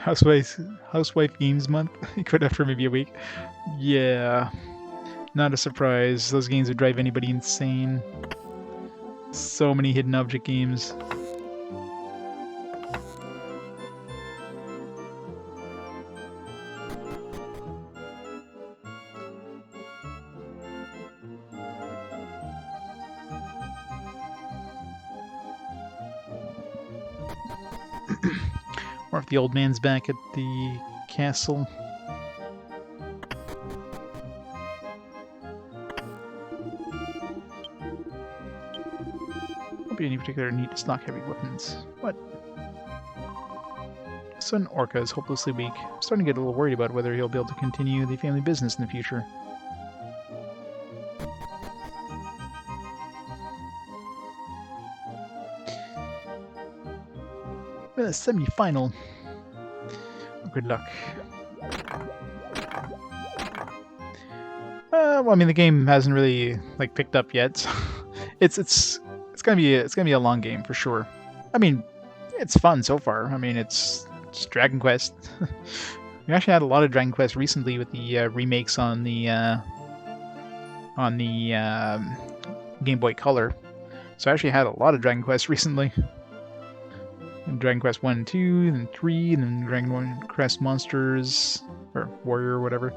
Housewife Games Month. You quit after maybe a week. Yeah, not a surprise. Those games would drive anybody insane. So many hidden object games. Or if the old man's back at the castle. Won't be any particular need to stock heavy weapons. What? Son Orca is hopelessly weak. I'm starting to get a little worried about whether he'll be able to continue the family business in the future. The semi-final. Good luck. Well, I mean, the game hasn't really like picked up yet. So it's gonna be a long game for sure. I mean, it's fun so far. I mean, it's Dragon Quest. We actually had a lot of Dragon Quest recently with the remakes on the Game Boy Color. So I actually had a lot of Dragon Quest recently. Dragon Quest 1 and 2, then 3, and then Dragon Quest Monsters, or Warrior, or whatever.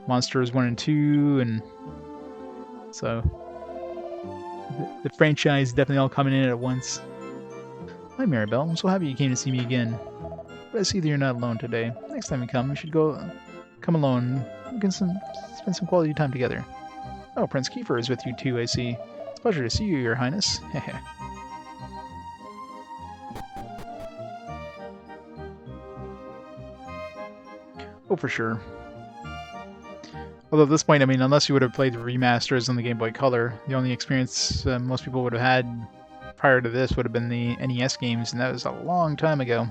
Monsters 1 and 2, and so the franchise definitely all coming in at once. Hi Maribel, I'm so happy you came to see me again. But I see that you're not alone today. Next time you come, you should come alone. We can spend some quality time together. Oh, Prince Kiefer is with you too, I see. It's a pleasure to see you, Your Highness. Heh. Oh, for sure. Although at this point, I mean, unless you would have played the remasters on the Game Boy Color, the only experience most people would have had prior to this would have been the NES games, and that was a long time ago.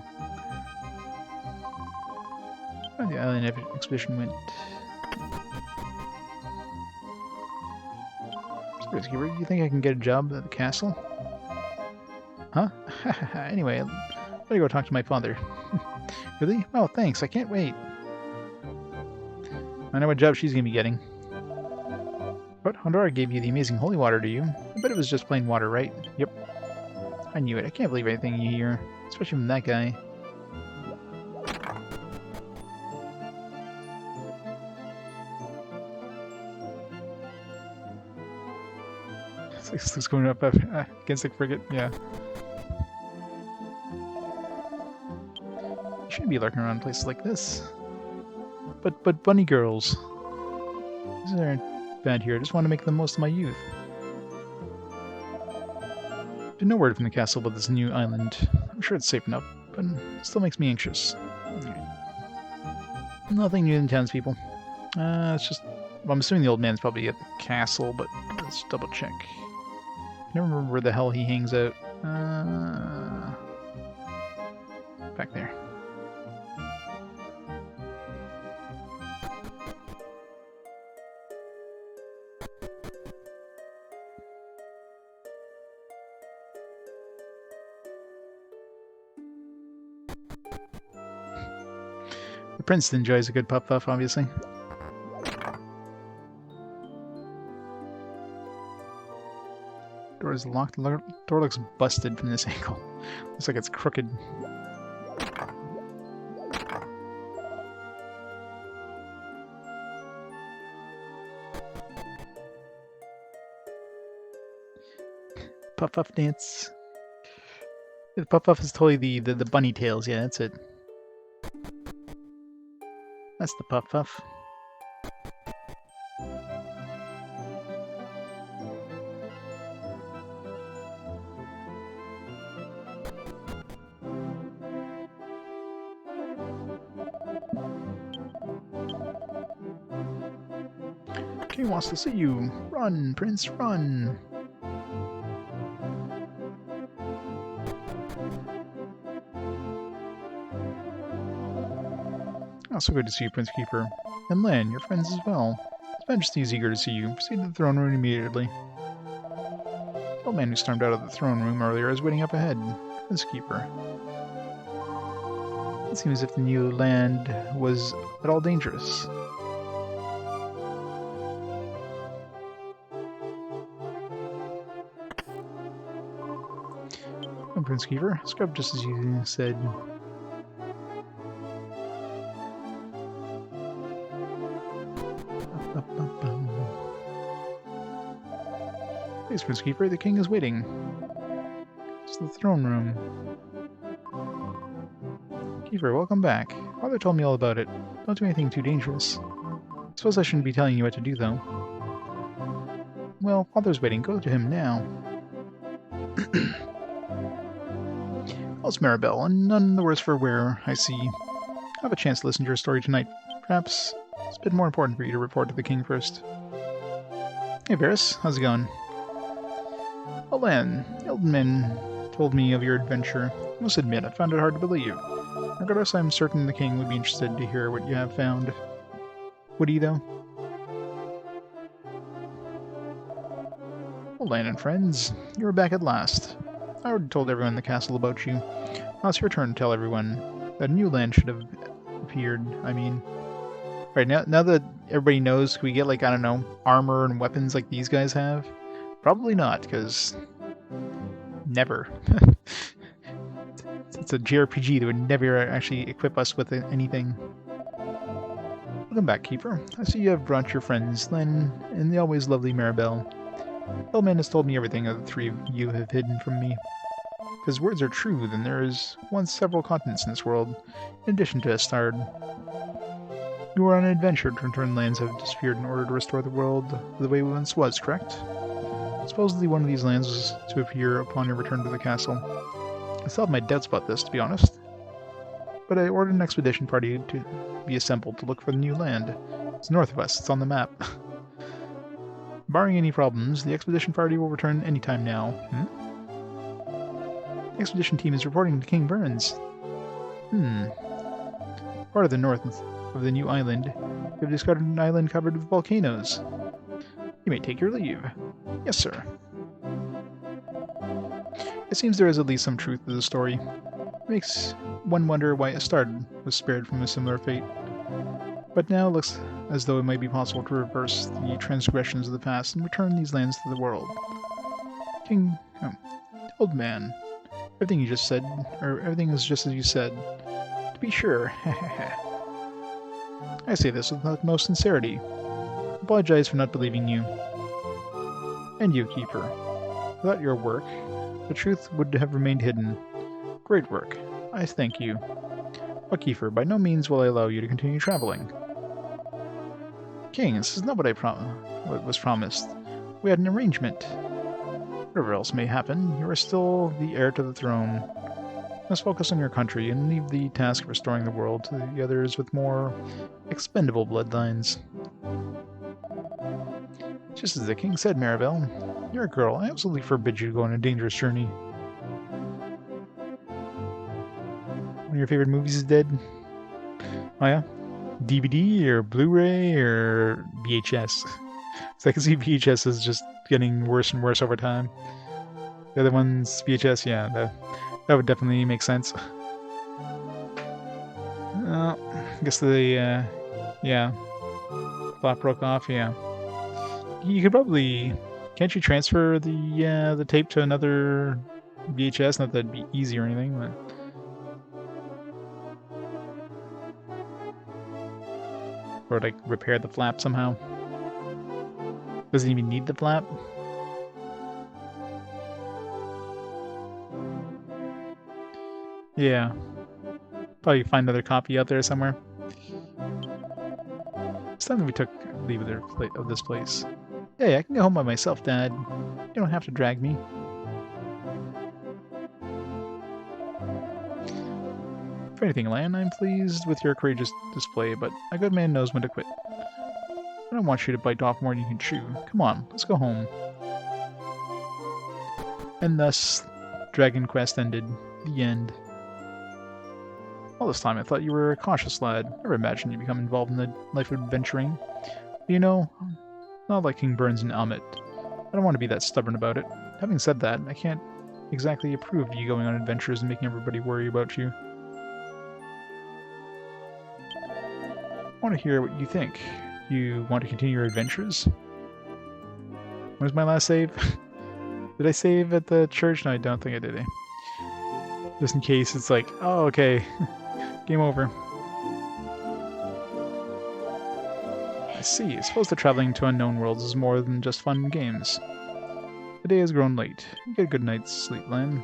Oh, the island expedition went. So, Risky, where do you think I can get a job at the castle? Huh? Anyway, I better go talk to my father. Really? Oh, thanks. I can't wait. I know what job she's gonna be getting. What? Honduras gave you the amazing holy water, do you? I bet it was just plain water, right? Yep. I knew it. I can't believe anything you hear, especially from that guy. It's going up against the frigate, yeah. You shouldn't be lurking around places like this. But bunny girls. These aren't bad here, I just want to make the most of my youth. Been no word from the castle about this new island. I'm sure it's safe enough, but it still makes me anxious. Nothing new than townspeople. It's just... Well, I'm assuming the old man's probably at the castle, but let's double check. I never remember where the hell he hangs out. Back there. The prince enjoys a good puff-puff, obviously. Door is locked. The door looks busted from this angle. Looks like it's crooked. Puff-puff dance. The puff-puff is totally the bunny tails. Yeah, that's it. That's the puff-puff. King wants to see you. Run, Prince, run. Also good to see you, Prince Kiefer. And Lan, your friends as well. His Majesty is eager to see you. Proceed to the throne room immediately. The old man who stormed out of the throne room earlier is waiting up ahead. Prince Kiefer. It seems as if the new land was at all dangerous. Come, Prince Kiefer. Scrub just as you said. Thanks, Prince Kiefer. The king is waiting. It's the throne room. Kiefer, welcome back. Father told me all about it. Don't do anything too dangerous. I suppose I shouldn't be telling you what to do, though. Well, Father's waiting. Go to him now. Well, it's Maribel, and none the worse for wear, I see. I'll have a chance to listen to your story tonight. Perhaps it's a bit more important for you to report to the king first. Hey, Varys. How's it going? Oh, Lan, Eldman told me of your adventure. I must admit, I found it hard to believe. Regardless, I'm certain the king would be interested to hear what you have found. Would he, though? Well, Lan and friends, you're back at last. I already told everyone in the castle about you. Now it's your turn to tell everyone that a new land should have appeared, I mean. Right, now that everybody knows, can we get, like, I don't know, armor and weapons like these guys have? Probably not, because... never. It's a JRPG that would never actually equip us with anything. Welcome back, Kiefer. I see you have brought your friends, Len, and the always lovely Maribel. Hellman has told me everything that the three of you have hidden from me. If his words are true, then there is once several continents in this world, in addition to Estard. You were on an adventure to return lands that have disappeared in order to restore the world the way it once was, correct? Supposedly one of these lands was to appear upon your return to the castle. I still have my doubts about this, to be honest. But I ordered an expedition party to be assembled to look for the new land. It's north of us, it's on the map. Barring any problems, the expedition party will return anytime now. The expedition team is reporting to King Burns. Part of the north of the new island, we have discovered an island covered with volcanoes. You may take your leave. Yes, sir. It seems there is at least some truth to the story. It makes one wonder why Estard was spared from a similar fate. But now it looks as though it might be possible to reverse the transgressions of the past and return these lands to the world. King... old man. Everything you just said, or everything is just as you said. To be sure, I say this with the utmost sincerity. I apologize for not believing you. And you, Kiefer. Without your work, the truth would have remained hidden. Great work. I thank you. But Kiefer, by no means will I allow you to continue traveling. King, this is not what was promised. We had an arrangement. Whatever else may happen, you are still the heir to the throne. Let's focus on your country and leave the task of restoring the world to the others with more expendable bloodlines. Just as the king said, Maribel, you're a girl. I absolutely forbid you to go on a dangerous journey. One of your favorite movies is dead? Oh yeah? DVD or Blu-ray or VHS? So I can see VHS is just getting worse and worse over time. The other one's VHS, yeah, that would definitely make sense. I guess yeah, flap broke off, yeah. You could probably... Can't you transfer the tape to another VHS? Not that it'd be easy or anything, but... Or, like, repair the flap somehow. Doesn't even need the flap. Yeah. Probably find another copy out there somewhere. It's time that we took leave of this place. Hey, I can go home by myself, Dad. You don't have to drag me. For anything, Lan, I'm pleased with your courageous display, but a good man knows when to quit. I don't want you to bite off more than you can chew. Come on, let's go home. And thus, Dragon Quest ended. The end. All this time I thought you were a cautious lad. Never imagined you'd become involved in the life of adventuring. But you know, not like King Burns and Amit. I don't want to be that stubborn about it. Having said that, I can't exactly approve of you going on adventures and making everybody worry about you. I want to hear what you think. You want to continue your adventures? Where's my last save? Did I save at the church? No, I don't think I did. Just in case it's like, oh, okay. Game over. I see. I suppose that traveling to unknown worlds is more than just fun and games. The day has grown late. Get a good night's sleep, Lan.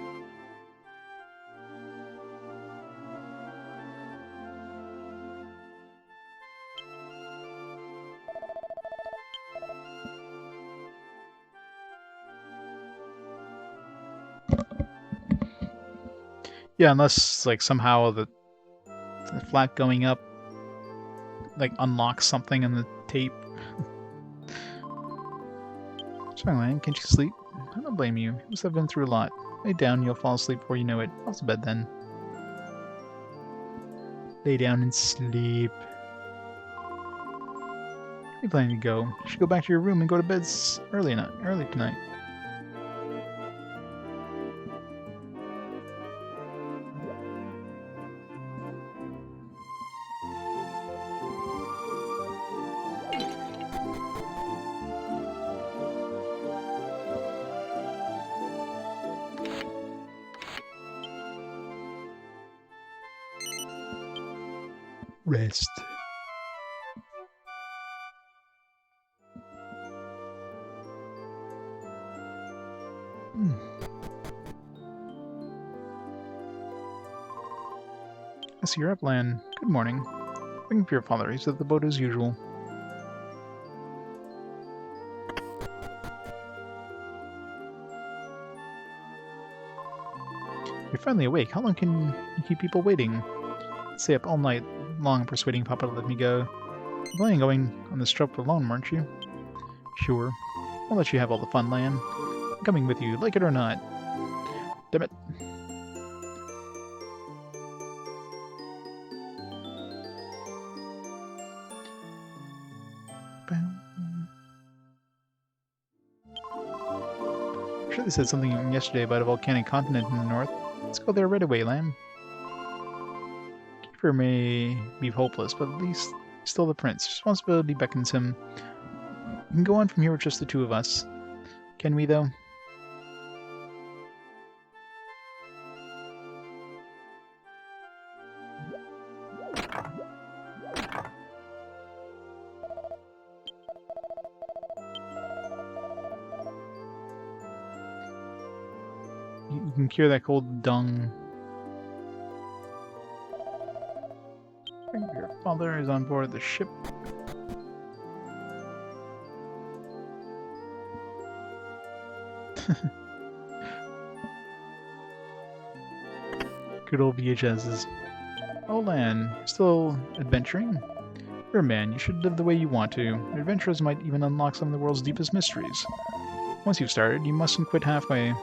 Yeah, unless, like, somehow the flat going up, like, unlocks something in the tape. Sorry, Lan, can't you sleep? I don't blame you. You must have been through a lot. Lay down, you'll fall asleep before you know it. Off to bed, then. Lay down and sleep. Where are you planning to go? You should go back to your room and go to bed early tonight. Rest. I see you're up, Lan. Good morning. Waiting for your father. He's at the boat as usual. You're finally awake. How long can you keep people waiting? Stay up all night long persuading Papa to let me go. You're planning on going on this trip alone, weren't you? Sure. I'll let you have all the fun, Lan. I'm coming with you, like it or not. Damn it. I'm sure they said something yesterday about a volcanic continent in the north. Let's go there right away, Lan. Kiefer may be hopeless, but at least he's still the prince. Responsibility beckons him. We can go on from here with just the two of us. Can we, though? can cure that cold dung. Your father is on board the ship. Good old VHSs. Oh, Lan, you're still adventuring? You're a man, you should live the way you want to. Adventurers might even unlock some of the world's deepest mysteries. Once you've started, you mustn't quit halfway.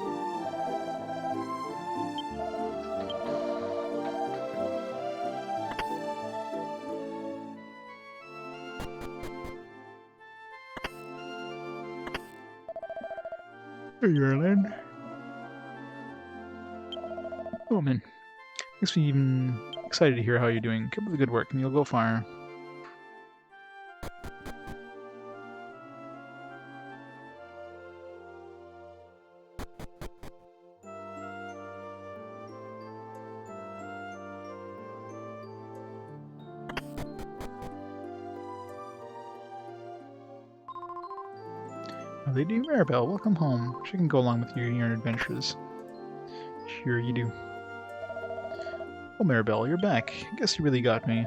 There you are, Lan. Oh, man. Makes me even excited to hear how you're doing. Keep up the good work, and you'll go far. Lady Maribel, welcome home. She can go along with you in your adventures. Sure you do. Oh, Maribel, you're back. I guess you really got me.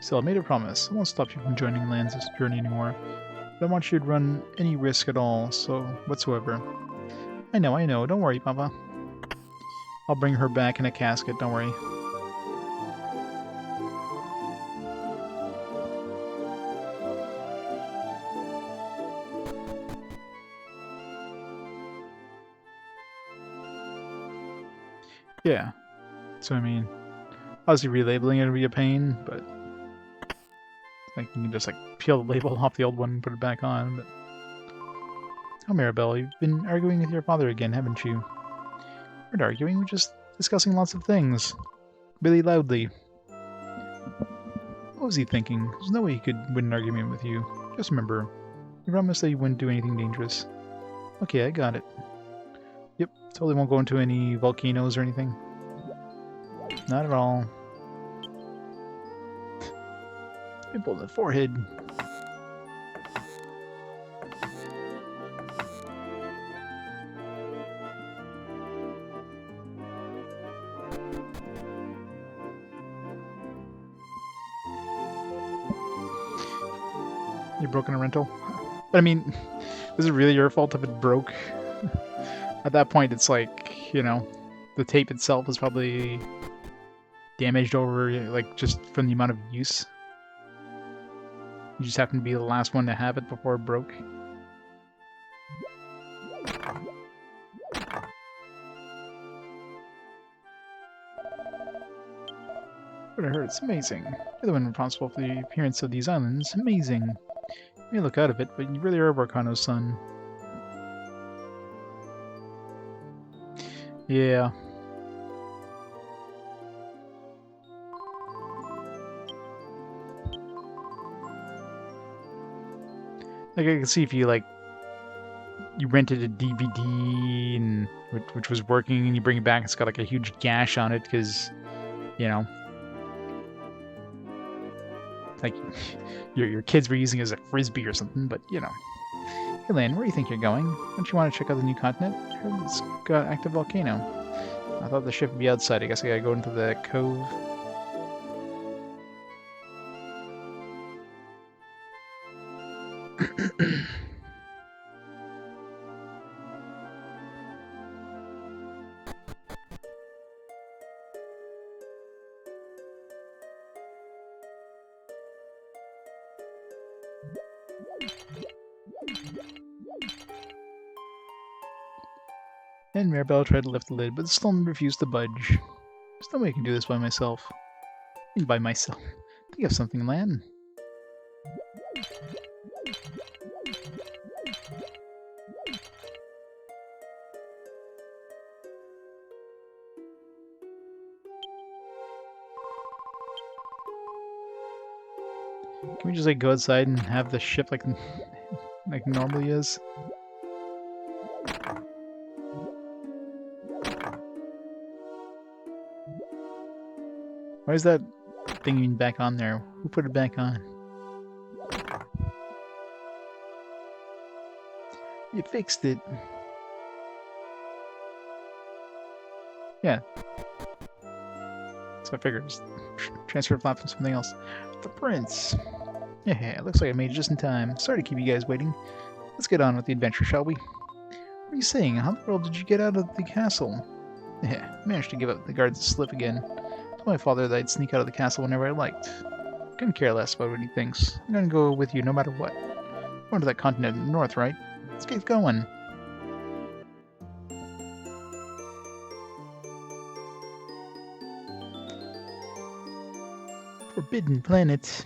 Still, I made a promise. I won't stop you from joining Lan's journey anymore. I don't want you to run any risk at all, so whatsoever. I know. Don't worry, Papa. I'll bring her back in a casket, don't worry. Yeah. So, I mean, obviously relabeling it would be a pain, but like you can just like peel the label off the old one and put it back on. But oh, Maribel, you've been arguing with your father again, haven't you? We're not arguing, we're just discussing lots of things. Really loudly. What was he thinking? There's no way he could win an argument with you. Just remember, you promised that you wouldn't do anything dangerous. Okay, I got it. Yep, totally won't go into any volcanoes or anything. Not at all. Pimple on the forehead. You broke in a rental? But I mean, is it really your fault if it broke? At that point, it's like, you know, the tape itself is probably damaged over, like, just from the amount of use. You just happen to be the last one to have it before it broke. But I heard it's amazing. You're the one responsible for the appearance of these islands. Amazing. You may look out of it, but you really are Volcano's son. Yeah. Like, I can see if you, like, you rented a DVD, and which was working, and you bring it back, it's got, like, a huge gash on it, because, you know, like, your kids were using it as a frisbee or something, but, you know. Hey, Lan, where do you think you're going? Don't you want to check out the new continent? I heard it's got an active volcano. I thought the ship would be outside. I guess I gotta go into the cove. And Maribel tried to lift the lid, but still refused to budge. There's no way I can do this by myself. By myself. Think of something, Lan. Can we just like go outside and have the ship like normally is? Why is that thing even back on there? Who put it back on? You fixed it. Yeah. So I figured just transfer the flap from something else. The prince. Yeah, looks like I made it just in time. Sorry to keep you guys waiting. Let's get on with the adventure, shall we? What are you saying? How in the world did you get out of the castle? Yeah, managed to give up the guards a slip again. Told my father that I'd sneak out of the castle whenever I liked. Couldn't care less about what he thinks. I'm gonna go with you no matter what. Going to that continent in the north, right? Let's get going. Forbidden Planet.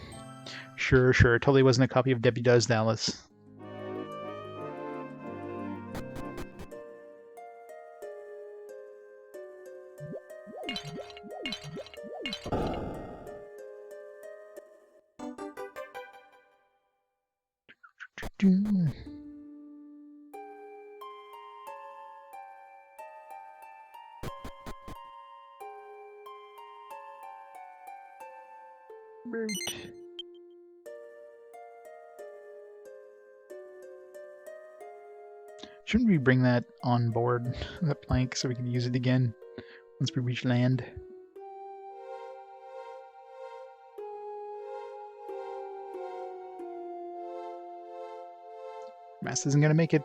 Sure. Totally wasn't a copy of Debbie Does Dallas. Root. Shouldn't we bring that on board, that plank, so we can use it again once we reach land? Mast isn't gonna make it.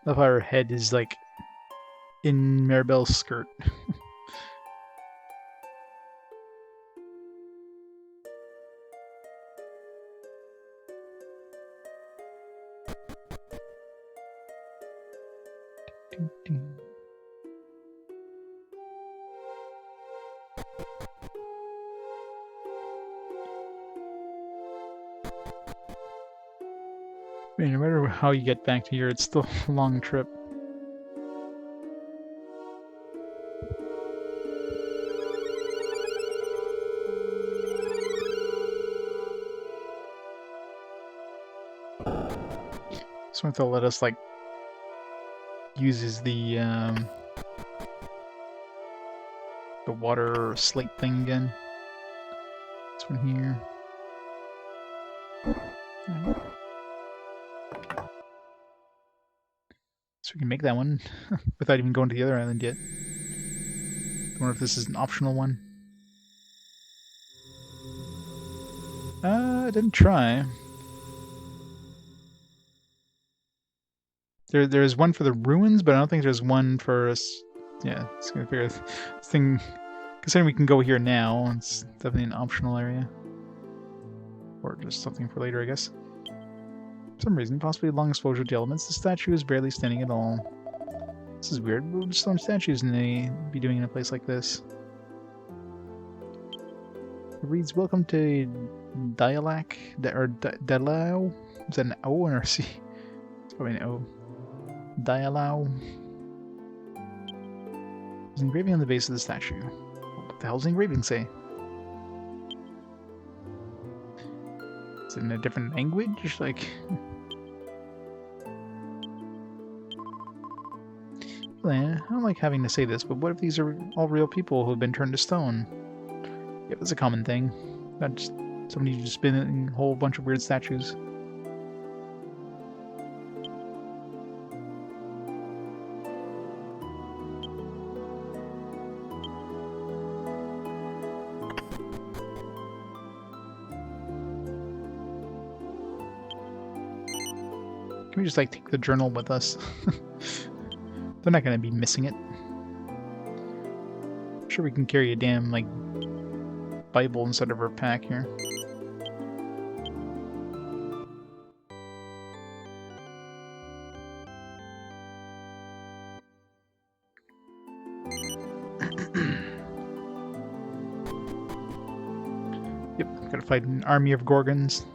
Love how her head is like in Maribel's skirt. I mean, no matter how you get back to here, it's still a long trip. So if they'll let us like uses the water slate thing again. This one here. So we can make that one without even going to the other island yet. I wonder if this is an optional one. I didn't try. There's one for the ruins, but I don't think there's one for us. Yeah, it's gonna figure this thing. Considering we can go here now, it's definitely an optional area, or just something for later, I guess. For some reason, possibly long exposure to elements, the statue is barely standing at all. This is weird. What would stone statues be doing in a place like this? It reads, "Welcome to Dialac," or Dalao. Is that an O or a C? It's probably an O. Dialao. There's an engraving on the base of the statue. What the hell's the engraving say? Is it in a different language? Like... I don't like having to say this, but what if these are all real people who have been turned to stone? Yeah, that's a common thing. Not just somebody who's just been in a whole bunch of weird statues. Can we just like take the journal with us? They're not gonna be missing it. I'm sure we can carry a damn like Bible instead of our pack here. Yep, gotta fight an army of Gorgons.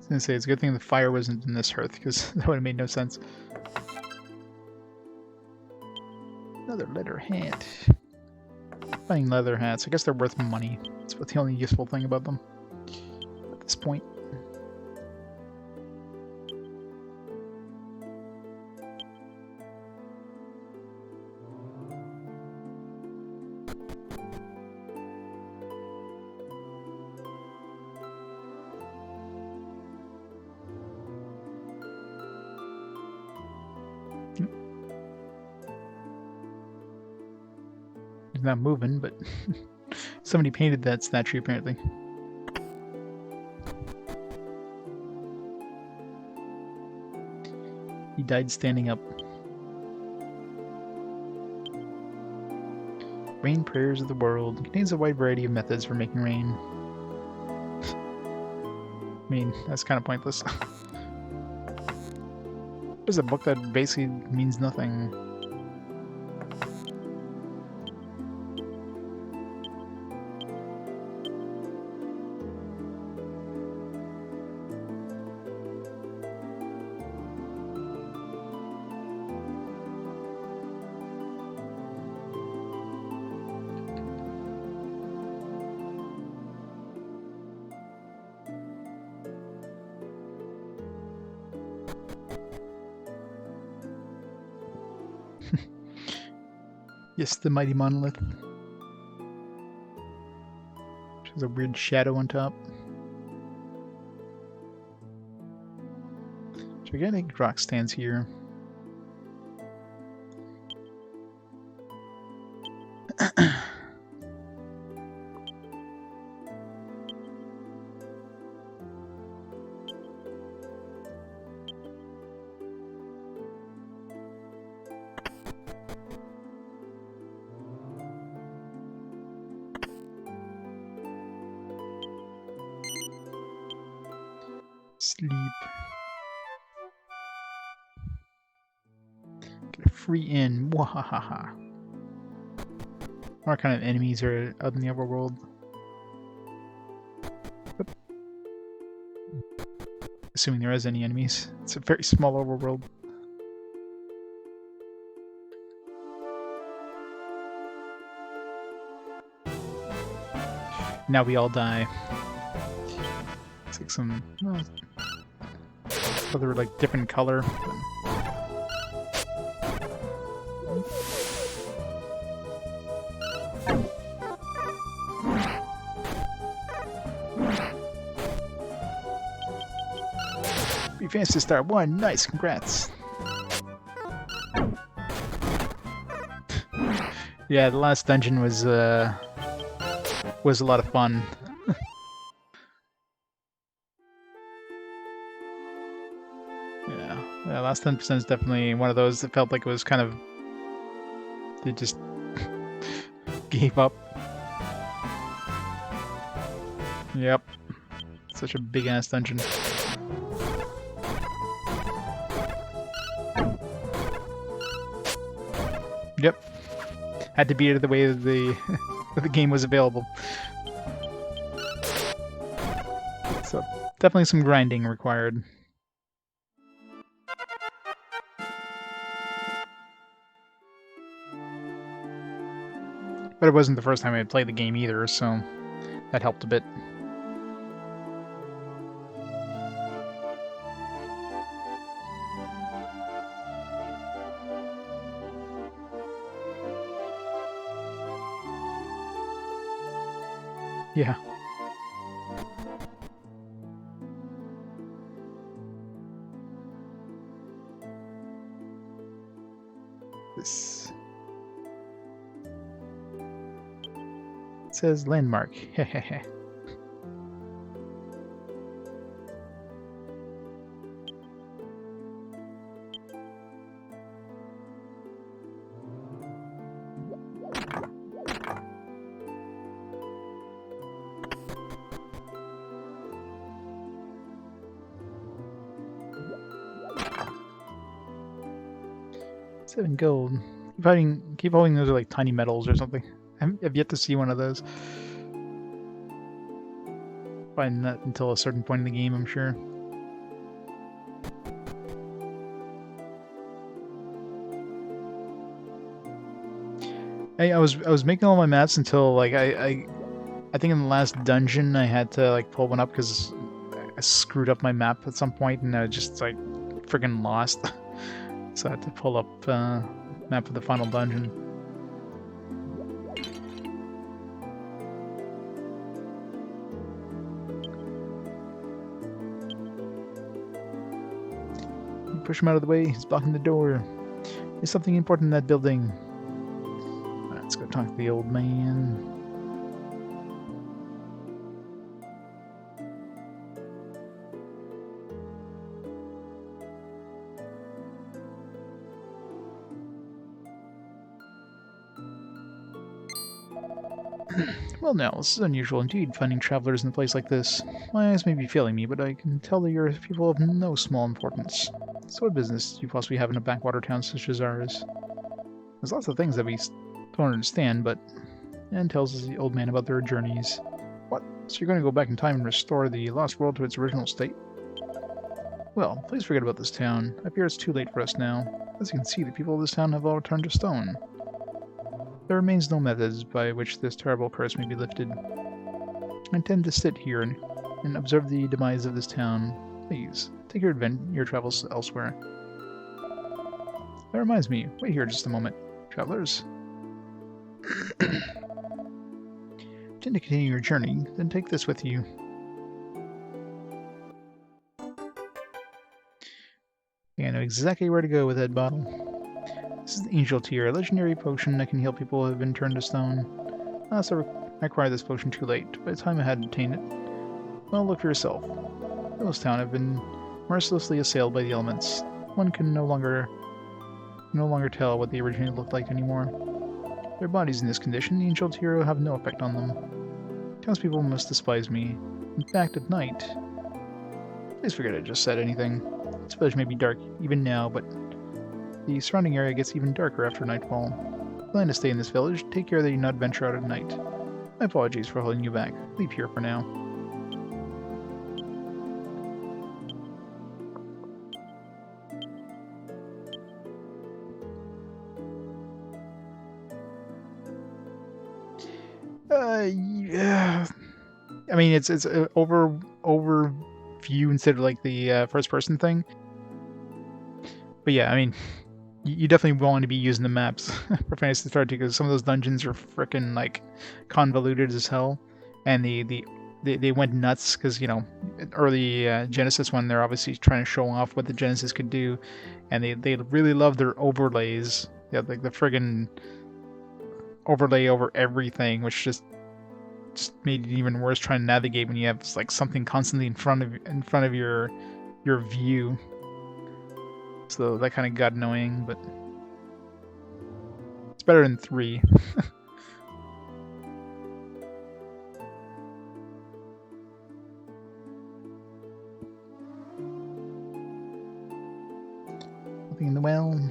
was gonna say, it's a good thing the fire wasn't in this hearth, because that would have made no sense. Another leather hat. Finding leather hats. I guess they're worth money. That's what the only useful thing about them at this point. He's not moving, but somebody painted that statue apparently. He died standing up. Rain Prayers of the World contains a wide variety of methods for making rain. I mean, that's kind of pointless. There's a book that basically means nothing. Yes, the mighty monolith. There's a weird shadow on top. Gigantic rock stands here. Sleep. Get a free in. Wahahaha. What kind of enemies are out in the overworld? Oop. Assuming there is any enemies. It's a very small overworld. Now we all die. It's like some other like different color. We finished to start one. Nice, congrats. Yeah, the last dungeon was a lot of fun. Yeah, last 10% is definitely one of those that felt like it was kind of... They just gave up. Yep. Such a big-ass dungeon. Yep. Had to beat it the way that the game was available. So, definitely some grinding required. But it wasn't the first time I had played the game either, so that helped a bit. Yeah. This... It says landmark. Hehehe. Seven gold. Keep hoping those are like tiny metals or something. I've yet to see one of those. Find that until a certain point in the game, I'm sure. I was making all my maps until like I think in the last dungeon I had to like pull one up because I screwed up my map at some point and I just like friggin' lost. So I had to pull up map of the final dungeon. Push him out of the way. He's blocking the door. There's something important in that building. Let's go talk to the old man. Well now, this is unusual indeed, finding travelers in a place like this. My eyes may be failing me, but I can tell that you're people of no small importance. So what business do you possibly have in a backwater town such as ours? There's lots of things that we don't understand, but Anne tells us the old man about their journeys. What? So you're going to go back in time and restore the lost world to its original state? Well, please forget about this town. I fear it's too late for us now. As you can see, the people of this town have all turned to stone. There remains no methods by which this terrible curse may be lifted. I intend to sit here and observe the demise of this town. Please, take your travels elsewhere. That reminds me, wait here just a moment. Travelers? Intend to continue your journey, then take this with you. I know exactly where to go with that bottle. This is the Angel Tear, a legendary potion that can heal people who have been turned to stone. So I acquired this potion too late. By the time I had obtained it, well, look for yourself. This town have been mercilessly assailed by the elements. One can no longer tell what they originally looked like anymore. Their bodies in this condition, the Angel Tear will have no effect on them. Townspeople must despise me. In fact, at night... Please forget I just said anything. This village may be dark even now, but the surrounding area gets even darker after nightfall. If you plan to stay in this village, take care that you not venture out at night. My apologies for holding you back. Leave here for now. Yeah. I mean, it's an overview instead of like the first person thing. But yeah, I mean, you definitely want to be using the maps for Fantasy Star 2 because some of those dungeons are freaking like convoluted as hell, and they went nuts because you know, early Genesis one they're obviously trying to show off what the Genesis could do, and they really love their overlays. Yeah, like the friggin' overlay over everything, which just made it even worse trying to navigate when you have like something constantly in front of your view. So that kind of got annoying, but it's better than 3. Nothing in the well.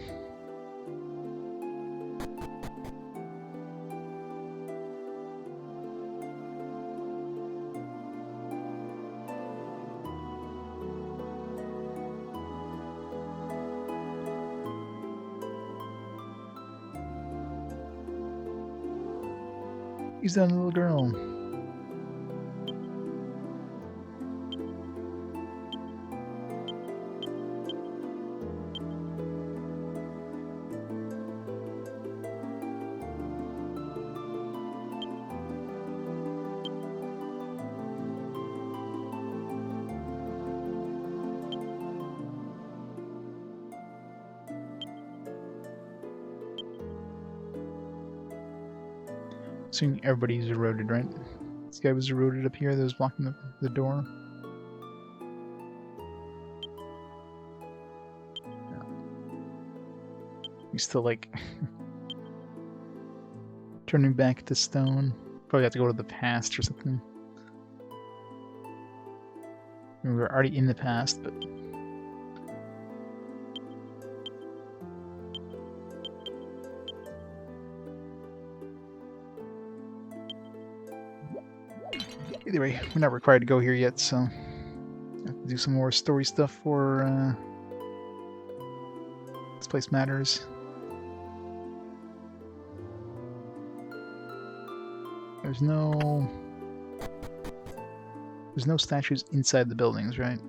He's that little girl. Assuming everybody's eroded, right? This guy was eroded up here that was blocking the door. Yeah. He's still like turning back to stone. Probably have to go to the past or something. I mean, we were already in the past, but either way, we're not required to go here yet, so I have to do some more story stuff for this place matters. There's no statues inside the buildings, right?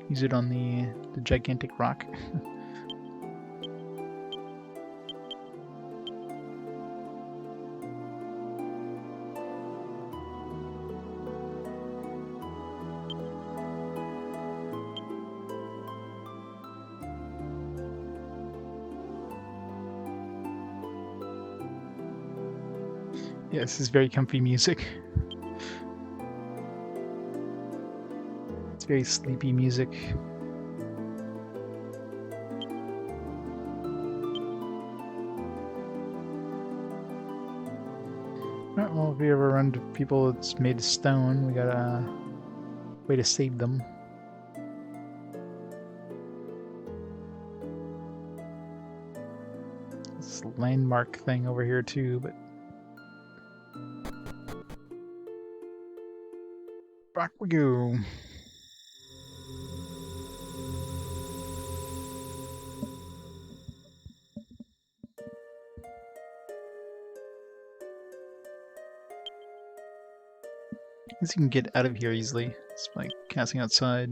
Use it on the gigantic rock. Yeah, this is very comfy music. It's very sleepy music. Alright, well, if we ever run to people that's made of stone, we got a way to save them. This landmark thing over here too, but back we go. I guess you can get out of here easily. It's like casting outside.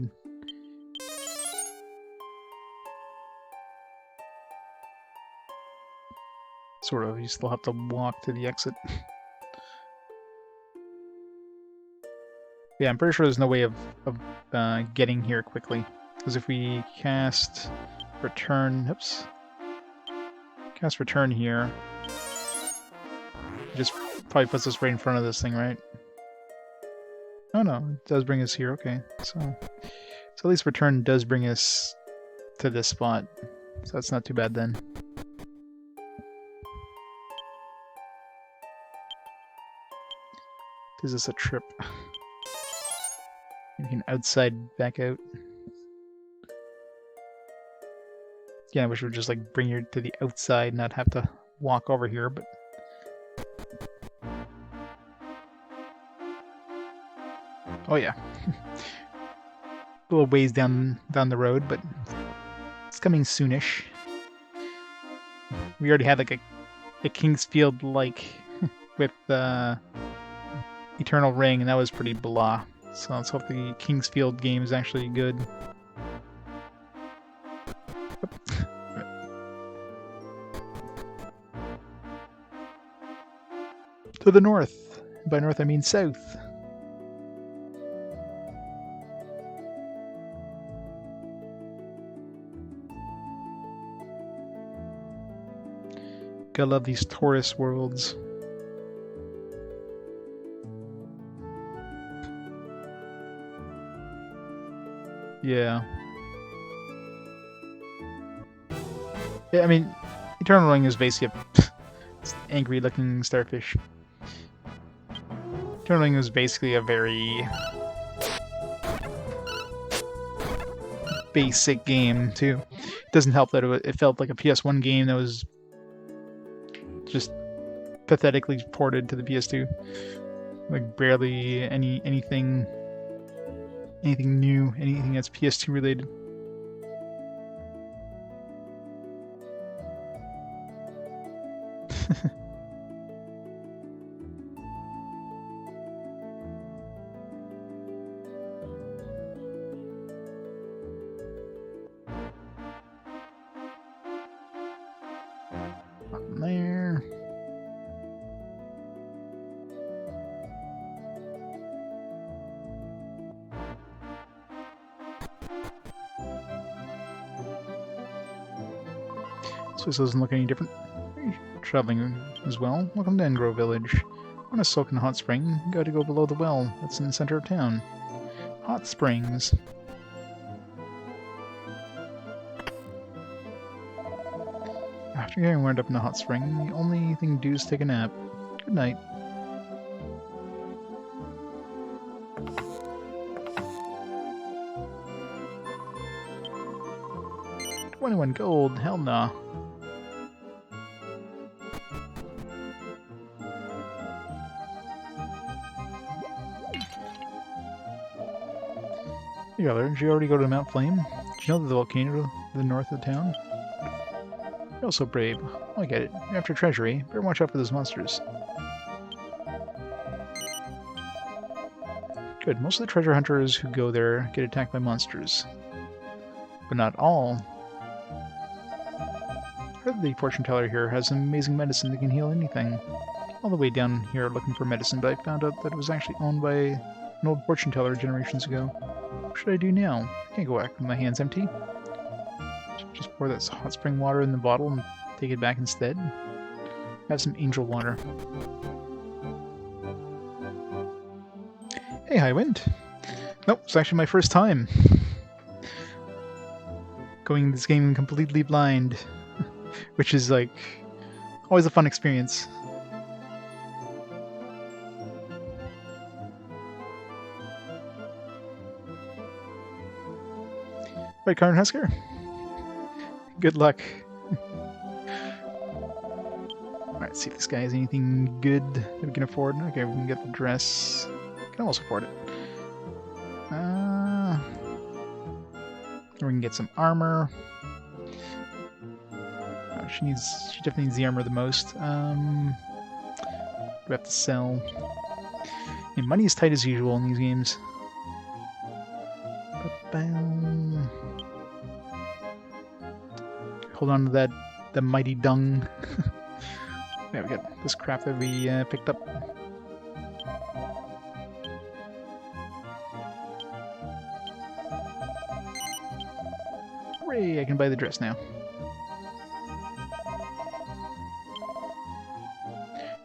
Sort of. You still have to walk to the exit. Yeah, I'm pretty sure there's no way of getting here quickly. Because if we cast return, oops, cast return here, it just probably puts us right in front of this thing, right? Oh no, it does bring us here. Okay, so at least return does bring us to this spot, so that's not too bad then. Is this a trip? You can outside back out. Yeah, I wish we would just like bring you to the outside, not have to walk over here, but oh yeah. A little ways down the road, but it's coming soonish. We already had like a Kingsfield like with Eternal Ring, and that was pretty blah. So let's hope the Kingsfield game is actually good. To the north. By north I mean south. Gotta love these tourist worlds. Yeah. Yeah, I mean, Eternal Ring is basically a angry-looking starfish. Eternal Ring was basically a very basic game, too. It doesn't help that it felt like a PS1 game that was just pathetically ported to the PS2. Like, barely anything new, anything that's PS2 related. There. So this doesn't look any different. Traveling as well. Welcome to Engro Village. Want to soak in a hot spring? Got to go below the well. That's in the center of town. Hot springs. After getting wound up in a hot spring, the only thing to do is take a nap. Good night. $21 gold? Hell nah. Hey, did you already go to Mount Flame? Did you know the volcano to the north of town? You're also brave. Oh, I get it. You're after treasury. Better watch out for those monsters. Good. Most of the treasure hunters who go there get attacked by monsters. But not all. I heard the fortune teller here has some amazing medicine that can heal anything. All the way down here looking for medicine, but I found out that it was actually owned by an old fortune teller generations ago. What should I do now? I can't go back with my hands empty. Just pour that hot spring water in the bottle and take it back instead. Have some angel water. Hey, Highwind. Nope, it's actually my first time going this game completely blind, which is like always a fun experience. Right, Karn Husker? Good luck. Alright, see if this guy has anything good that we can afford. Okay, we can get the dress. Can almost afford it. We can get some armor. Oh, she definitely needs the armor the most. We have to sell. And money is tight as usual in these games. Hold on to the mighty dung. Yeah, we got this crap that we picked up. Hooray, I can buy the dress now.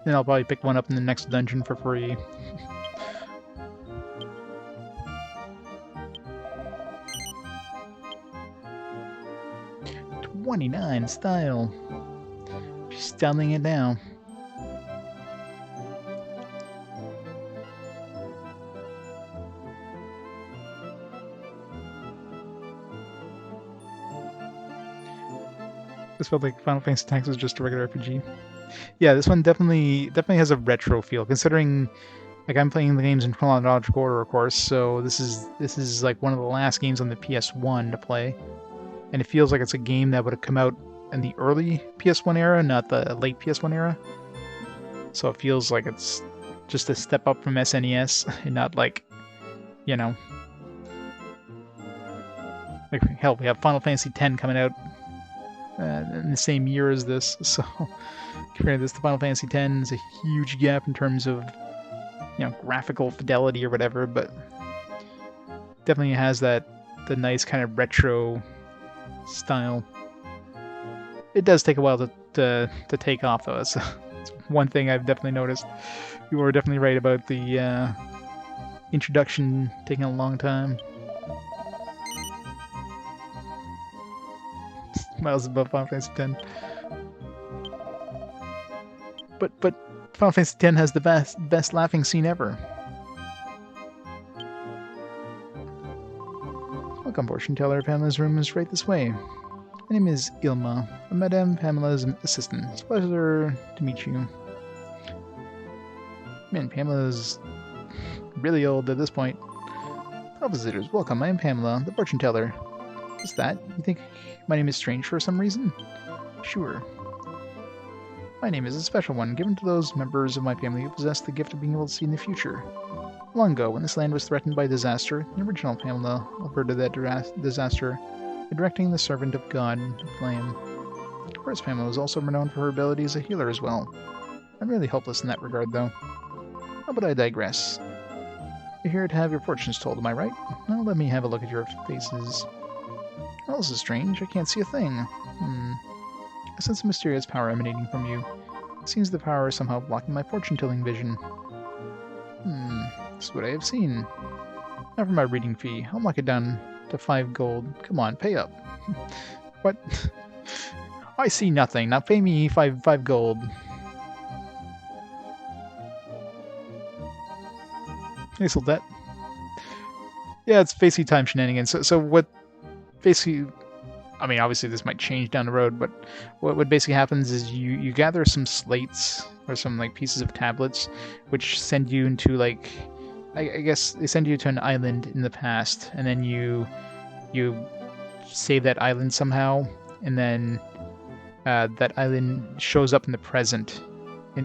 Then I'll probably pick one up in the next dungeon for free. $29 style. Just selling it now. This felt like Final Fantasy Tactics was just a regular RPG. Yeah, this one definitely has a retro feel, considering like I'm playing the games in chronological order, of course. So this is like one of the last games on the PS1 to play. And it feels like it's a game that would have come out in the early PS1 era, not the late PS1 era. So it feels like it's just a step up from SNES, and not like, you know... Like, hell, we have Final Fantasy X coming out in the same year as this, so... Comparing this to Final Fantasy X is a huge gap in terms of, you know, graphical fidelity or whatever, but... Definitely has the nice kind of retro... style. It does take a while to take off, though. It's one thing I've definitely noticed. You were definitely right about the introduction taking a long time. Miles above Final Fantasy X. But Final Fantasy X has the best laughing scene ever. Welcome, fortune teller. Pamela's room is right this way. My name is Ilma. I'm Madame Pamela's assistant. It's a pleasure to meet you. Man, Pamela's really old at this point. Hello, visitors. Welcome. I am Pamela, the fortune teller. What's that? You think my name is strange for some reason? Sure. My name is a special one, given to those members of my family who possess the gift of being able to see in the future. Long ago, when this land was threatened by disaster, the original Pamela averted that disaster by directing the servant of God, Flame. Of course, Pamela was also renowned for her ability as a healer as well. I'm really hopeless in that regard, though. Oh, but I digress. You're here to have your fortunes told, am I right? Now let me have a look at your faces. Well, this is strange. I can't see a thing. I sense a mysterious power emanating from you. It seems the power is somehow blocking my fortune-telling vision. This is what I have seen. Now for my reading fee. I'll knock it down to 5 gold. Come on, pay up. What? I see nothing. Now pay me 5 gold. Hey, Soldet. Yeah, it's basically time shenanigans. So what basically... I mean, obviously this might change down the road, but what basically happens is you gather some slates or some like pieces of tablets, which send you into like, I guess they send you to an island in the past, and then you save that island somehow, and then that island shows up in the present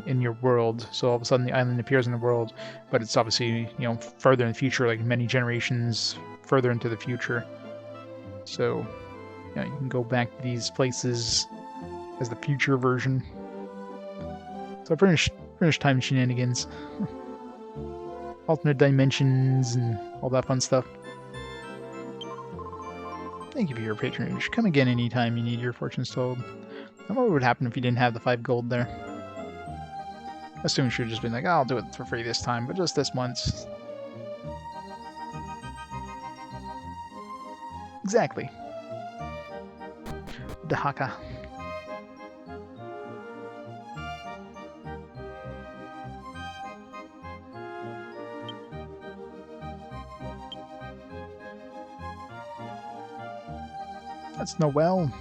in your world. So all of a sudden the island appears in the world, but it's obviously, you know, further in the future, like many generations further into the future. So, you know, you can go back to these places as the future version. So finished time shenanigans. Alternate dimensions and all that fun stuff. Thank you for your patronage. Come again anytime you need your fortunes told. I wonder what would happen if you didn't have the 5 gold there. I assume you should have just been like, oh, I'll do it for free this time, but just this once. Exactly. Dahaka. That's no well.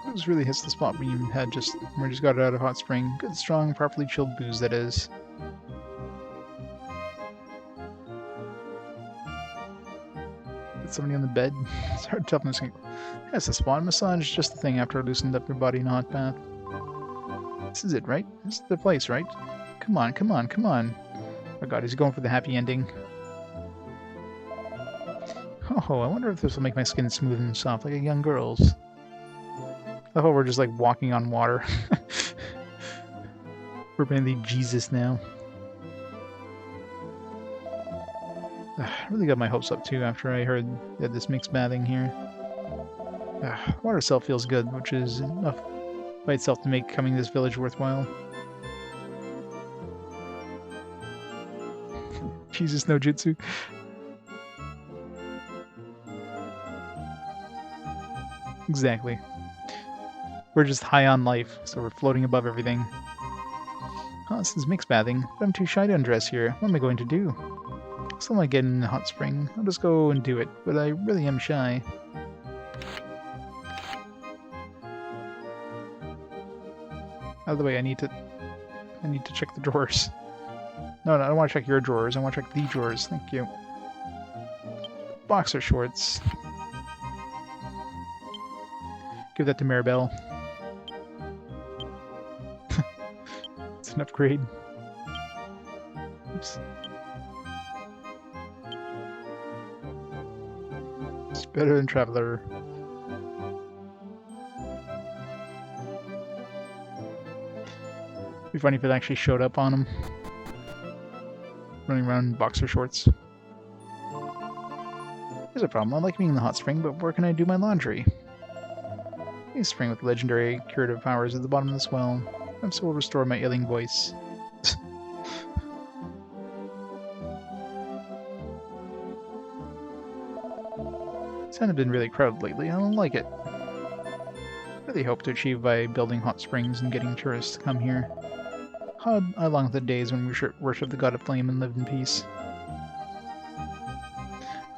Booze really hits the spot where you had just got it out of hot spring. Good, strong, properly chilled booze, that is. Got somebody on the bed. It's hard to tell from this thing. That's the spot. Massage is just the thing after I loosened up your body in a hot bath. This is it, right? This is the place, right? Come on, come on, come on. Oh god, he's going for the happy ending. Oh, I wonder if this will make my skin smooth and soft like a young girl's. I thought we're just like walking on water. We're mainly Jesus now. I really got my hopes up too after I heard that this mixed bathing here. Water itself feels good, which is enough by itself to make coming to this village worthwhile. Jesus no jutsu. Exactly. We're just high on life, so we're floating above everything. Oh, this is mixed bathing, but I'm too shy to undress here. What am I going to do? Still want to get in the hot spring. I'll just go and do it, but I really am shy. By the way, I need to check the drawers. No, I don't want to check your drawers. I want to check the drawers. Thank you. Boxer shorts. Give that to Maribel. It's an upgrade. Oops. It's better than Traveler. It'd be funny if it actually showed up on him. Running around in boxer shorts. Here's a problem. I like being in the hot spring, but where can I do my laundry? A spring with legendary curative powers at the bottom of this well. Perhaps it will restore my ailing voice. It's kind of been really crowded lately. I don't like it. Really hope to achieve by building hot springs and getting tourists to come here. How I long for the days when we worship the god of flame and lived in peace.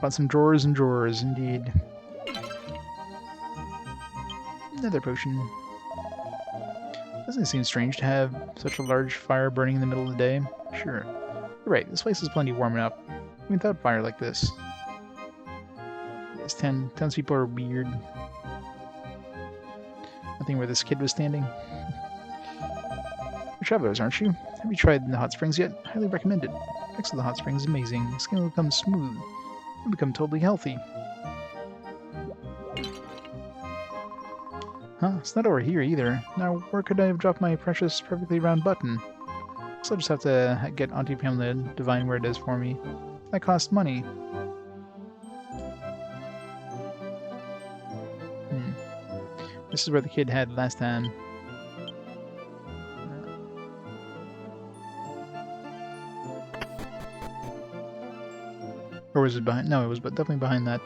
Bought some drawers and drawers, indeed. Another potion. Doesn't it seem strange to have such a large fire burning in the middle of the day? Sure. You're right, this place is plenty warm enough. Even without fire like this. Yes, townspeople are weird. Nothing where this kid was standing. You're travelers, aren't you? Have you tried the hot springs yet? Highly recommend it. Next to the hot springs is amazing. Skin will become smooth. You'll become totally healthy. Huh? It's not over here either. Now, where could I have dropped my precious, perfectly round button? So I'll just have to get Auntie Pamela to divine where it is for me. That costs money. This is where the kid had last time. Or was it behind? No, it was definitely behind that.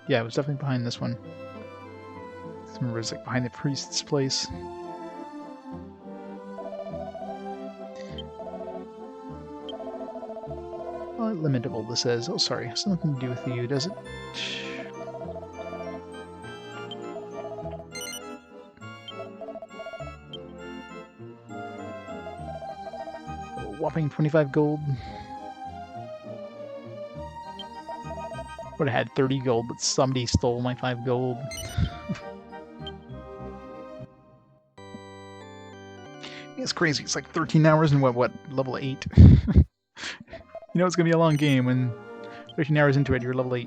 Yeah, it was definitely behind this one. I remember it was like behind the priest's place. Oh, limitable, this says. Oh, sorry. It has nothing to do with you, does it? A whopping 25 gold. Would have had 30 gold, but somebody stole my 5 gold. It's crazy. It's like 13 hours and what, level 8? You know it's gonna be a long game when 13 hours into it, you're level 8.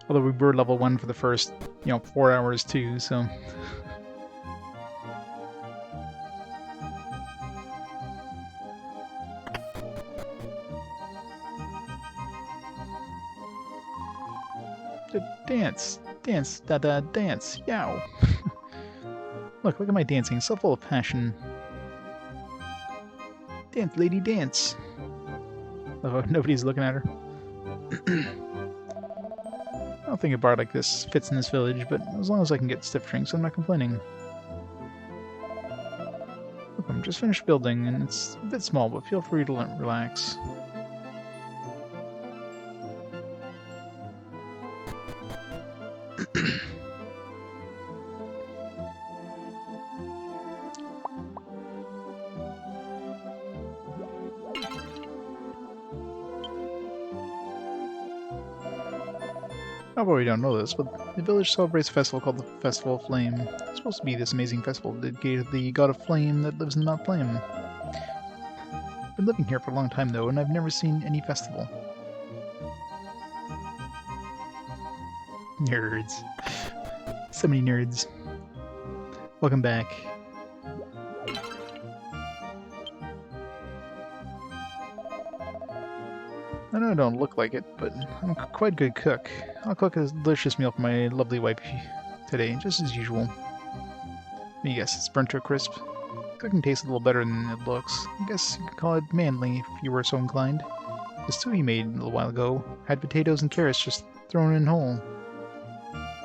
Although we were level 1 for the first, 4 hours too, so... Dance! Dance! Da-da! Dance! Yow! Look at my dancing, so full of passion. Dance, lady, dance! Oh, nobody's looking at her. I don't think a bar like this fits in this village, but as long as I can get stiff drinks, I'm not complaining. Look, I'm just finished building, and it's a bit small, but feel free to relax. Probably we don't know this, but the village celebrates a festival called the Festival of Flame. It's supposed to be this amazing festival dedicated to the god of flame that lives in Mount Flame. I've been living here for a long time though, and I've never seen any festival. Nerds. So many nerds. Welcome back. I know I don't look like it, but I'm quite a good cook. I'll cook a delicious meal for my lovely wife today, just as usual. Let me guess, it's burnt to a crisp. Cooking tastes a little better than it looks. I guess you could call it manly if you were so inclined. The stew you made a little while ago had potatoes and carrots just thrown in whole.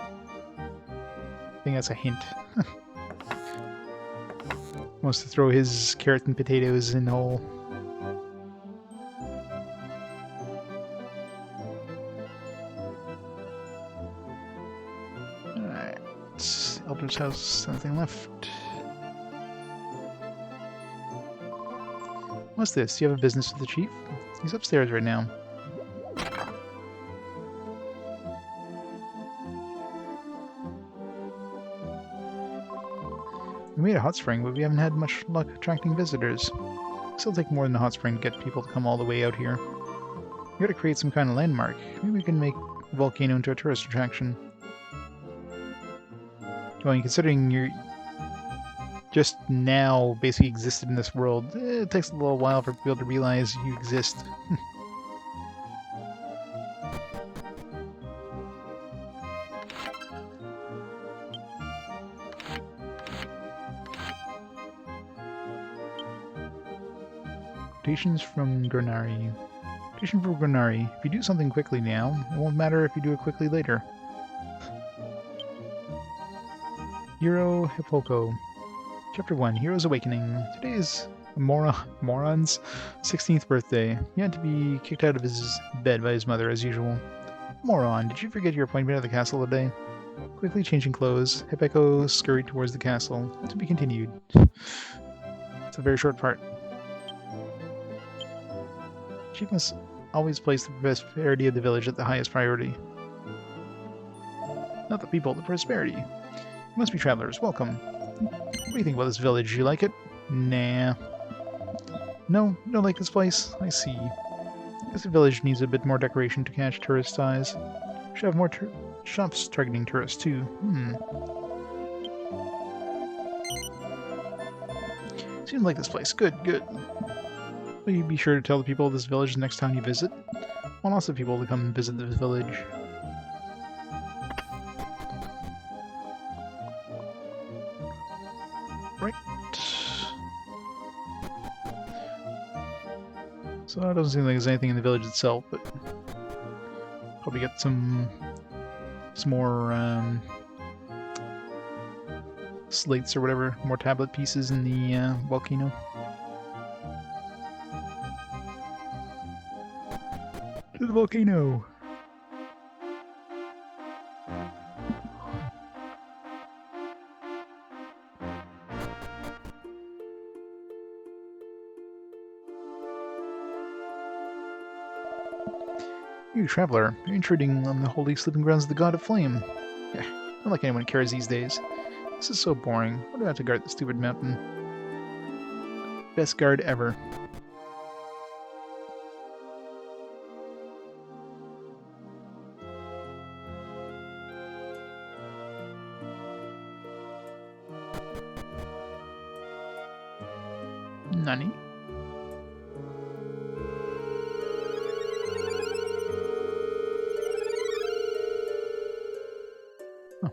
I think that's a hint. Wants to throw his carrots and potatoes in whole. Elder's house, nothing left. What's this? Do you have a business with the chief? He's upstairs right now. We made a hot spring, but we haven't had much luck attracting visitors. It'll take more than a hot spring to get people to come all the way out here. We gotta create some kind of landmark. Maybe we can make the volcano into a tourist attraction. Well, considering you're just now basically existed in this world, it takes a little while for people to realize you exist. Quotations from Granari. Quotation from Granari. If you do something quickly now, it won't matter if you do it quickly later. Hero Hippoko. Chapter 1, Hero's Awakening. Today is Moron's 16th birthday. He had to be kicked out of his bed by his mother, as usual. Moron, did you forget your appointment at the castle today? Quickly changing clothes, Hippoko scurried towards the castle. To be continued. It's a very short part. Chief must always place the prosperity of the village at the highest priority. Not the people, the prosperity. You must be travelers. Welcome. What do you think about this village? You like it? Nah. No? You don't like this place? I see. Guess the village needs a bit more decoration to catch tourist eyes. Should have more shops targeting tourists, too. Seems like this place. Good, good. Will you be sure to tell the people of this village the next time you visit? I want lots of people to come and visit this village. Right. So it doesn't seem like there's anything in the village itself, but probably get some more slates or whatever, more tablet pieces in the volcano. To the volcano! You, traveler, you're intruding on the holy sleeping grounds of the god of flame. Yeah, not like anyone cares these days. This is so boring. Why do I have to guard the stupid mountain? Best guard ever. Nani? Oh.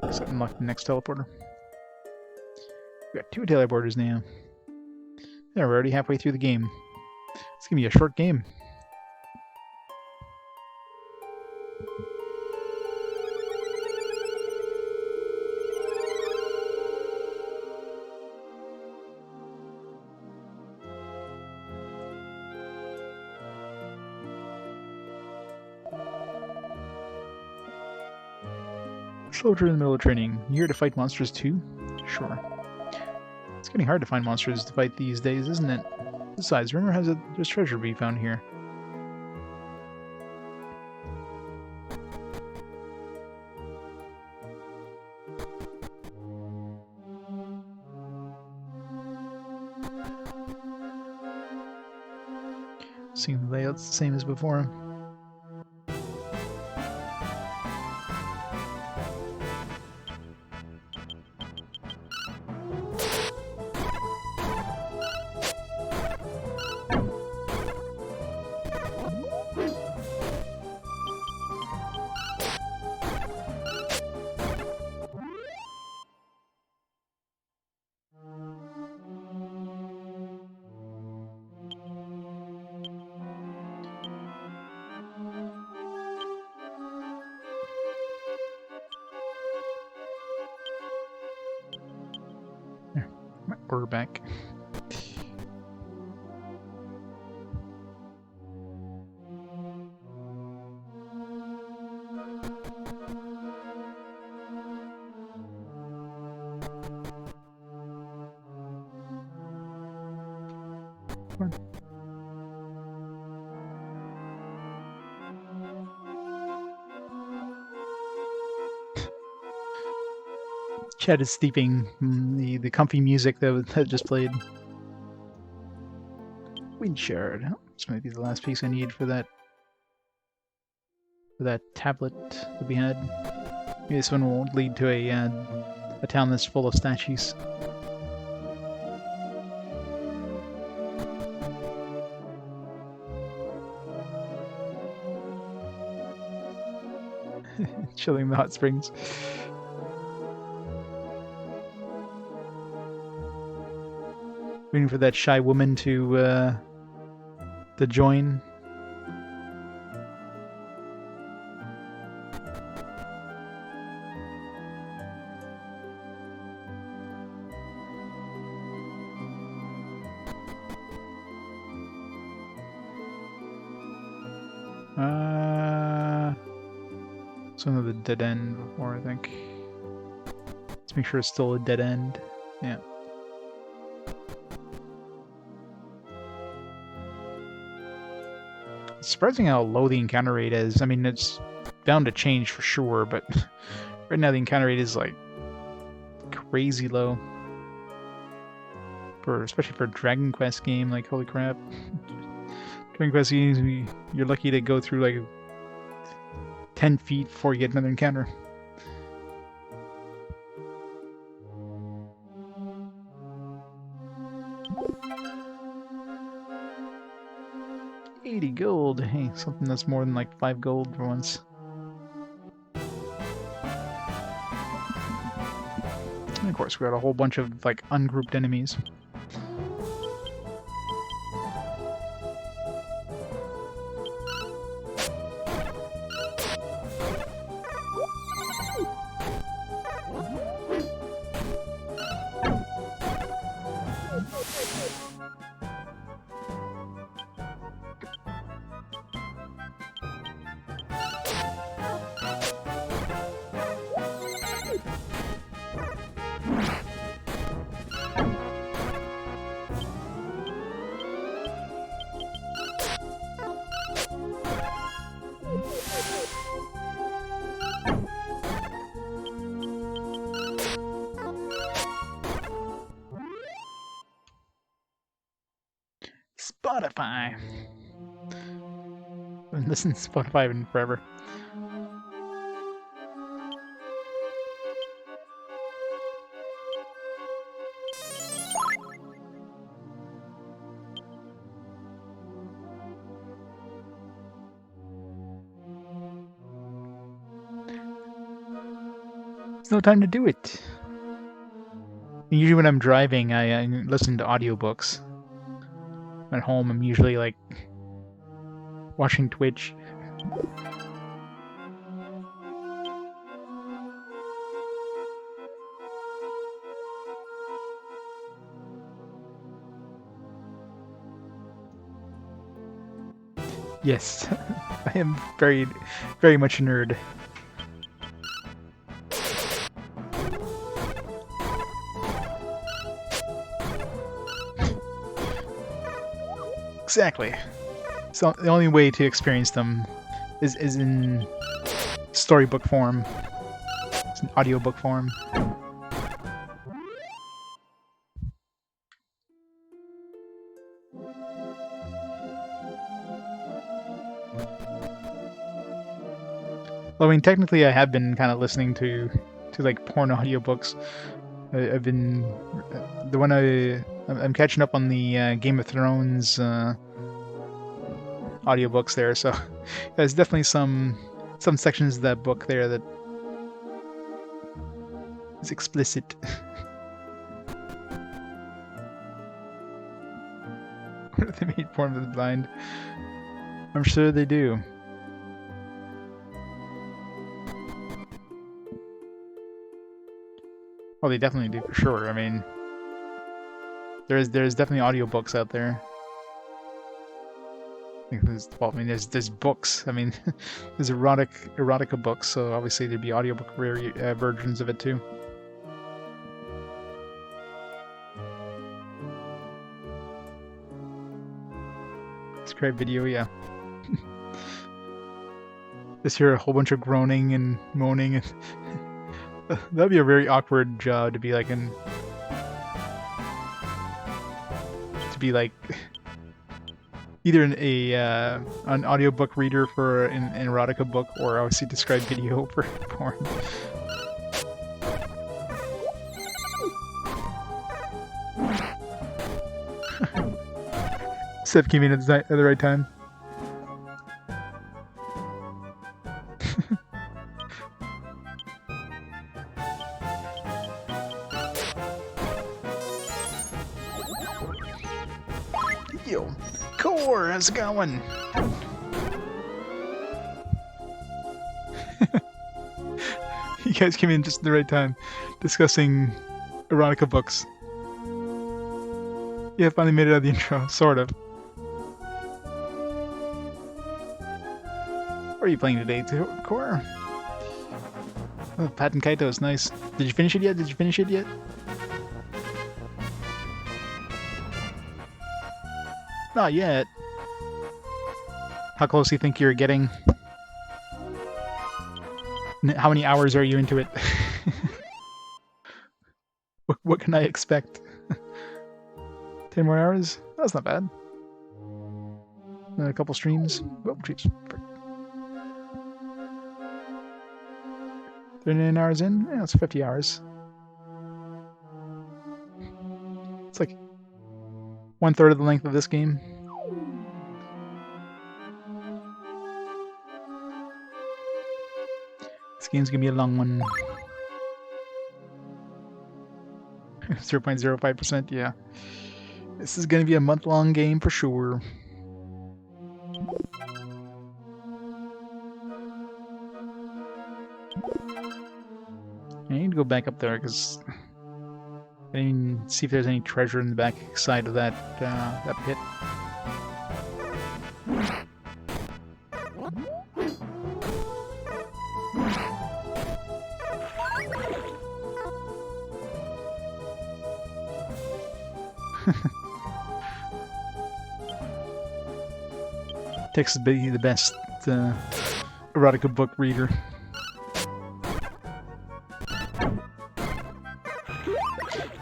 Guess I unlocked the next teleporter. We got 2 teleporters now. Yeah, we're already halfway through the game. It's gonna be a short game. Soldier in the middle of training. You here to fight monsters too? Sure. It's getting hard to find monsters to fight these days, isn't it? Besides, rumor has it there's treasure to be found here. Seeing the layout's the same as before. My order back. Chad is sleeping. The comfy music that just played. Wind shard. This might be the last piece I need for that tablet that we had. Maybe this one will lead to a town that's full of statues. Chilling the hot springs. Waiting for that shy woman to join. It's another dead end before, I think. Let's make sure it's still a dead end. Yeah. It's surprising how low the encounter rate is. I mean, it's bound to change for sure, but right now the encounter rate is like crazy low. Especially for a Dragon Quest game, like holy crap. Dragon Quest games, you're lucky to go through like 10 feet before you get another encounter. $80 gold. Hey, something that's more than like 5 gold for once. And of course, we got a whole bunch of like ungrouped enemies. Spotify. I've been listening to Spotify in forever. There's no time to do it. Usually when I'm driving, I listen to audiobooks. At home, I'm usually like watching Twitch. Yes, I am very, very much a nerd. Exactly. So the only way to experience them is in storybook form. It's an audiobook form. Well, I mean, technically, I have been kind of listening to like porn audiobooks. I've been the one I'm catching up on the Game of Thrones audiobooks there, so there's definitely some sections of that book there that is explicit. What if they made porn for the blind? I'm sure they do. Well, they definitely do for sure. I mean, there's definitely audiobooks out there. There's books. I mean, there's erotica books, so obviously there'd be audiobook versions of it too. Describe video, yeah. Just hear a whole bunch of groaning and moaning, and that'd be a very awkward job to be like either an audiobook reader for an erotica book, or obviously describe video for porn. Seth came in at the right time. Yo, Core, how's it going? You guys came in just at the right time, discussing erotica books. Yeah, finally made it out of the intro, sort of. What are you playing today, Core? Oh, Pat and Kaito is nice. Did you finish it yet? Not yet. How close do you think you're getting? How many hours are you into it? What can I expect? 10 more hours? That's not bad. A couple streams. Oh, jeez. 39 hours in? Yeah, it's 50 hours. It's like 1/3 of the length of this game. This game's gonna be a long one. 0.05%, yeah. This is gonna be a month-long game for sure. I need to go back up there because I didn't even see if there's any treasure in the back side of that pit. Texas be the best erotica book reader.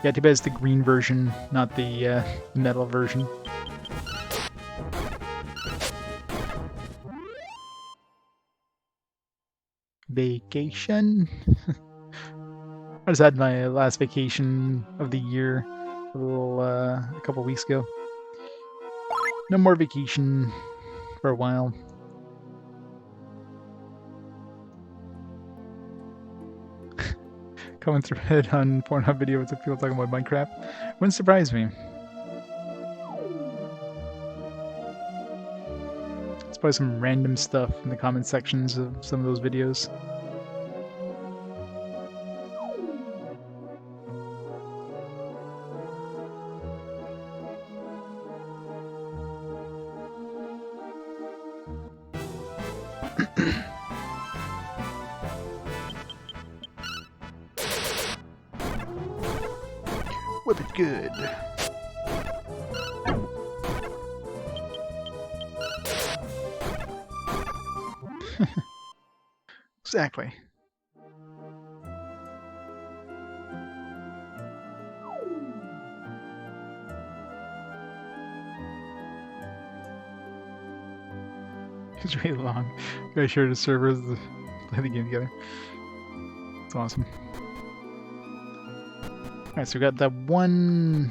Yeah, too bad it's the green version, not the metal version. Vacation. I just had my last vacation of the year a couple weeks ago. No more vacation for a while. Coming thread on Pornhub video with people talking about Minecraft. Wouldn't surprise me. It's probably some random stuff in the comment sections of some of those videos. Whip it good. Exactly. It's really long. You guys share the servers to play the game together. It's awesome. Alright, so we got that one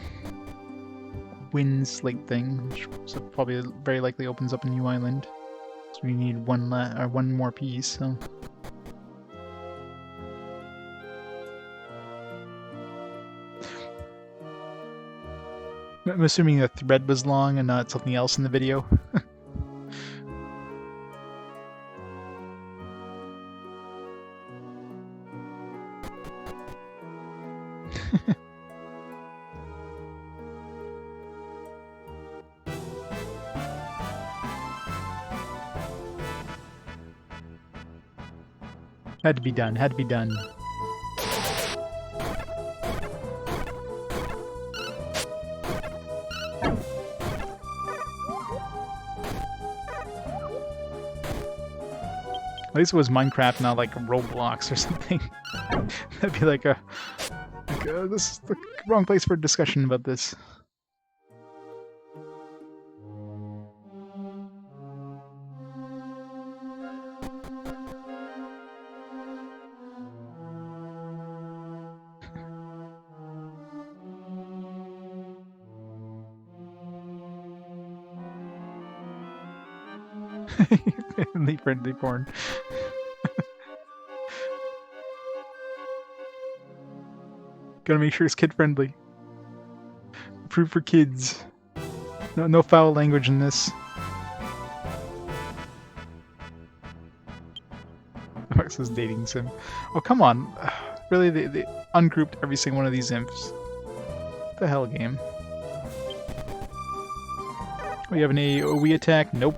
wind slate thing, which so probably very likely opens up a new island. So we need one more piece, so. I'm assuming the thread was long and not something else in the video. Had to be done, had to be done. At least it was Minecraft, not like Roblox or something. That'd be like this is the wrong place for a discussion about this. Family-friendly porn. Gotta make sure it's kid-friendly. Approved for kids. No foul language in this. This is dating sim. Oh, come on. Really, they ungrouped every single one of these imps. What the hell, game? Oh, you have an AoE attack? Nope.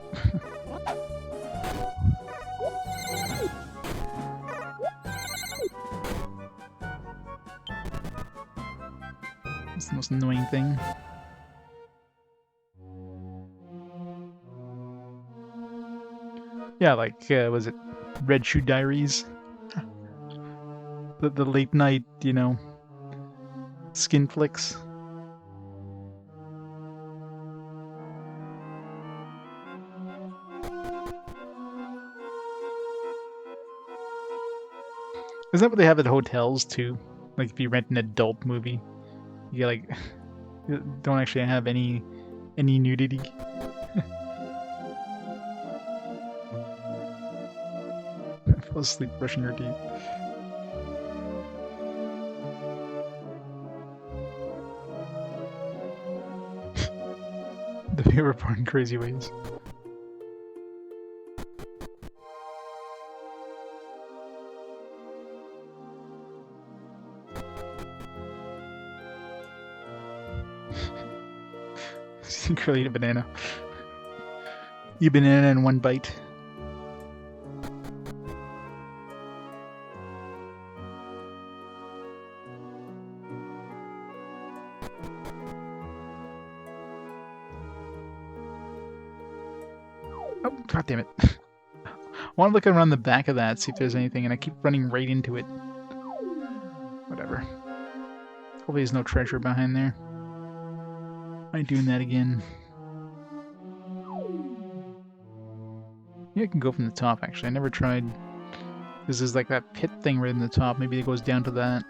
That's the most annoying thing. Yeah, like, was it Red Shoe Diaries? The late night, you know, skin flicks. Is that what they have at hotels too? Like if you rent an adult movie, you like you don't actually have any nudity. I fell asleep brushing your teeth. The viewer porn in crazy ways. Secretly eat a banana. Eat a banana in one bite. Oh, god damn it. I want to look around the back of that, see if there's anything, and I keep running right into it. Whatever. Hopefully there's no treasure behind there. I ain't doing that again. Yeah, I can go from the top, actually. I never tried This is like that pit thing right in the top. Maybe it goes down to that.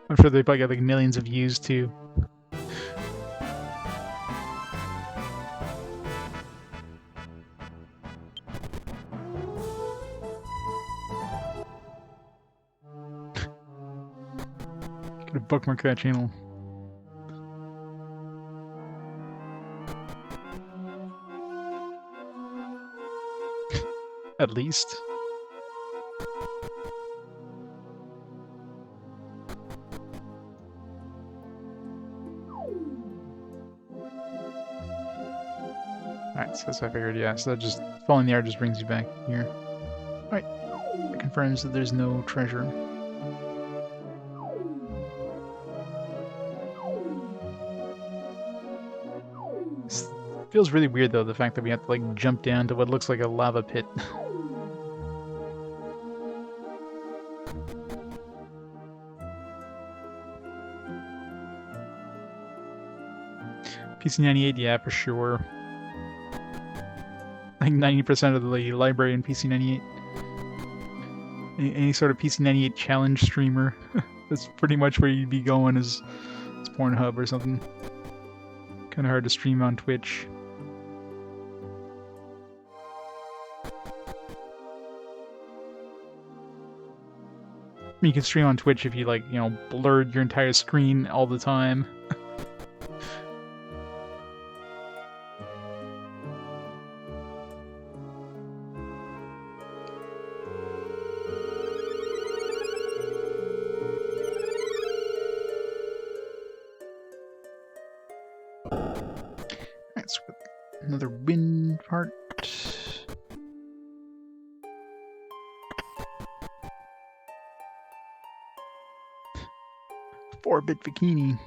I'm sure they probably got like millions of views too. Gotta bookmark that channel. At least. Alright, so that's what I figured, yeah. So that just falling in the air just brings you back here. Alright. It confirms that there's no treasure. This feels really weird though, the fact that we have to like jump down to what looks like a lava pit. PC98, yeah, for sure. Like 90% of the library in PC98. Any sort of PC98 challenge streamer. That's pretty much where you'd be going as Pornhub or something. Kind of hard to stream on Twitch. I mean, you can stream on Twitch if you like, you know, blurred your entire screen all the time. Another wind part. 4-bit bikini.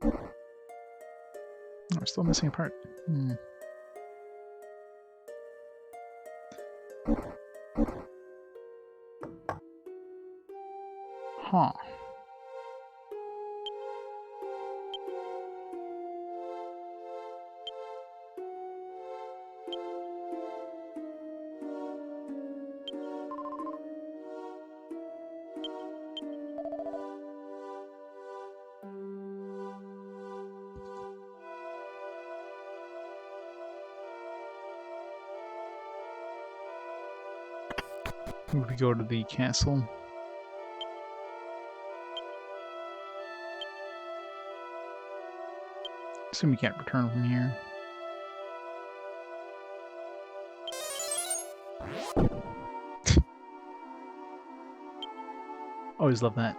Oh, we're still missing a part. Huh. We go to the castle. Assume we can't return from here. Always love that.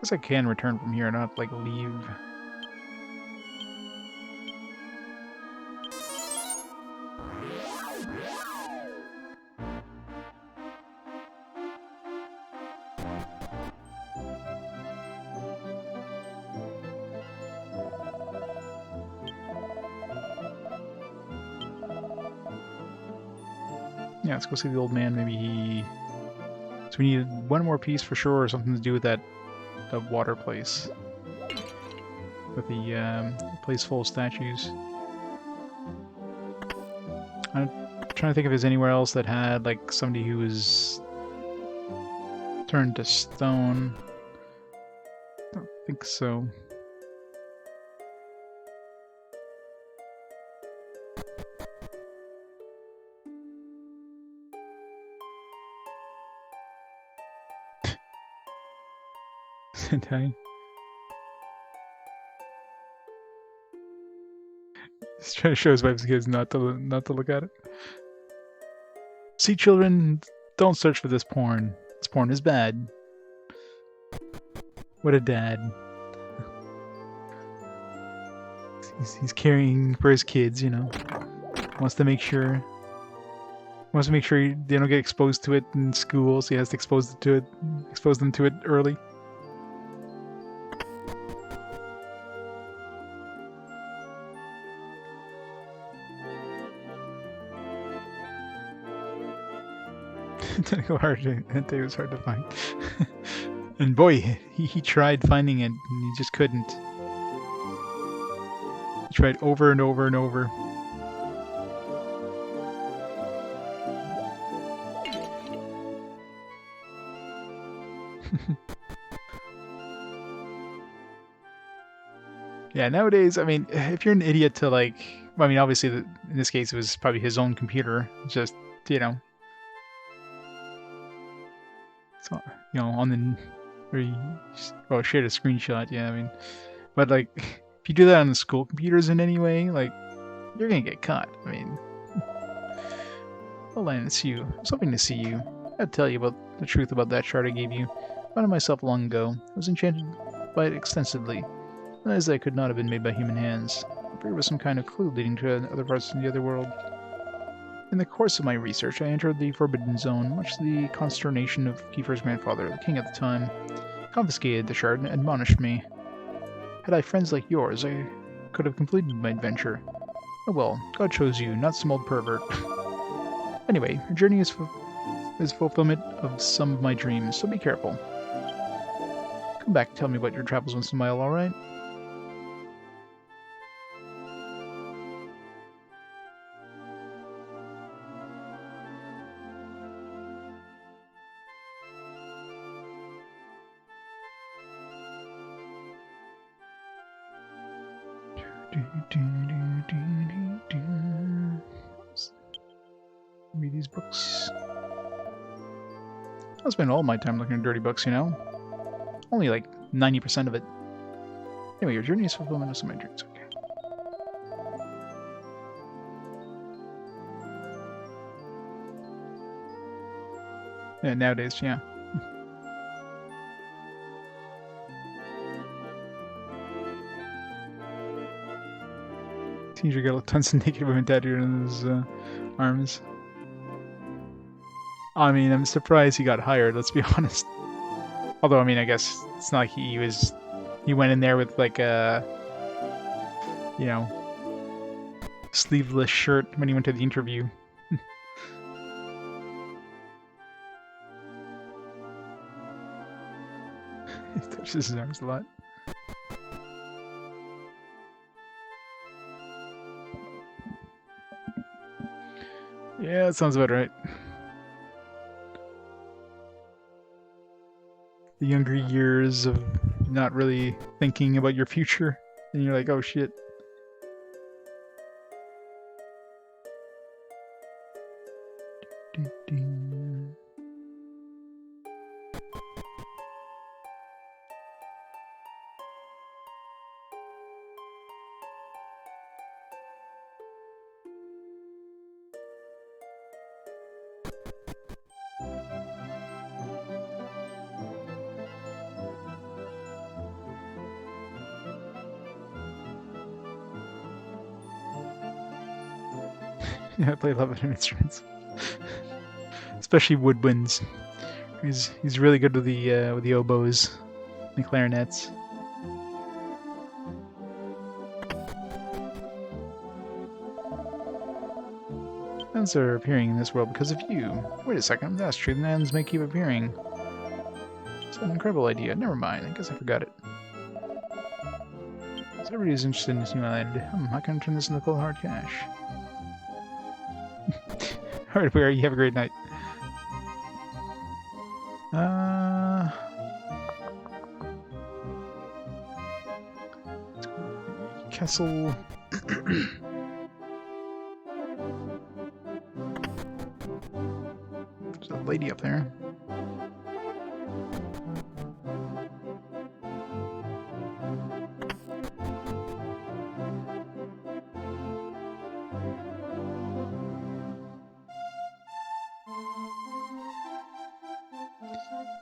Guess I can return from here, not like leave. Yeah, let's go see the old man. Maybe he... So we need one more piece for sure, or something to do with that water place. With the place full of statues. I'm trying to think if there's anywhere else that had, like, somebody who was turned to stone. I don't think so. Sentai. He's trying to show his wife's kids not to look at it. See, children, don't search for this porn. This porn is bad. What a dad. He's caring for his kids, you know. Wants to make sure they don't get exposed to it in school, so he has to expose them to it early. Tentacle heart hentai was hard to find. And boy, he tried finding it, and he just couldn't. He tried over and over and over. Yeah, nowadays, I mean, if you're an idiot to like, I mean, obviously, in this case, it was probably his own computer, just, you know, so, you know, on the, where you, well, shared a screenshot, yeah, I mean, but like, if you do that on the school computers in any way, like, you're gonna get caught. I mean, oh, Lan, it's you. I was hoping to see you. I'd tell you about the truth about that shard I gave you. I found it myself long ago. I was enchanted by it extensively. As that could not have been made by human hands. There was some kind of clue leading to other parts of the other world. In the course of my research, I entered the Forbidden Zone, much to the consternation of Kiefer's grandfather, the king at the time. He confiscated the shard and admonished me. Had I friends like yours, I could have completed my adventure. Oh well, God chose you, not some old pervert. Anyway, your journey is fulfillment of some of my dreams, so be careful. Come back and tell me about your travels once in a while, alright? Read these books. I spend all my time looking at dirty books, you know? Only like 90% of it. Anyway, your journey is fulfillment of some of my dreams, okay. Yeah, nowadays, yeah. Teenager got tons of naked women tattooed on his arms. I mean, I'm surprised he got hired, let's be honest. Although, I mean, I guess it's not like he went in there with like a, you know, sleeveless shirt when he went to the interview. He touches his arms a lot. Yeah, that sounds about right. The younger years of not really thinking about your future, and you're like, oh shit. Yeah, I play a lot of instruments, especially woodwinds. He's really good with the oboes, and clarinets. Lands are appearing in this world because of you. Wait a second, that's true. The lands may keep appearing. It's an incredible idea. Never mind. I guess I forgot it. So everybody's interested in this new island. How can I turn this into cold hard cash? Alright, where are you? Have a great night. Castle. There's a lady up there.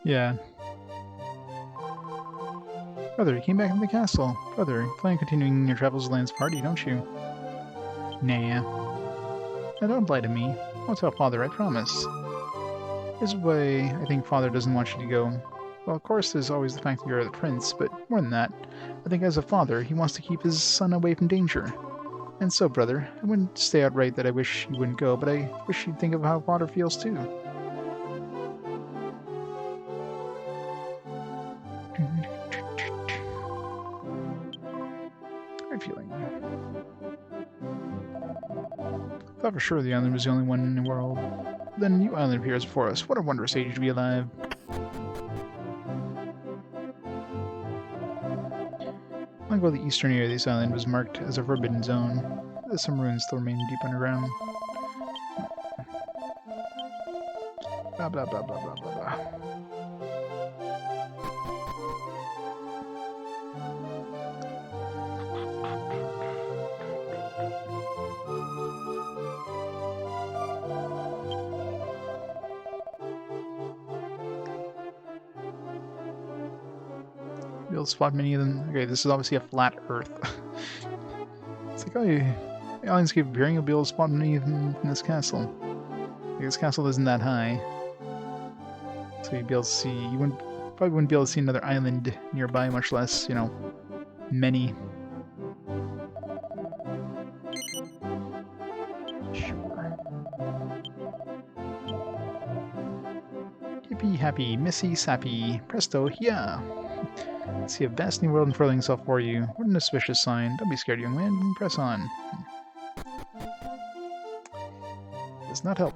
Yeah. Brother, you came back from the castle. Brother, you plan on continuing your travels to Land's party, don't you? Nah. Now don't lie to me. I'll tell Father, I promise. Here's why I think Father doesn't want you to go. Well, of course, there's always the fact that you're the prince, but more than that, I think as a father, he wants to keep his son away from danger. And so, brother, I wouldn't say outright that I wish you wouldn't go, but I wish you'd think of how Father feels too. feeling. Thought for sure the island was the only one in the world. Then a new island appears before us. What a wondrous age to be alive. Long ago, the eastern area of this island was marked as a forbidden zone. Some ruins still remain deep underground. Blah blah blah blah blah blah blah. You'll spot many of them. Okay, this is obviously a flat Earth. It's like, oh, the aliens keep appearing. You'll be able to spot many of them in this castle. Like, this castle isn't that high, so you'd be able to see. You probably wouldn't be able to see another island nearby, much less, you know, many. Sure. Yippee happy, missy sappy, presto, yeah. See a vast new world unfurling itself for you. What an auspicious sign. Don't be scared, young man. Press on. Does not help.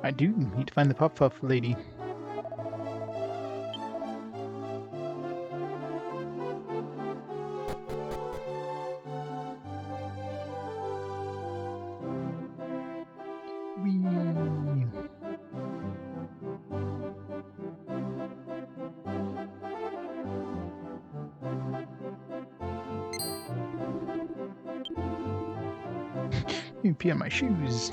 I do need to find the Puff lady. Whee. You pee on my shoes.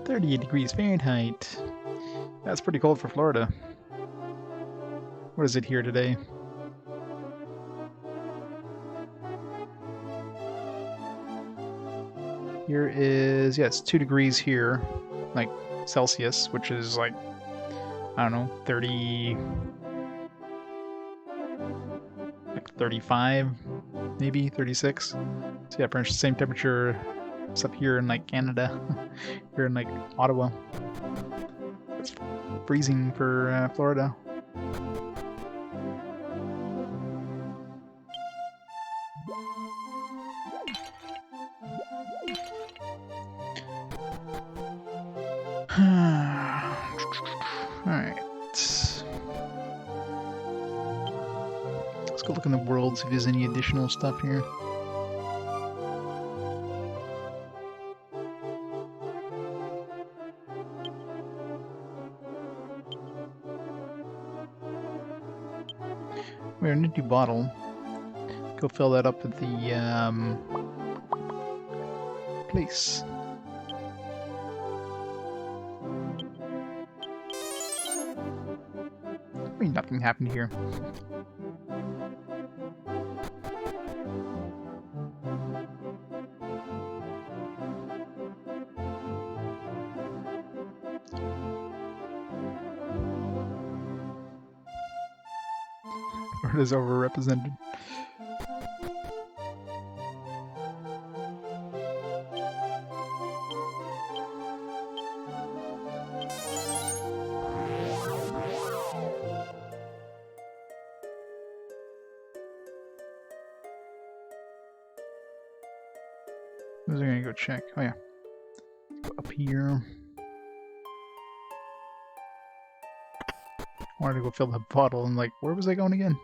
£38°F. That's pretty cold for Florida. What is it here today? Here is, yeah, it's 2 degrees here, like Celsius, which is like, I don't know, 30, like 35, maybe 36. So yeah, pretty much the same temperature as up here in like Canada, here in like Ottawa. It's freezing for Florida. Alright. Let's go look in the world, see if there's any additional stuff here. We have an empty bottle. Go fill that up at the place. I mean, nothing happened here. Or it is overrepresented. I was gonna go check. Oh yeah. Go up here. I wanted to go fill the bottle and like, where was I going again?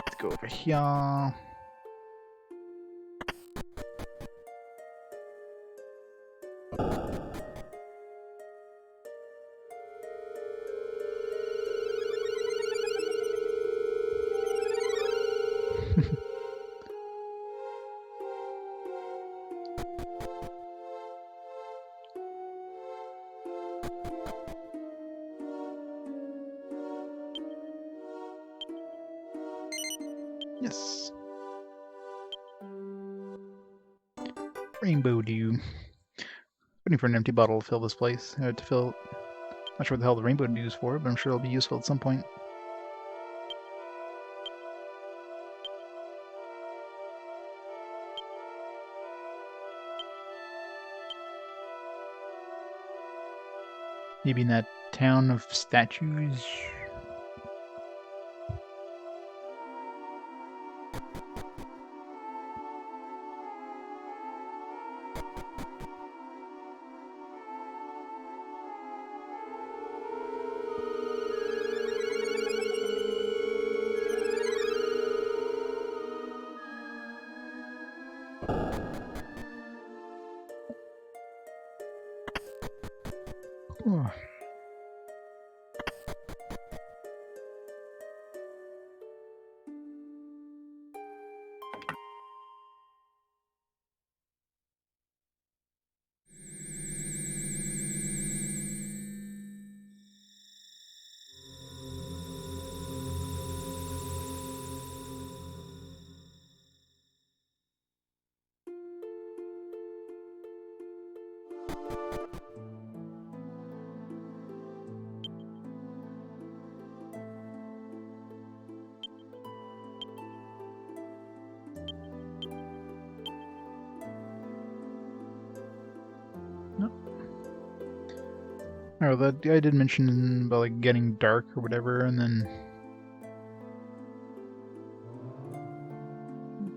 Let's go over here. Yes. Rainbow dew. Waiting for an empty bottle to fill this place. To fill. Not sure what the hell the rainbow dew is for, but I'm sure it'll be useful at some point. Maybe in that town of statues. Oh. Oh, that I did mention about like getting dark or whatever, and then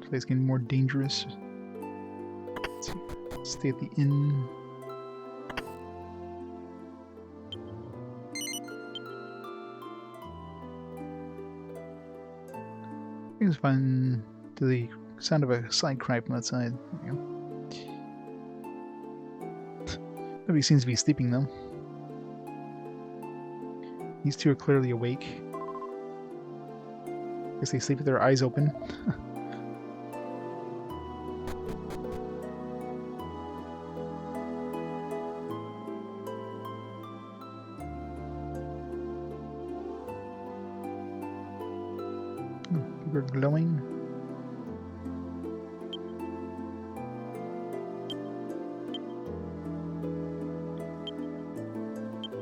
the place getting more dangerous. Let's stay at the inn. It's fun to the sound of a side cry from outside. There you go. Nobody seems to be sleeping though. These two are clearly awake. Guess they sleep with their eyes open. We're glowing.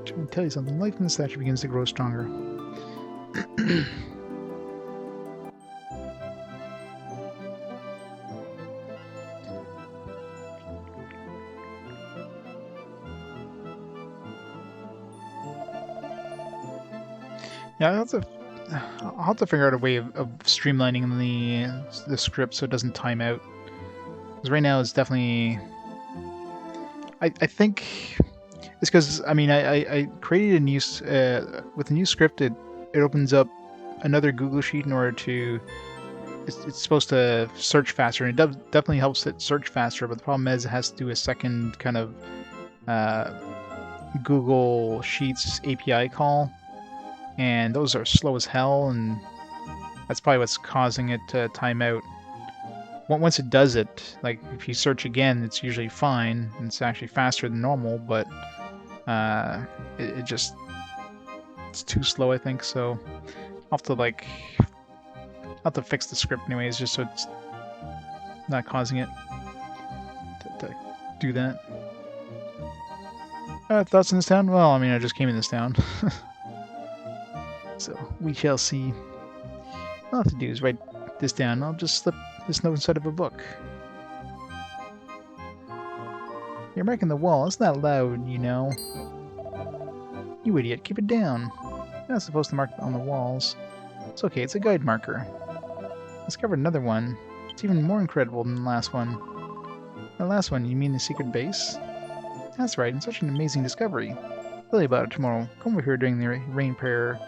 Trying to tell you something. Life in the statue begins to grow stronger. Yeah, I'll have to figure out a way of streamlining the script so it doesn't time out. Because right now it's definitely... I think it's because, I mean, I created a new... with a new script, it opens up another Google Sheet in order to... It's supposed to search faster, and it definitely helps it search faster, but the problem is it has to do a second kind of Google Sheets API call. And those are slow as hell, and that's probably what's causing it to time out. Once it does it, like if you search again, it's usually fine, and it's actually faster than normal, but it's too slow, I think, so I'll have to fix the script anyways, just so it's not causing it to do that. Thoughts in this town? Well, I mean, I just came in this town. So, we shall see. All I have to do is write this down. I'll just slip this note inside of a book. You're marking the wall. It's not loud, you know. You idiot, keep it down. You're not supposed to mark on the walls. It's okay, it's a guide marker. I discovered another one. It's even more incredible than the last one. The last one, you mean the secret base? That's right, it's such an amazing discovery. Tell you about it tomorrow. Come over here during the rain prayer.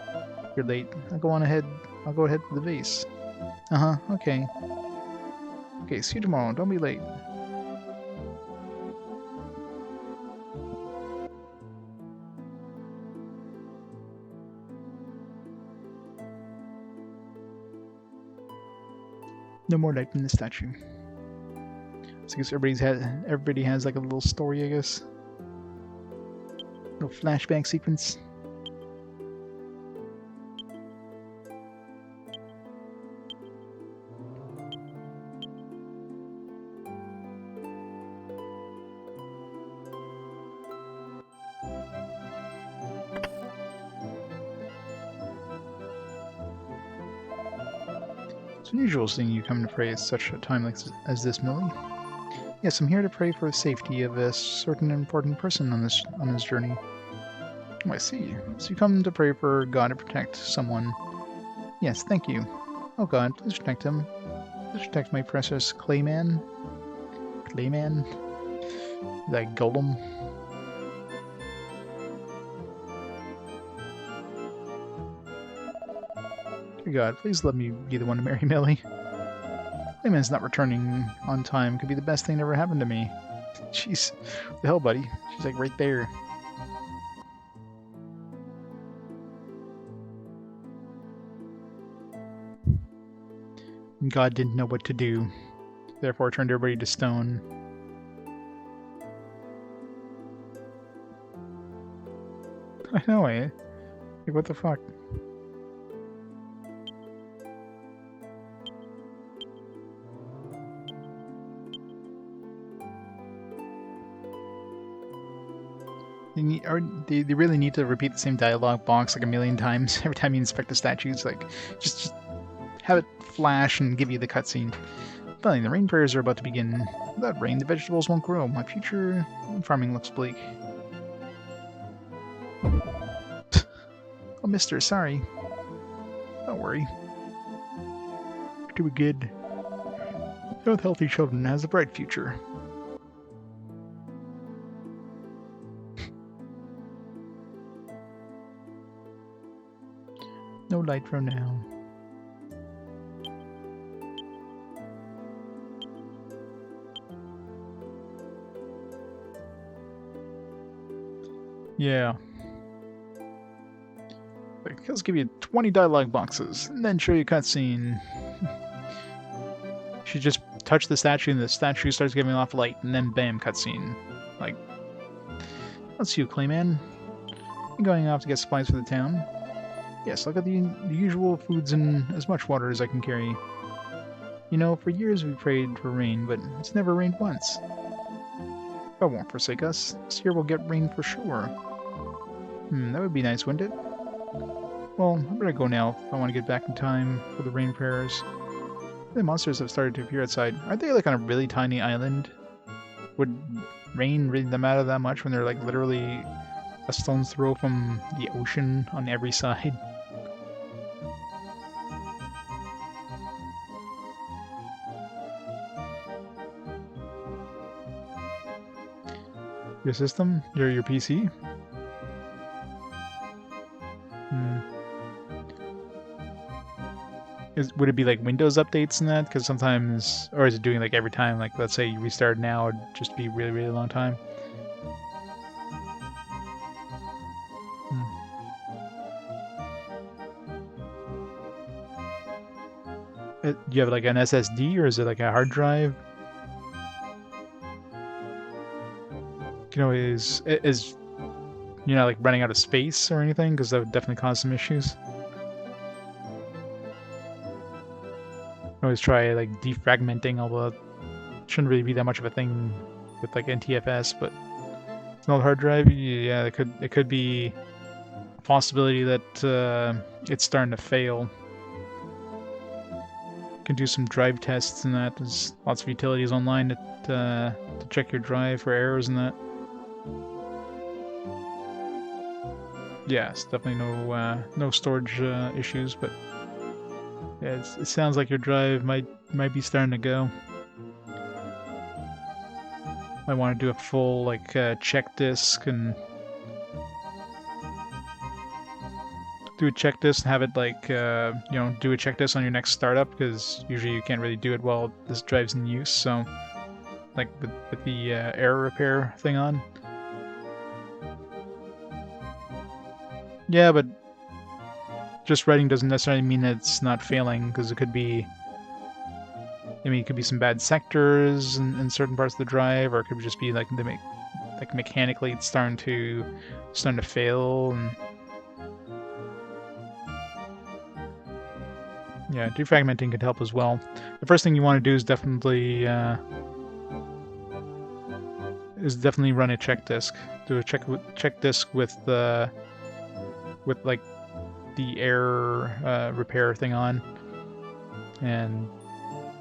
You're late. I'll go ahead to the base. Okay. Okay, see you tomorrow. Don't be late. No more light in the statue. So I guess everybody has like a little story, I guess. No little flashback sequence. It's unusual seeing you come to pray at such a time as this, Millie. Yes, I'm here to pray for the safety of a certain important person on his journey. Oh, I see. So you come to pray for God to protect someone. Yes, thank you. Oh God, please protect him. Please protect my precious Clayman. Clayman? That golem? Dear God, please let me be the one to marry Millie. Clayman's not returning on time could be the best thing that ever happened to me. Jeez. What the hell, buddy? She's like right there. And God didn't know what to do. Therefore turned everybody to stone. I know, eh? Like, what the fuck? They really need to repeat the same dialogue box like a million times every time you inspect the statues. Like, just have it flash and give you the cutscene. Finally, the rain prayers are about to begin. Without rain, the vegetables won't grow. My future farming looks bleak. Oh, mister, sorry. Don't worry. You're doing good. With healthy children has a bright future. No light from now. Yeah. Like, let's give you 20 dialogue boxes, and then show you a cutscene. She just touch the statue, and the statue starts giving off light, and then bam, cutscene. Like, let's see you, Clayman. I'm going off to get supplies for the town. Yes, I'll get the usual foods and as much water as I can carry. You know, for years we prayed for rain, but it's never rained once. God won't forsake us. This year we'll get rain for sure. That would be nice, wouldn't it? Well, I better go now if I want to get back in time for the rain prayers. The monsters have started to appear outside. Aren't they like on a really tiny island? Would rain really matter that much when they're like literally a stone's throw from the ocean on every side? Your system? Your PC? Would it be like Windows updates and that? Because sometimes, or is it doing like every time? Like, let's say you restart now, it'd just be really, really long time. Do you have like an SSD or is it like a hard drive? You know, is you know, like running out of space or anything? Because that would definitely cause some issues. Always try like defragmenting, although it shouldn't really be that much of a thing with like NTFS, but it's an old hard drive. Yeah, it could be a possibility that it's starting to fail. You can do some drive tests and that. There's lots of utilities online to check your drive for errors and that. Yeah, it's definitely no storage issues, but yeah, it sounds like your drive might be starting to go. I want to do a full like check disk and do a check disk and have it like you know, do a check disk on your next startup, because usually you can't really do it while this drive's in use. So like with the error repair thing on. Yeah, but just writing doesn't necessarily mean that it's not failing, because it could be, I mean, it could be some bad sectors in certain parts of the drive, or it could just be like the like mechanically it's starting to fail, and yeah, defragmenting could help as well. The first thing you want to do is definitely run a check disk. Do a check disk with like the air repair thing on, and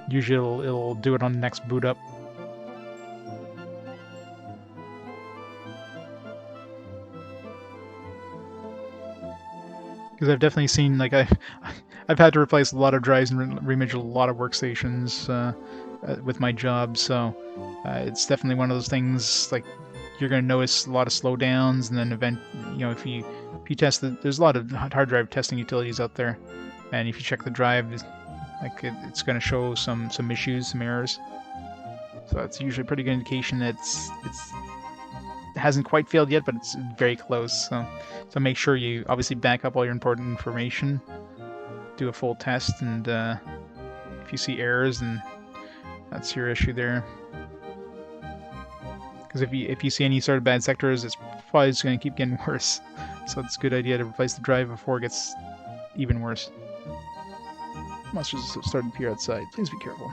usually it'll do it on the next boot up. Because I've definitely seen, like, I've had to replace a lot of drives and reimage a lot of workstations with my job, so it's definitely one of those things, like, you're going to notice a lot of slowdowns, and then if you test there's a lot of hard drive testing utilities out there, and if you check the drive, like, it's going to show some issues, some errors. So it's usually a pretty good indication that it hasn't quite failed yet, but it's very close. So make sure you obviously back up all your important information, do a full test, and if you see errors, then that's your issue there. Because if you see any sort of bad sectors, it's probably just going to keep getting worse. So it's a good idea to replace the drive before it gets even worse. Monsters have started to appear outside. Please be careful.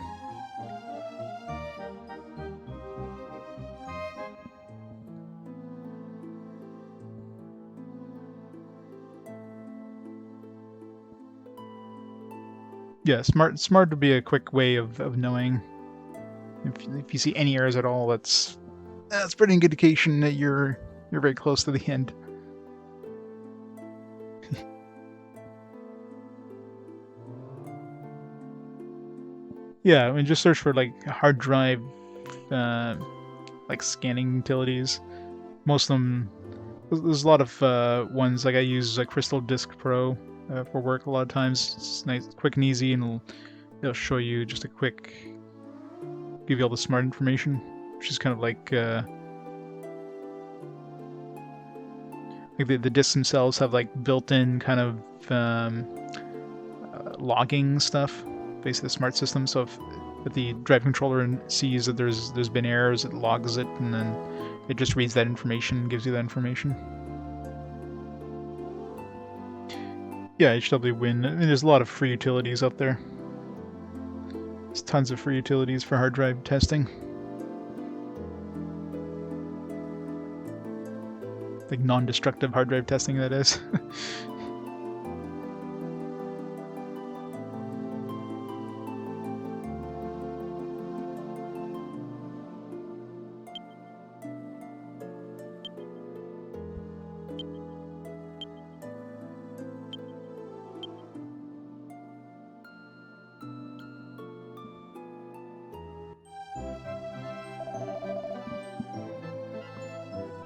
Yeah, smart would be a quick way of knowing if you see any errors at all. That's pretty good indication that you're very close to the end. Yeah, I mean, just search for like hard drive, like scanning utilities. Most of them, there's a lot of ones, like I use Crystal Disk Pro for work a lot of times. It's nice, quick and easy, and it'll show you just give you all the smart information, which is kind of like the disks themselves have like built-in kind of logging stuff, basically the smart system. So if the drive controller sees that there's been errors, it logs it, and then it just reads that information and gives you that information. Yeah, HW-Win. I mean, there's a lot of free utilities out there. There's tons of free utilities for hard drive testing. Like non-destructive hard drive testing, that is.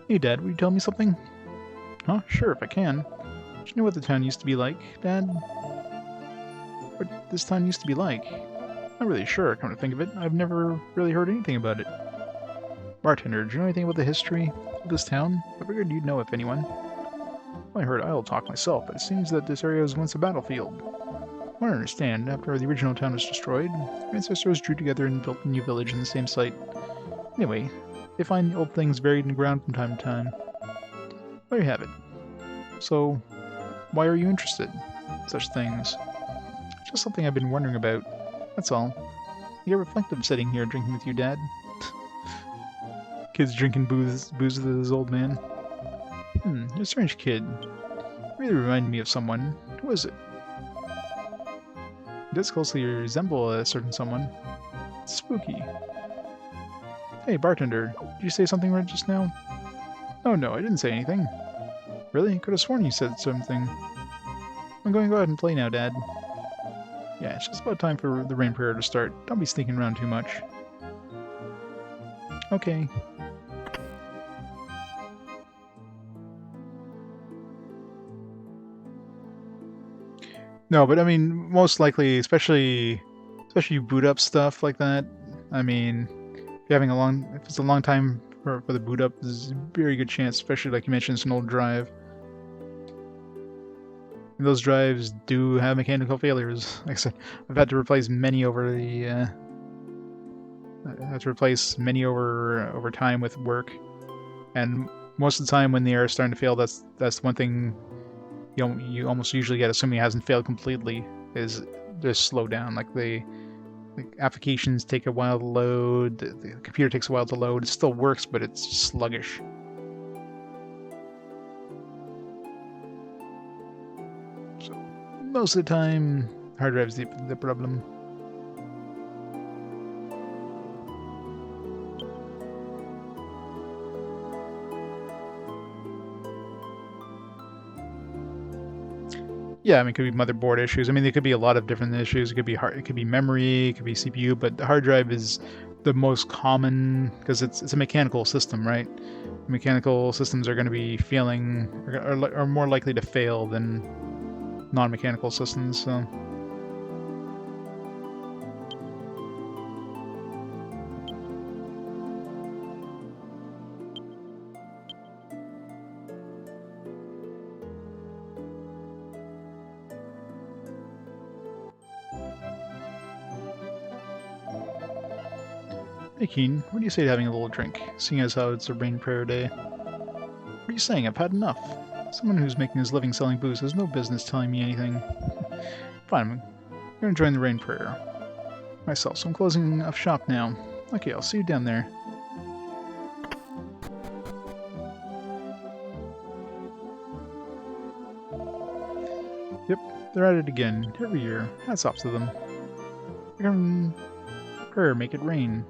Hey, Dad, will you tell me something? Huh? Sure, if I can. Do you know what the town used to be like, Dad? What this town used to be like? Not really sure, come to think of it. I've never really heard anything about it. Bartender, do you know anything about the history of this town? I figured you'd know if anyone. Well, I heard I'll talk myself, but it seems that this area was once a battlefield. I don't understand. After the original town was destroyed, our ancestors drew together and built a new village in the same site. Anyway, they find old things buried in the ground from time to time. There you have it. So, why are you interested in such things? It's just something I've been wondering about. That's all. You get reflective sitting here drinking with you, Dad. Kid's drinking booze with his old man. You're a strange kid. Really reminded me of someone. Who is it? It does closely resemble a certain someone. It's spooky. Hey, bartender, did you say something right just now? Oh no, I didn't say anything. Really? Could have sworn you said something. I'm going to go ahead and play now, Dad. Yeah, it's just about time for the rain prayer to start. Don't be sneaking around too much. Okay. No, but I mean, most likely, especially boot up stuff like that. I mean, if it's a long time for the boot up, there's a very good chance, especially like you mentioned, it's an old drive. And those drives do have mechanical failures. Like I said, I've had to replace many over time with work. And most of the time when they are starting to fail, that's one thing you almost usually get, assuming it hasn't failed completely, is just slow down. Like the applications take a while to load, the computer takes a while to load. It still works, but it's sluggish. So most of the time, hard drive's the problem. Yeah, I mean, it could be motherboard issues. I mean, there could be a lot of different issues. It could be it could be memory, it could be CPU, but the hard drive is the most common because it's a mechanical system, right? Mechanical systems are going to be failing, are more likely to fail than non-mechanical systems. So. Hey Keen, what do you say to having a little drink, seeing as how it's a rain prayer day? What are you saying? I've had enough. Someone who's making his living selling booze has no business telling me anything. Fine, I'm gonna join the rain prayer myself, so I'm closing up shop now. Okay, I'll see you down there. Yep, they're at it again, every year. Hats off to them. They're gonna prayer make it rain.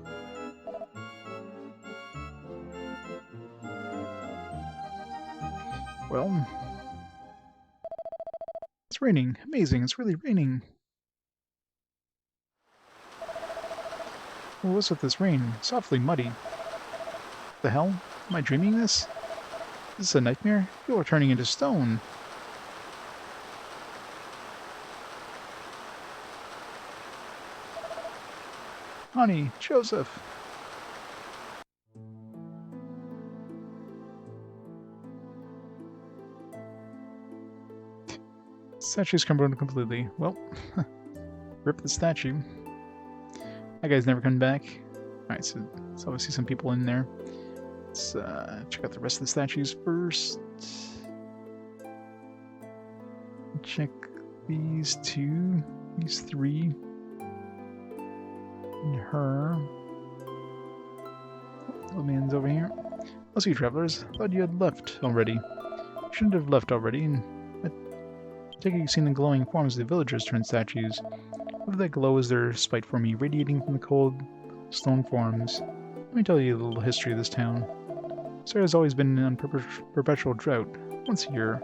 Well, it's raining. Amazing, it's really raining. What's with this rain? It's awfully muddy. What the hell? Am I dreaming this? Is this a nightmare? People are turning into stone. Honey, Joseph. Statue's crumbled completely. Well, rip the statue. That guy's never coming back. Alright, so there's obviously some people in there. Let's check out the rest of the statues first. Check these two, these three, and her. Old man's over here. I'll see you, travelers. Thought you had left already. You shouldn't have left already. And I take it you've seen the glowing forms of the villagers turn statues. What if that glow is their spite for me, radiating from the cold stone forms? Let me tell you a little history of this town. Sarah has always been on perpetual drought. Once a year,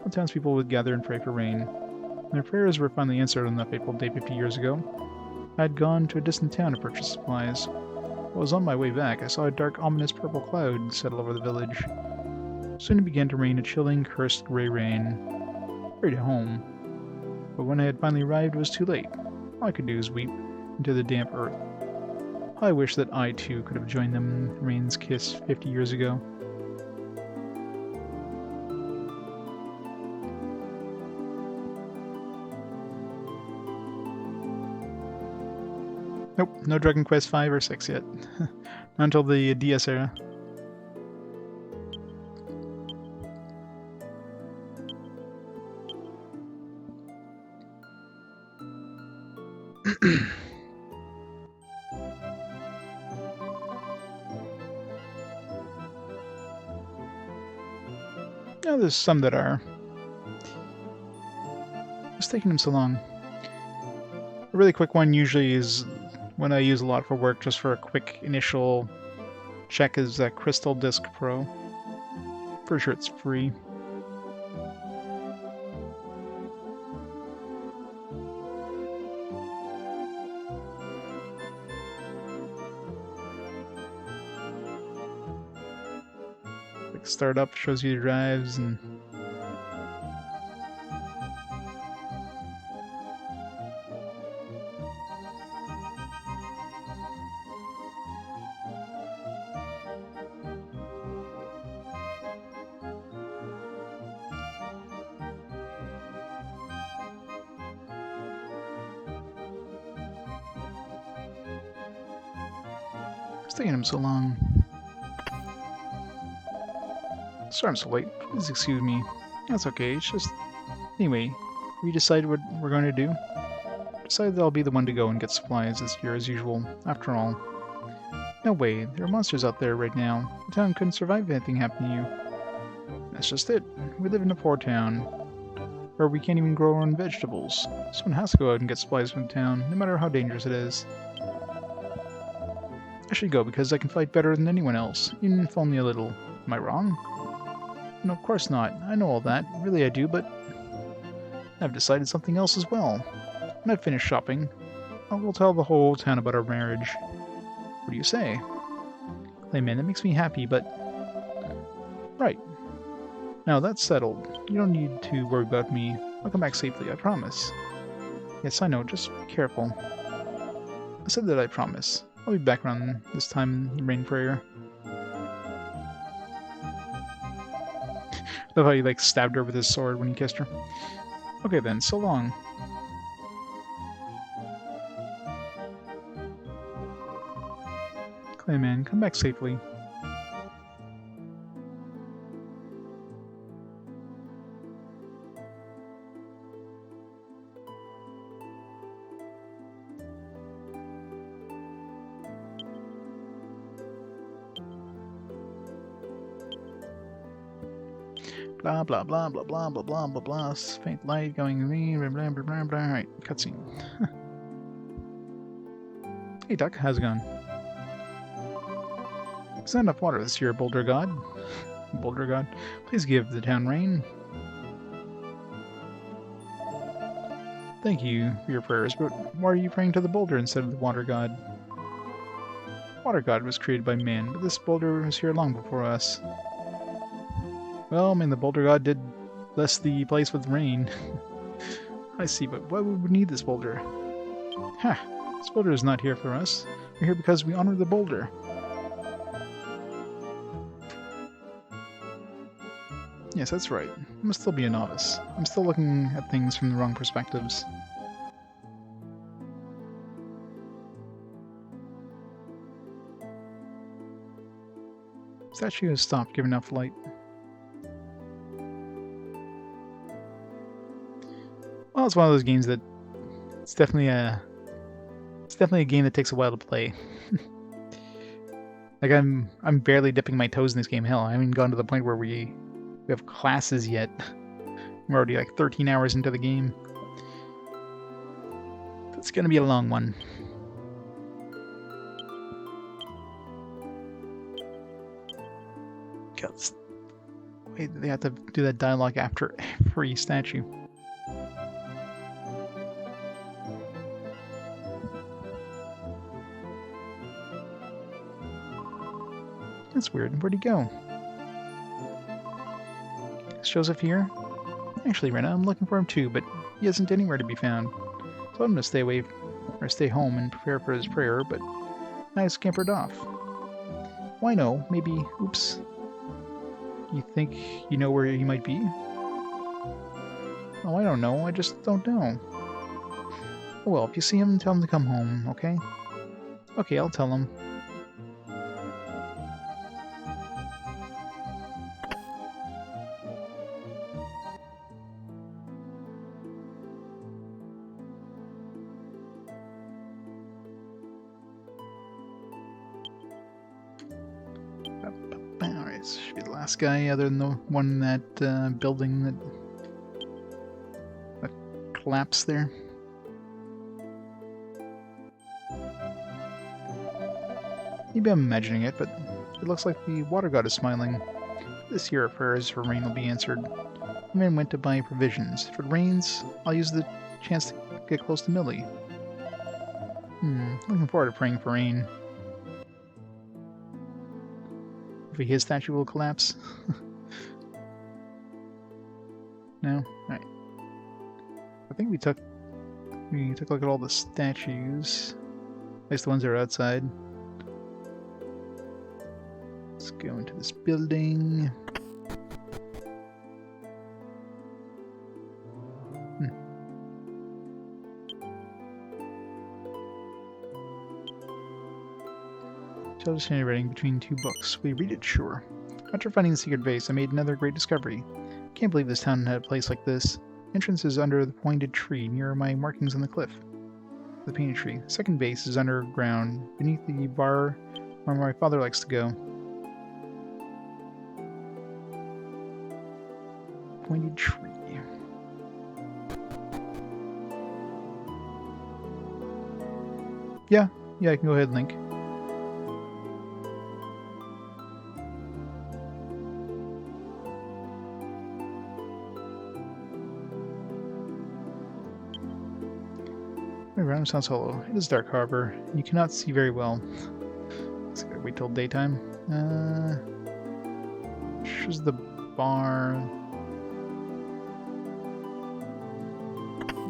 all townspeople would gather and pray for rain. When their prayers were finally answered on that fateful day 50 years ago, I had gone to a distant town to purchase supplies. While I was on my way back, I saw a dark, ominous purple cloud settle over the village. Soon it began to rain a chilling, cursed gray rain. I hurried home. But when I had finally arrived, it was too late. All I could do was weep into the damp earth. How I wish that I, too, could have joined them in rain's kiss 50 years ago. Nope, no Dragon Quest 5 or 6 yet. Not until the DS era. Yeah, there's some that are. What's taking them so long? A really quick one usually is when I use a lot for work, just for a quick initial check, is that Crystal Disc Pro. Pretty sure it's free. Like startup shows you the drives and it's taking him so long. Sorry I'm so late. Please excuse me. That's okay, it's just... Anyway, we decided what we're going to do. Decided that I'll be the one to go and get supplies this year as usual. After all, no way, there are monsters out there right now. The town couldn't survive if anything happened to you. That's just it. We live in a poor town, where we can't even grow our own vegetables. Someone has to go out and get supplies from the town, no matter how dangerous it is. I should go because I can fight better than anyone else, even if only a little. Am I wrong? No, of course not. I know all that. Really I do, but I've decided something else as well. When I've finished shopping, I will tell the whole town about our marriage. What do you say? Clayman, that makes me happy, but... Right. Now that's settled. You don't need to worry about me. I'll come back safely, I promise. Yes, I know, just be careful. I said that I promise. I'll be back around this time in rain prayer. Love how he, like, stabbed her with his sword when he kissed her. Okay then, so long. Clayman, come back safely. Blah blah blah blah blah blah blah blah blah. Faint light going me. Blah blah blah blah blah. Alright, cutscene. Hey Duck, how's it going? There's not enough water this year, Boulder God. Boulder God, please give the town rain. Thank you for your prayers, but why are you praying to the boulder instead of the water god? Water god was created by man, but this boulder was here long before us. Well, I mean, the boulder god did bless the place with rain. I see, but why would we need this boulder? Ha! This boulder is not here for us. We're here because we honor the boulder. Yes, that's right. I must still be a novice. I'm still looking at things from the wrong perspectives. Statue has stopped giving off light. Well, it's one of those games that it's definitely a game that takes a while to play. Like I'm barely dipping my toes in this game. Hell, I haven't gone to the point where we have classes yet. We're already like 13 hours into the game. It's gonna be a long one. God, wait, they have to do that dialogue after every statue. That's weird. Where'd he go? Is Joseph here? Actually, Rena, I'm looking for him too, but he isn't anywhere to be found. Told him to stay away, or stay home and prepare for his prayer, but I scampered off. Why no? Maybe, oops. You think you know where he might be? Oh, I don't know. I just don't know. Oh, well, if you see him, tell him to come home, okay? Okay, I'll tell him. Alright, this should be the last guy other than the one in that building that collapsed there. Maybe I'm imagining it, but it looks like the water god is smiling. This year our prayers for rain will be answered. The man went to buy provisions. If it rains, I'll use the chance to get close to Millie. Looking forward to praying for rain. Hopefully his statue will collapse. No? Alright. I think we took a look at all the statues. At least the ones that are outside. Let's go into this building. Child's handwriting between two books. We read it, sure. After finding the secret vase, I made another great discovery. Can't believe this town had a place like this. Entrance is under the pointed tree near my markings on the cliff. The painted tree. The second vase is underground, beneath the bar where my father likes to go. Pointed tree. Yeah, I can go ahead and link. My round sounds hollow. It is dark, however, and you cannot see very well. Let's gotta wait till daytime. This is the bar.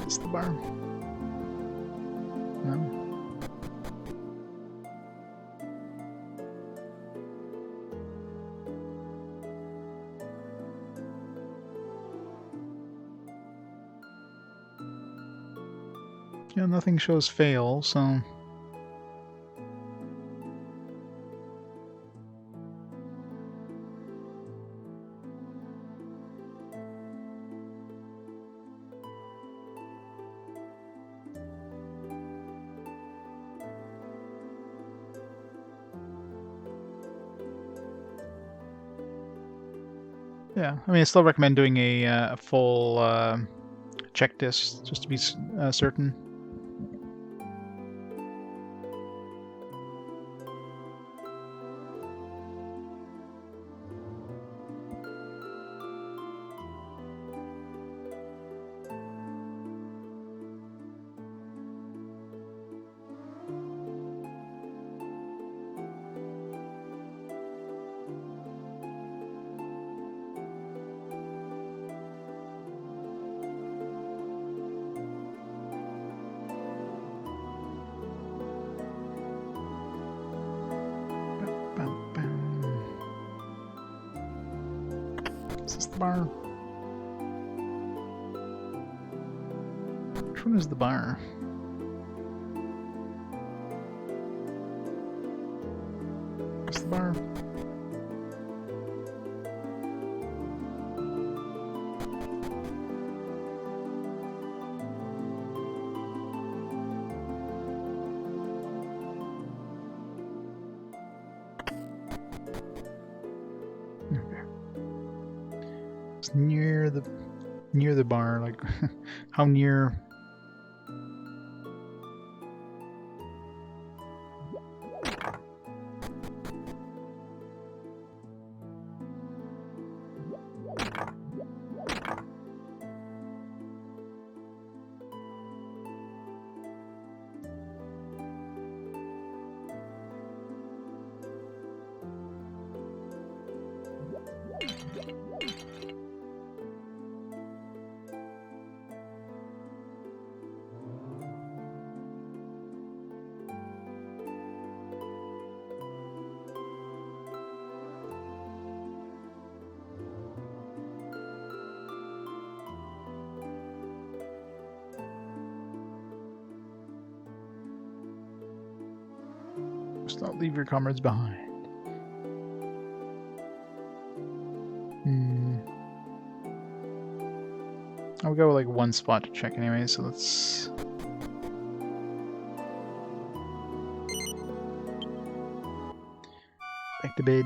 Is the bar? No. Yeah, nothing shows fail, so... Yeah, I mean, I still recommend doing a full check this, just to be certain. Is this the bar? Which one is the bar? What's the bar? Near the bar, like how near? Must not leave your comrades behind. I'll go like one spot to check anyway, so let's... back to bed.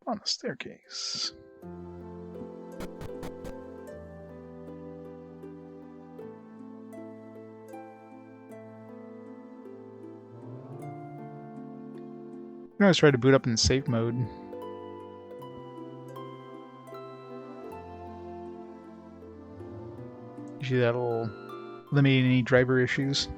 On the staircase. I can always try to boot up in safe mode. Usually that'll eliminate any driver issues.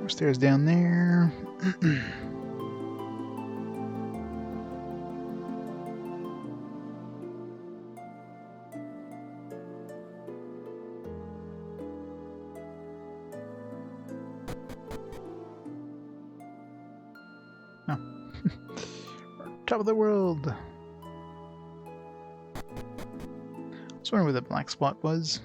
Stairs down there. Oh. Top of the world. I was wondering where the black spot was.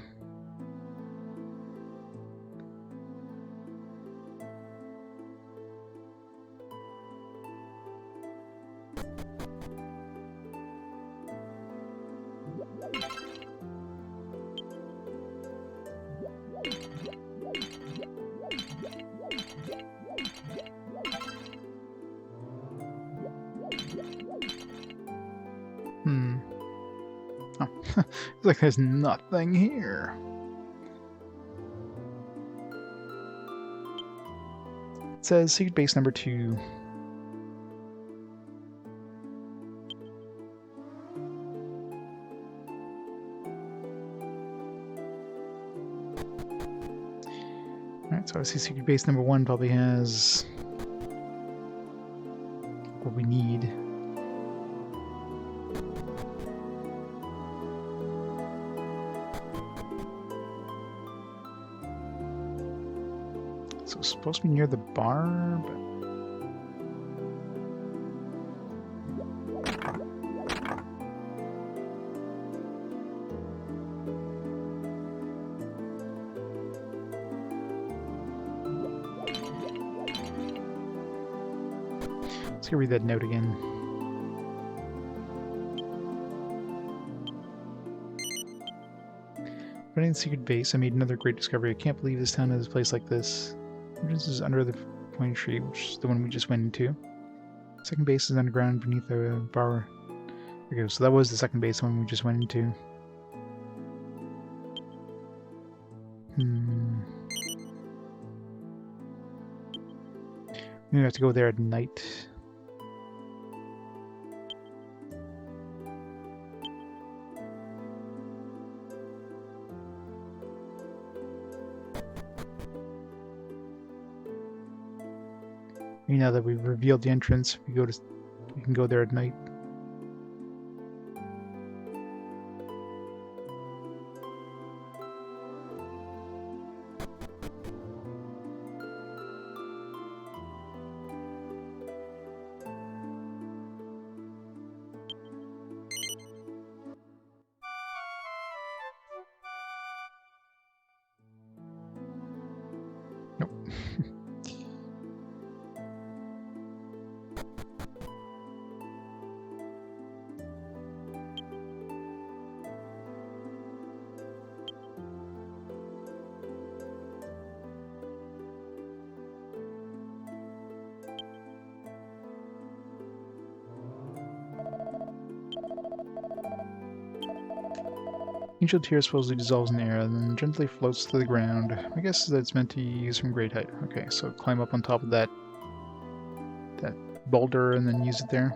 Oh, it's like there's nothing here. It says secret base number 2. Alright, so I see secret base number 1 probably has what we need. So it's supposed to be near the bar, but... Let's go read that note again. Finding the secret base, I made another great discovery. I can't believe this town has a place like this. Entrance is under the point tree, which is the one we just went into. Second base is underground beneath the bar. Okay, so that was the second base, the one we just went into. We have to go there at night. Now that we've revealed the entrance, we can go there at night. Nope. Ancient tear supposedly dissolves in air and then gently floats to the ground. I guess that's meant to use from great height. Okay, so climb up on top of that boulder and then use it there.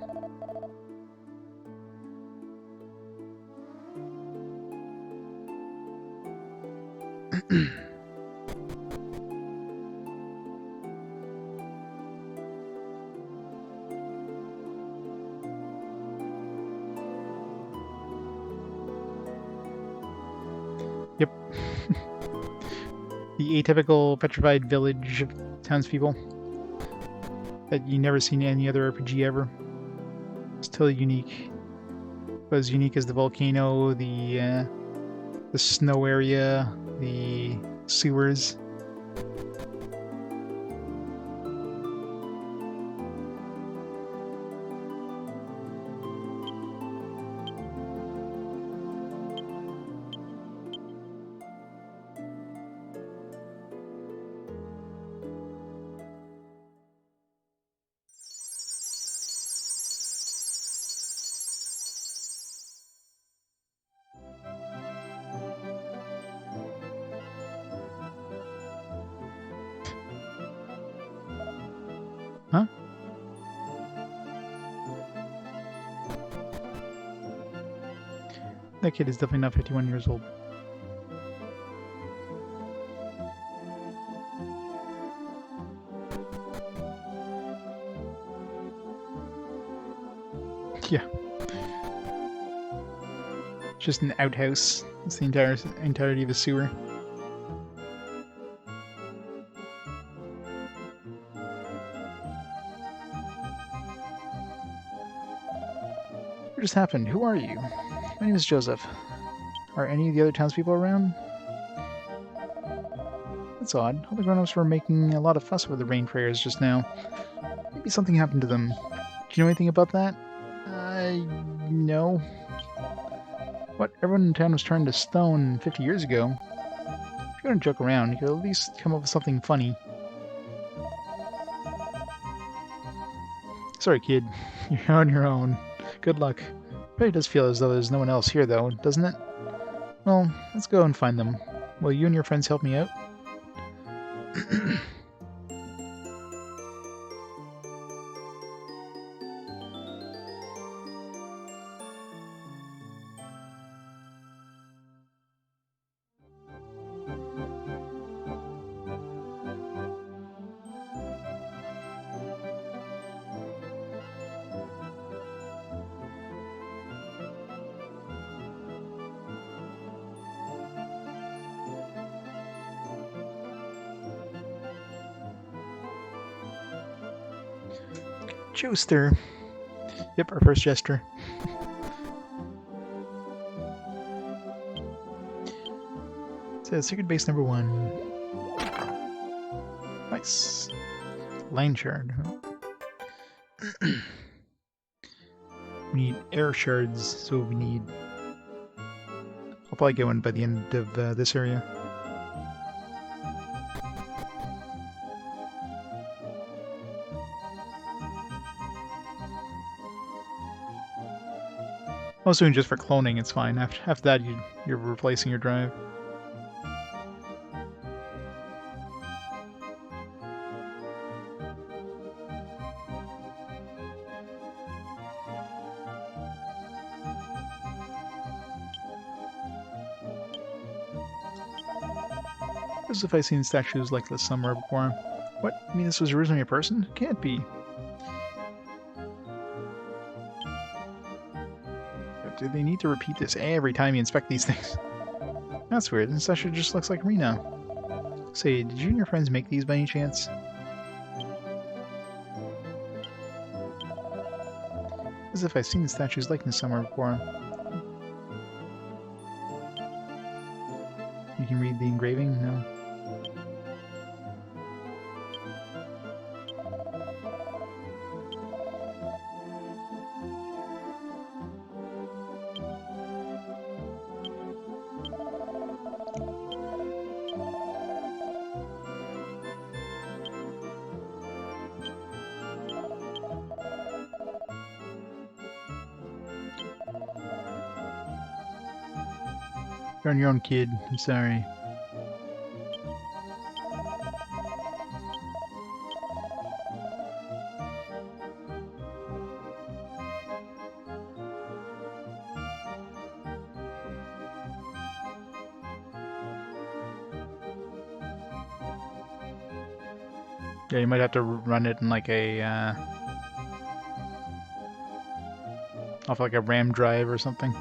Yep. The atypical petrified village of townspeople that you never seen in any other RPG ever. It's totally unique. But as unique as the volcano, the snow area, the sewers. Huh? That kid is definitely not 51 years old. Yeah. Just an outhouse. It's the entirety of a sewer. What just happened? Who are you? My name is Joseph. Are any of the other townspeople around? That's odd. All the grown-ups were making a lot of fuss over the rain prayers just now. Maybe something happened to them. Do you know anything about that? No. What? Everyone in town was turned to stone 50 years ago. If you're gonna joke around, you could at least come up with something funny. Sorry, kid. You're on your own. Good luck. Really does feel as though there's no one else here, though, doesn't it? Well, let's go and find them. Will you and your friends help me out? Joester. Yep, our first jester. So, secret base number 1. Nice. Line shard. We need air shards, so we need... I'll probably get one by the end of this area. I was doing just for cloning, it's fine. After that, you're replacing your drive. As if I've seen statues like this somewhere before. What? You mean this was originally a person? Can't be. Do they need to repeat this every time you inspect these things? That's weird. This statue just looks like Rena. Say, did you and your friends make these by any chance? As if I've seen the statue's likeness somewhere before. You can read the engraving? No. You're on your own, kid. I'm sorry. Yeah, you might have to run it in like a off like a RAM drive or something.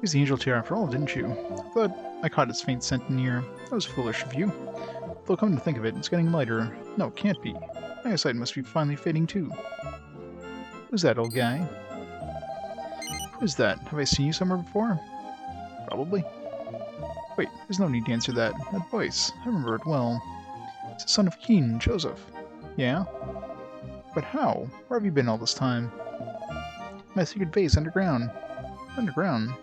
Here's the angel chair after all, didn't you? I thought I caught its faint scent near. That was foolish of you. Though come to think of it, it's getting lighter. No, it can't be. My eyesight must be finally fading too. Who's that old guy? Who's that? Have I seen you somewhere before? Probably. Wait, there's no need to answer that. That voice, I remember it well. It's the son of Keen, Joseph. Yeah? But how? Where have you been all this time? My secret base underground. Underground?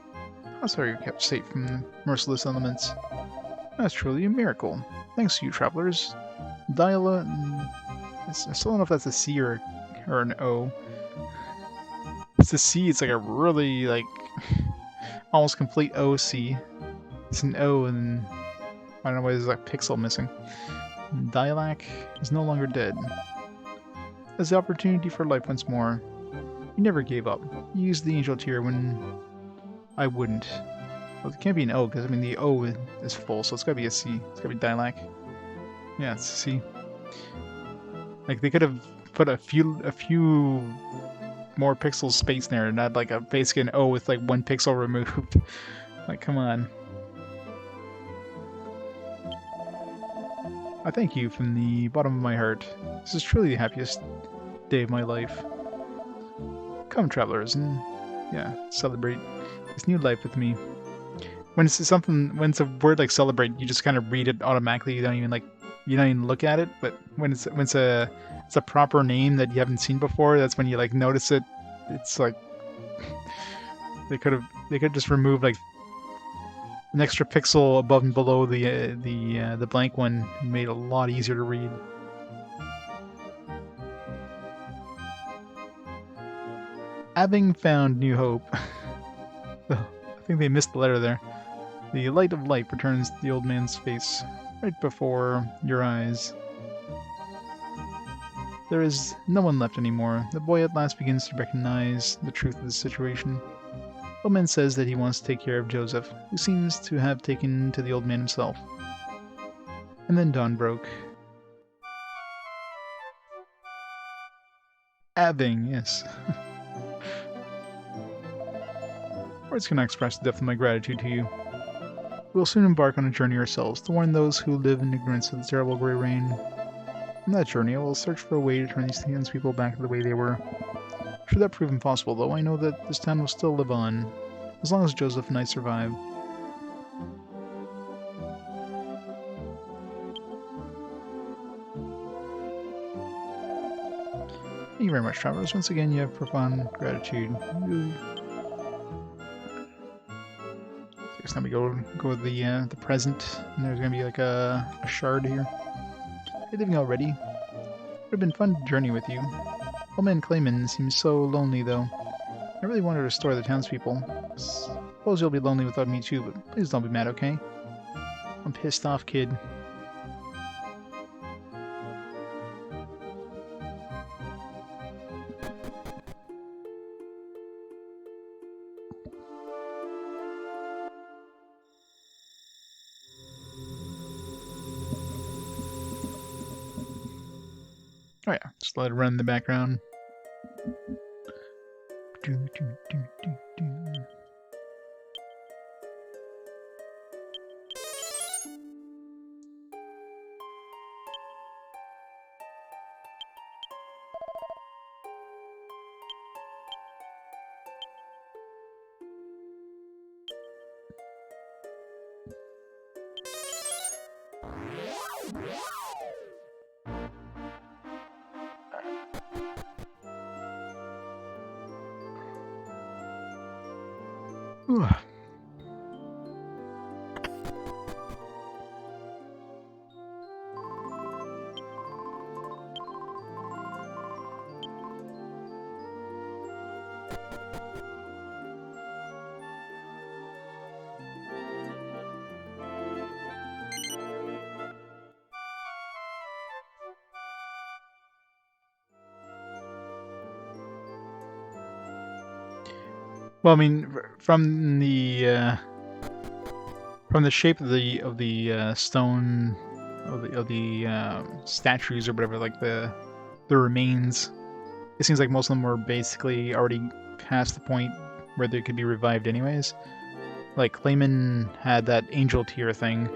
How so are you kept safe from the merciless elements? That's truly a miracle. Thanks to you, travelers. Diala... I still don't know if that's a C or an O. If it's a C, it's like a really, like, almost complete OC. It's an O, and I don't know why there's like a pixel missing. Dialac is no longer dead. There's the opportunity for life once more. You never gave up. You used the angel tier when I wouldn't. Well, it can't be an O, because I mean the O is full, so it's gotta be a C. It's gotta be Dialac. Yeah, it's a C. Like, they could have put a few more pixels spaced there and had like a basically an O with like 1 pixel removed. Like, come on. I thank you from the bottom of my heart. This is truly the happiest day of my life. Come, travelers, and yeah, celebrate this new life with me. When it's a word like celebrate, you just kind of read it automatically. You don't even look at it. But when it's a proper name that you haven't seen before, that's when you like notice it. It's like they could just remove like an extra pixel above and below the blank one, and made it a lot easier to read. Having found New Hope. I think they missed the letter there. The light of light returns to the old man's face, right before your eyes. There is no one left anymore. The boy at last begins to recognize the truth of the situation. Old man says that he wants to take care of Joseph, who seems to have taken to the old man himself. And then dawn broke. Abbing, yes. Words cannot express the depth of my gratitude to you. We will soon embark on a journey ourselves to warn those who live in ignorance of the terrible grey rain. On that journey, I will search for a way to turn these townspeople back to the way they were. Should that prove impossible, though, I know that this town will still live on, as long as Joseph and I survive. Thank you very much, travelers. Once again, you have profound gratitude. Next time we go with the present, and there's gonna be like a shard here. You're leaving already? It would have been fun to journey with you. Old man Clayman seems so lonely, though. I really want to restore the townspeople. Suppose you'll be lonely without me too, but please don't be mad, okay? I'm pissed off, kid. Oh yeah, just let it run in the background. Ooh. Well, I mean, from the shape of the stone of the statues or whatever, like the remains, it seems like most of them were basically already past the point where they could be revived anyways. Like Clayman had that angel tier thing,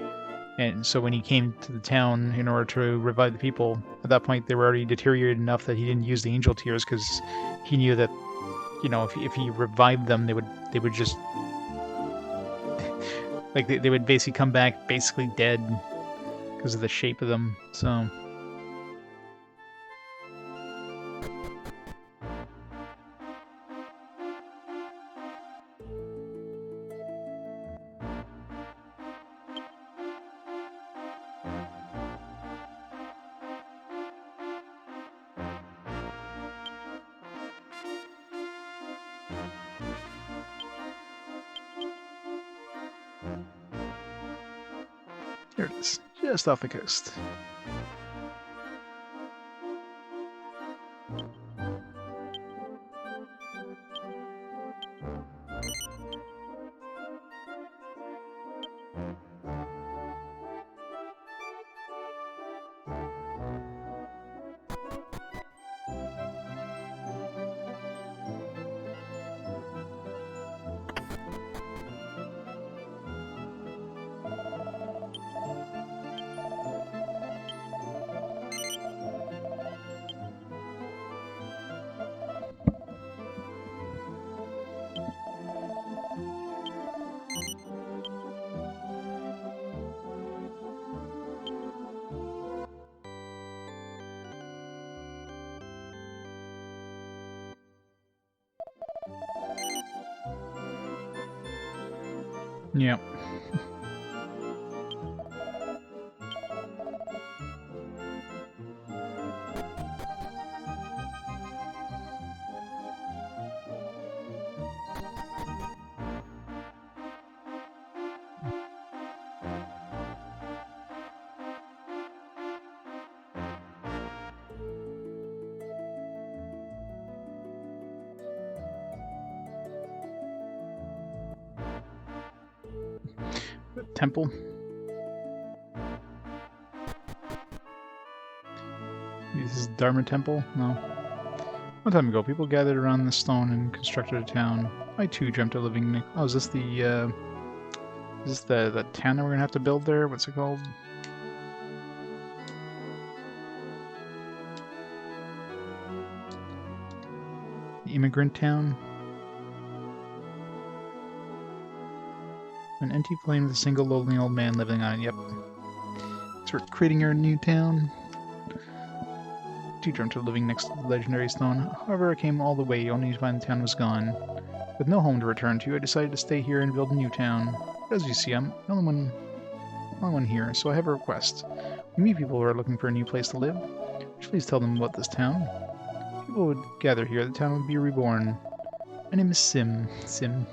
And so when he came to the town in order to revive the people, at that point they were already deteriorated enough that he didn't use the angel tears because he knew that, you know, if he revived them, they would just like they would basically come back basically dead because of the shape of them. So here it is, just off the coast. Yeah. Temple. This is Dharma Temple? No. One time ago, people gathered around the stone and constructed a town. I too dreamt of living. Oh, is this the town that we're gonna have to build there? What's it called? The immigrant town. An empty plain with a single lonely old man living on it. Yep. So we're creating our new town. Too dreamt of living next to the legendary stone. However, I came all the way only to find the town was gone. With no home to return to, I decided to stay here and build a new town. But as you see, I'm the only one here, so I have a request. We meet people who are looking for a new place to live. Would you please tell them about this town? People would gather here, the town would be reborn. My name is Sim. Sim.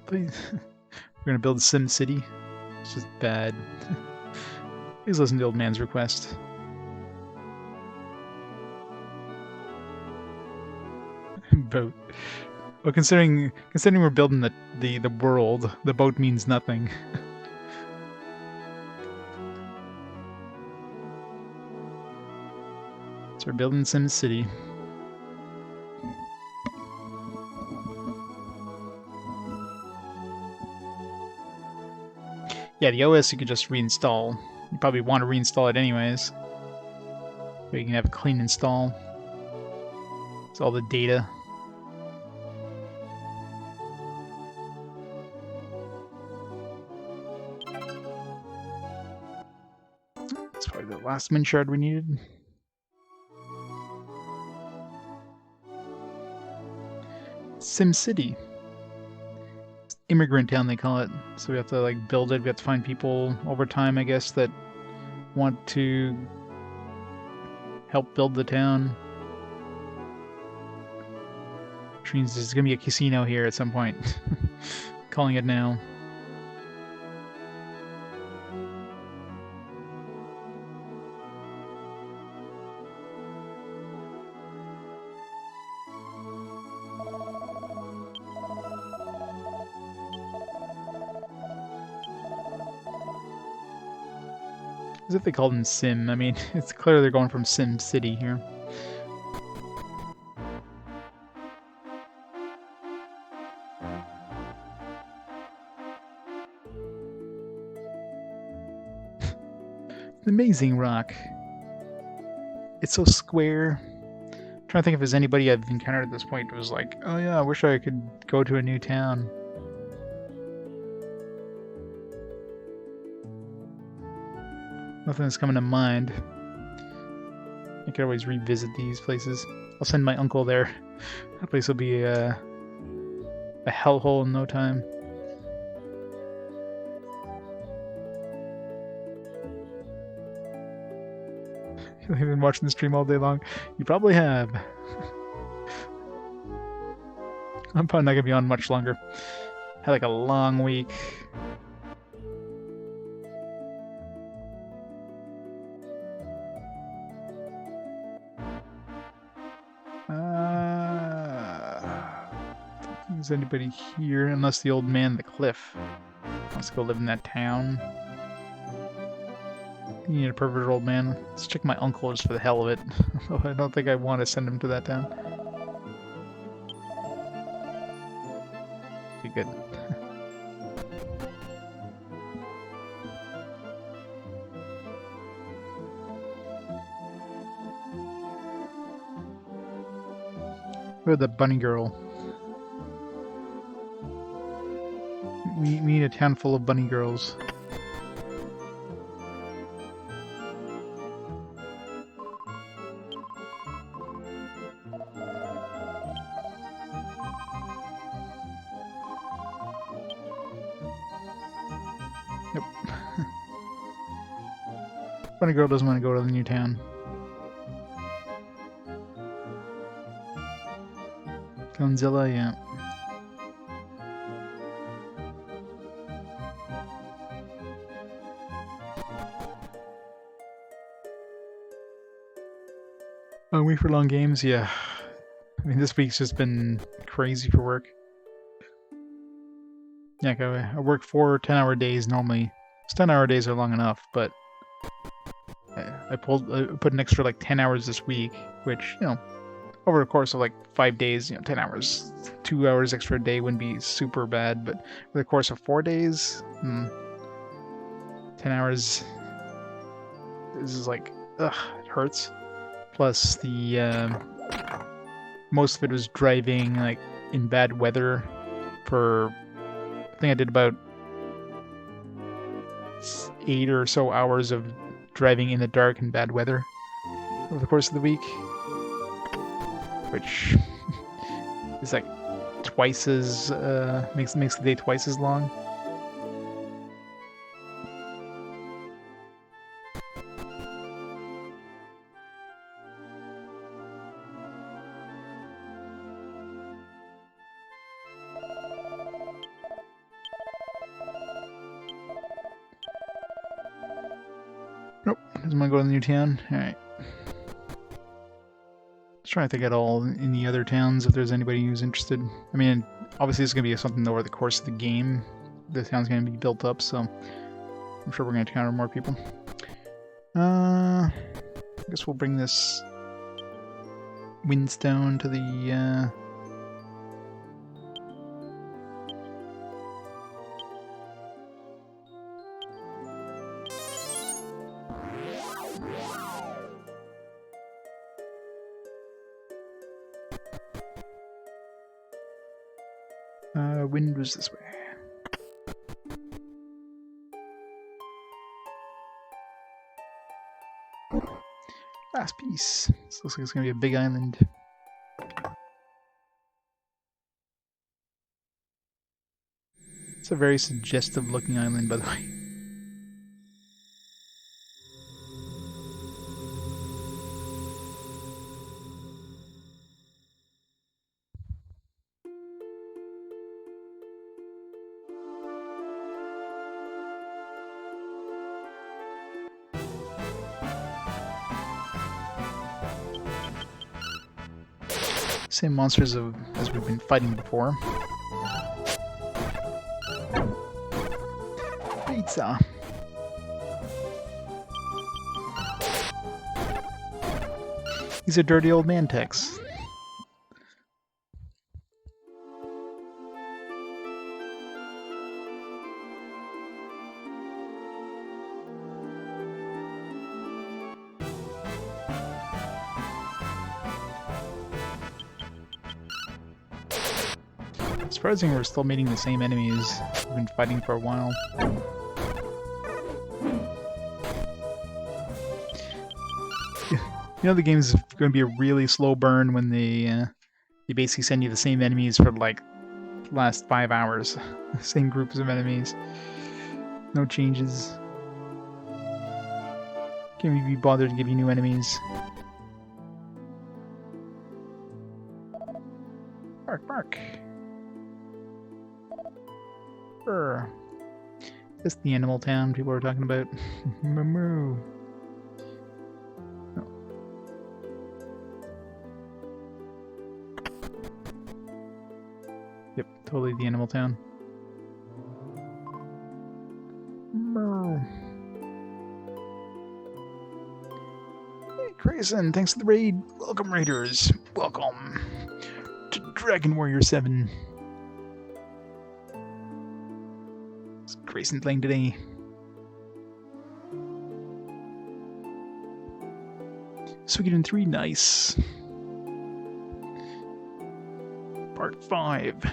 Please. We're gonna build Sim City. It's just bad. Please listen to the old man's request. Boat. Well, considering we're building the world, the boat means nothing. So we're building Sim City. Yeah, the OS you could just reinstall. You probably want to reinstall it anyways. So you can have a clean install. It's all the data. That's probably the last min shard we needed. Sim City. Immigrant town they call it. So we have to like build it. We have to find people over time, I guess, that want to help build the town. Which means there's gonna be a casino here at some point. Calling it now. As if they called him Sim. I mean, it's clear they're going from Sim City here. Amazing rock. It's so square. I'm trying to think if there's anybody I've encountered at this point who was like, oh yeah, I wish I could go to a new town. Nothing that's coming to mind. I could always revisit these places. I'll send my uncle there. That place will be a hellhole in no time. You've been watching the stream all day long. You probably have. I'm probably not gonna be on much longer. Had like a long week. Is anybody here? Unless the old man at the cliff wants to go live in that town. You need a perverted old man. Let's check my uncle just for the hell of it. I don't think I want to send him to that town. Be good. Where's the bunny girl? We need a town full of bunny girls. Nope. Bunny girl doesn't want to go to the new town. Godzilla, yeah. A week for long games, yeah. I mean, this week's just been crazy for work. Yeah, I work 4 10-hour days normally. 10-hour days are long enough, but I put an extra like 10 hours this week, which, you know, over the course of like 5 days, 10 hours, 2 hours extra a day wouldn't be super bad, but over the course of 4 days, 10 hours, this is like, ugh, it hurts. Plus the, most of it was driving like in bad weather for, I think I did about 8 or so hours of driving in the dark in bad weather over the course of the week, which is like twice as makes the day twice as long. Nope, doesn't want to go to the new town. Alright. Let's try to think at all in the other towns if there's anybody who's interested. I mean, obviously it's going to be something over the course of the game. The town's going to be built up, so I'm sure we're going to encounter more people. I guess we'll bring this windstone to the wind was this way. Last piece. This looks like it's going to be a big island. It's a very suggestive looking island, by the way. Same monsters as we've been fighting before. Pizza. These are dirty old man techs. Surprising we're still meeting the same enemies we've been fighting for a while. You know the game's going to be a really slow burn when they basically send you the same enemies for like the last 5 hours. Same groups of enemies. No changes. Can't even be bothered to give you new enemies. Bark, bark. Brr. That's the animal town people are talking about. Moo. Oh. Yep, totally the animal town. Moo. Hey, Grayson, thanks for the raid. Welcome, raiders. Welcome to Dragon Warrior 7. It's Grayson playing today. Suikoden 3, nice. Part 5.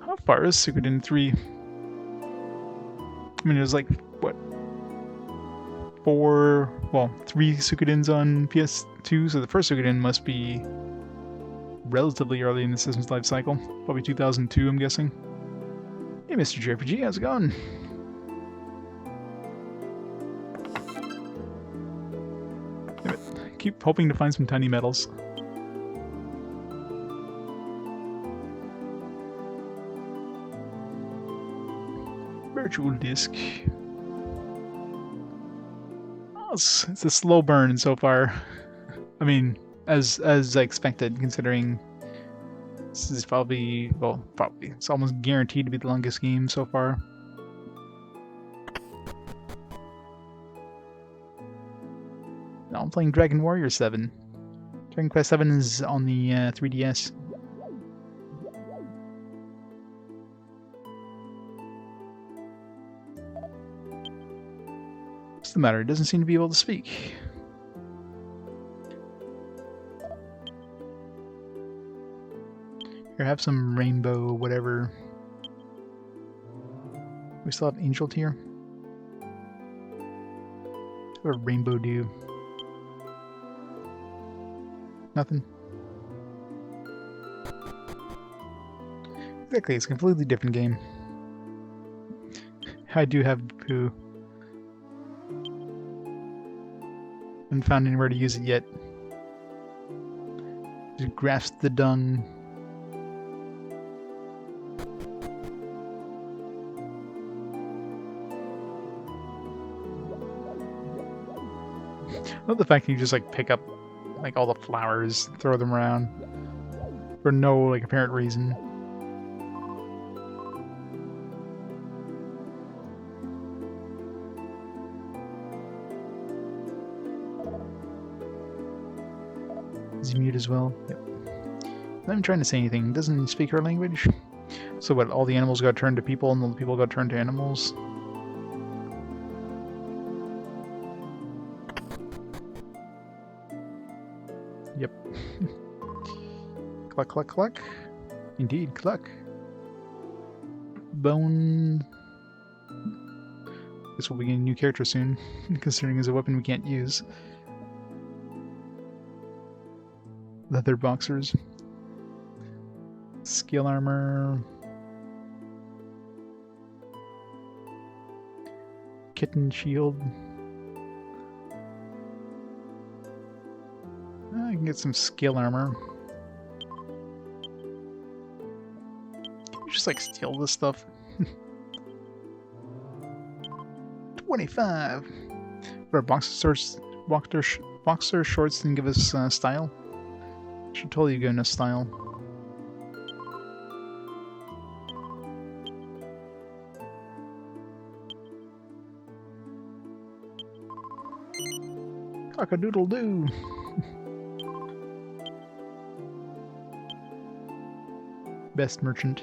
How far is Suikoden 3? I mean, it was like, what? 3 Suikodens on PS2, so the first Suikoden must be relatively early in the system's life cycle. Probably 2002, I'm guessing. Hey, Mr. JRPG, how's it going? Damn it. Keep hoping to find some tiny metals. Virtual disc. Oh, it's a slow burn so far. I mean, as I expected, considering this is probably it's almost guaranteed to be the longest game so far. Now I'm playing Dragon Warrior 7. Dragon Quest 7 is on the 3DS. What's the matter? It doesn't seem to be able to speak. Here, have some rainbow, whatever. We still have Angel Tear. What would rainbow do? Nothing. Exactly, it's a completely different game. I do have poo. Haven't found anywhere to use it yet. Just grasp the dung. I love the fact that you just like pick up like all the flowers, throw them around for no like apparent reason. Is he mute as well? Yep. Not even trying to say anything. Doesn't he speak our language? So what? All the animals got turned to people, and all the people got turned to animals. Yep. Cluck, cluck, cluck. Indeed, cluck. Bone. Guess we'll be getting a new character soon, considering it's a weapon we can't use. Leather boxers. Skill armor. Kitten shield. I can get some skill armor. Can you just like steal this stuff? 25. What are boxer shorts didn't give us style? Should totally give us style. Cock-a-doodle-doo. Best merchant.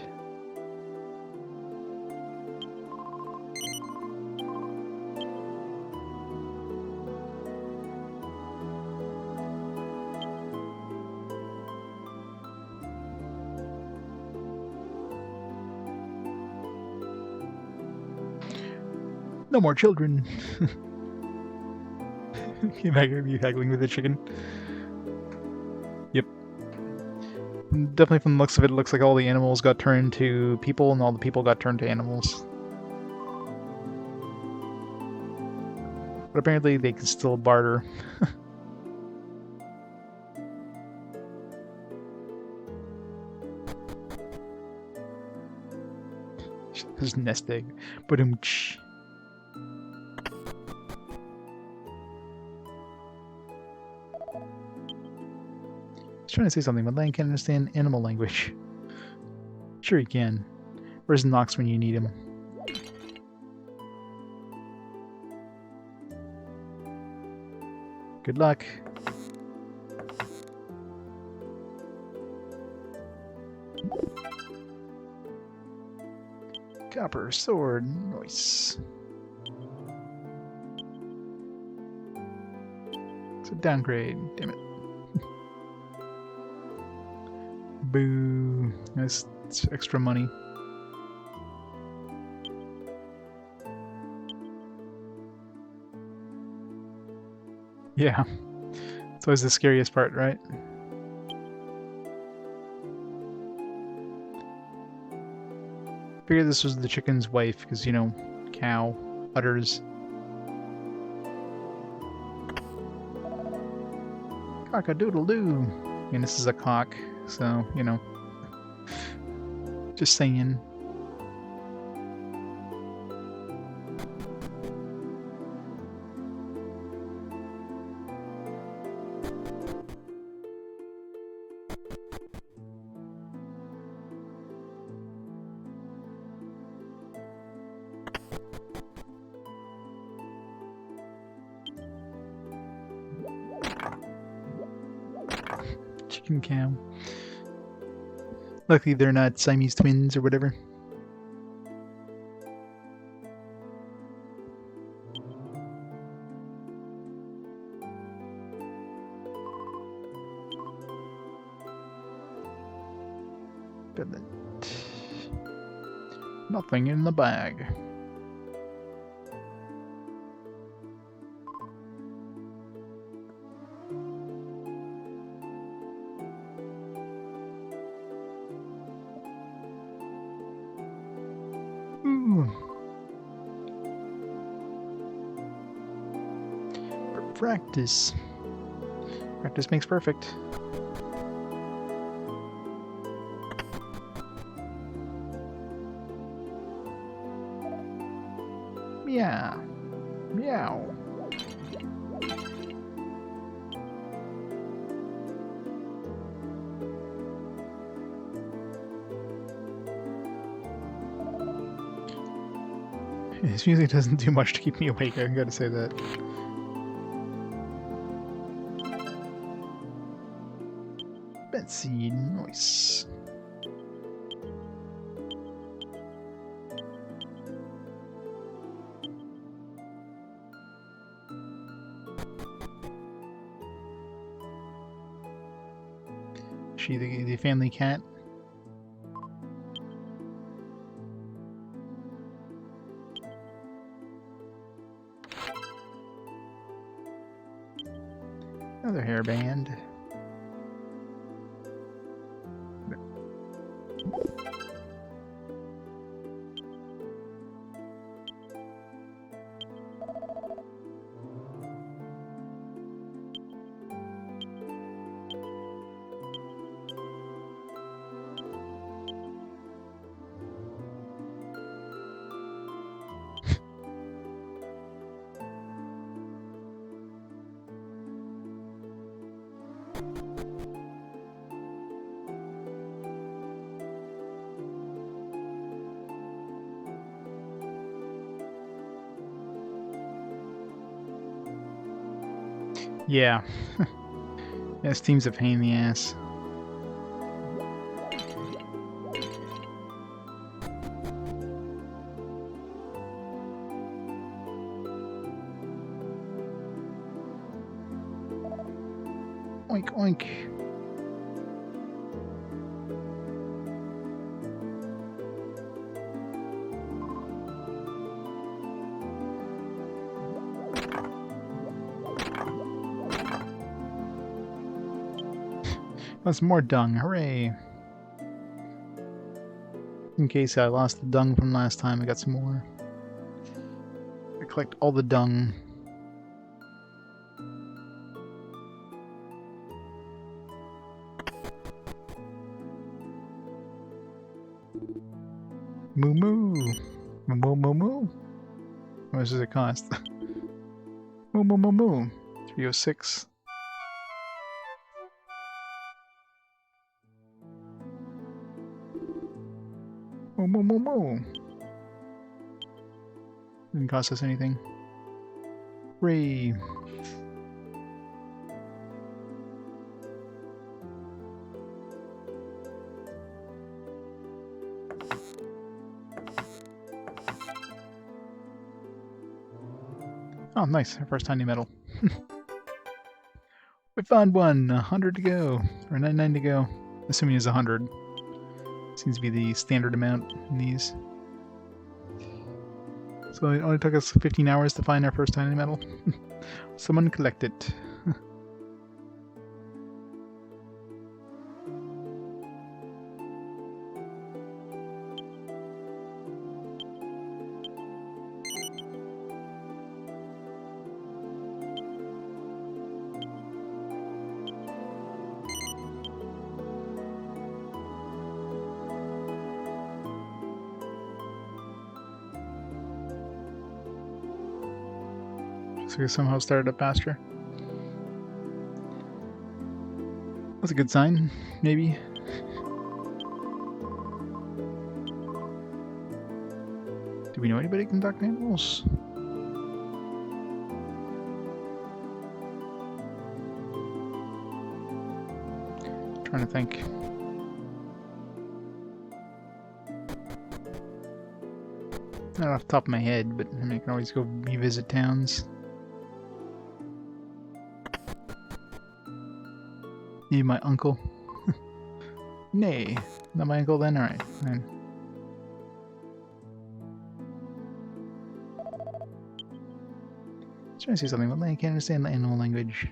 No more children. You haggling with the chicken. Yep. Definitely from the looks of it, it looks like all the animals got turned to people and all the people got turned to animals. But apparently they can still barter. His nest egg. Ba-dum-tsh. I was trying to say something, but Lang can't understand animal language. Sure he can. Where's Nox when you need him? Good luck. Copper sword, nice. It's a downgrade, damn it. Boo. That's extra money. Yeah. It's always the scariest part, right? Figured this was the chicken's wife, because, you know, cow, udders. Cock-a-doodle-doo. And this is a cock, so, you know. Just saying. Chicken cow. Luckily they're not Siamese twins or whatever. But nothing in the bag. Practice. Practice makes perfect. Meow. Meow. His music doesn't do much to keep me awake, I gotta say that. Betsy, nice. She the family cat? Another hairband. Yeah. This team's a pain in the ass. Oink oink. That's more dung. Hooray! In case I lost the dung from last time, I got some more. I collect all the dung. Moo moo! Moo moo moo! How much does it cost? Moo moo moo moo! 306. Moo moo moo moo! Didn't cost us anything. Hooray! Oh, nice. Our first tiny metal. We found one! 100 to go. Or 99 to go. Assuming it's 100. Seems to be the standard amount in these. So it only took us 15 hours to find our first tiny metal. Someone collect it. So we somehow started up faster. That's a good sign, maybe. Do we know anybody who can talk to animals? Trying to think. Not off the top of my head, but I mean, I can always go revisit towns. Maybe my uncle. Nay, not my uncle then? Alright, fine. I was trying to say something, but I can't understand the animal language.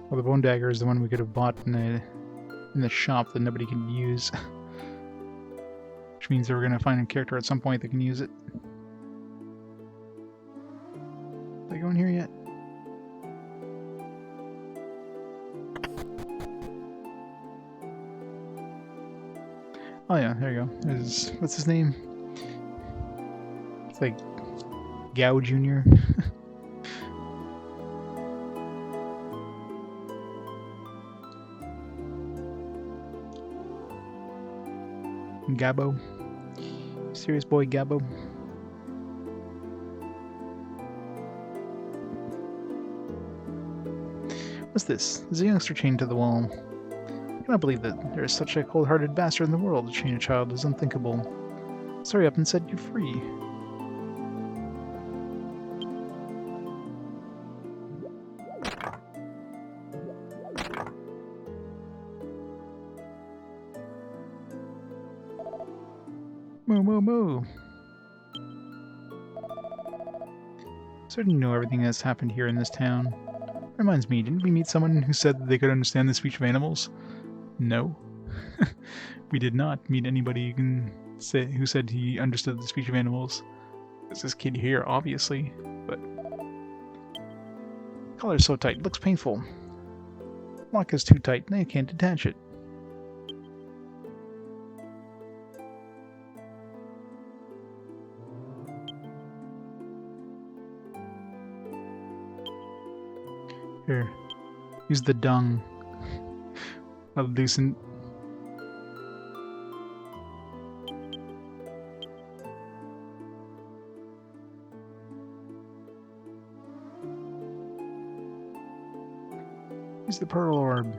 Well, the bone dagger is the one we could have bought in the shop that nobody can use. Which means that we're going to find a character at some point that can use it. Did I go in here yet? Oh yeah, there you go. What's his name? It's like Gao Jr. Gabbo. Serious boy Gabbo. What's this? There's a youngster chained to the wall. I cannot believe that there is such a cold-hearted bastard in the world. To chain a child is unthinkable. Sorry up and set you free. Moo moo moo. Certainly know everything that's happened here in this town. Reminds me, didn't we meet someone who said that they could understand the speech of animals? No. We did not meet anybody who said he understood the speech of animals. It's this kid here, obviously, but... Collar's so tight, it looks painful. Lock is too tight, now you can't detach it. Here, use the dung. I'll loosen. Use the pearl orb.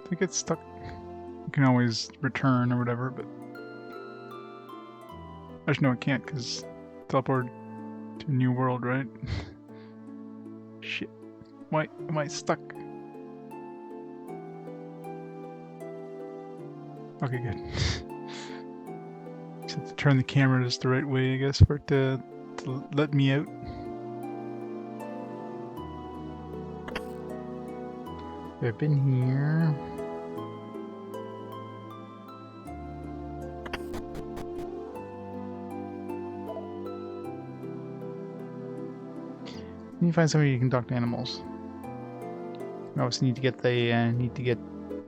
If it gets stuck, you can always return or whatever, but actually no, it can't because teleport to a new world, right? Shit. Why am I stuck? Okay, good. Just have to turn the camera just the right way, I guess, for it to let me out. I've been here. You need to find somebody you can talk to animals. I also need to get the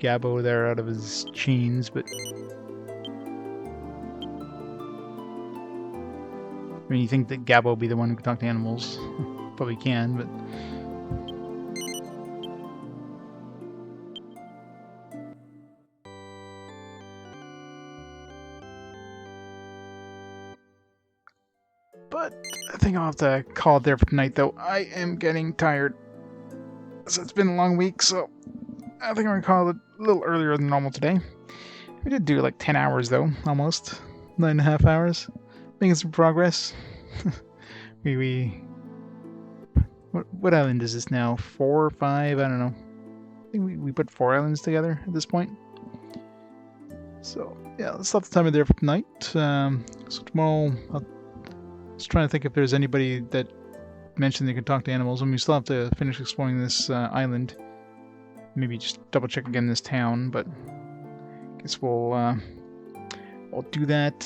Gabbo there out of his chains, but I mean, you think that Gabbo will be the one who can talk to animals? Probably can, but I think I'll have to call it there for tonight, though. I am getting tired. So it's been a long week, so I think I'm going to call it a little earlier than normal today. We did do like 10 hours, though, almost. 9.5 hours. Making some progress. What island is this now? 4 or 5? I don't know. I think we put 4 islands together at this point. So, yeah, let's stop the timer there for tonight. So tomorrow, I'll just trying to think if there's anybody that mentioned they could talk to animals. I mean, we still have to finish exploring this island. Maybe just double check again this town, but I guess we'll do that.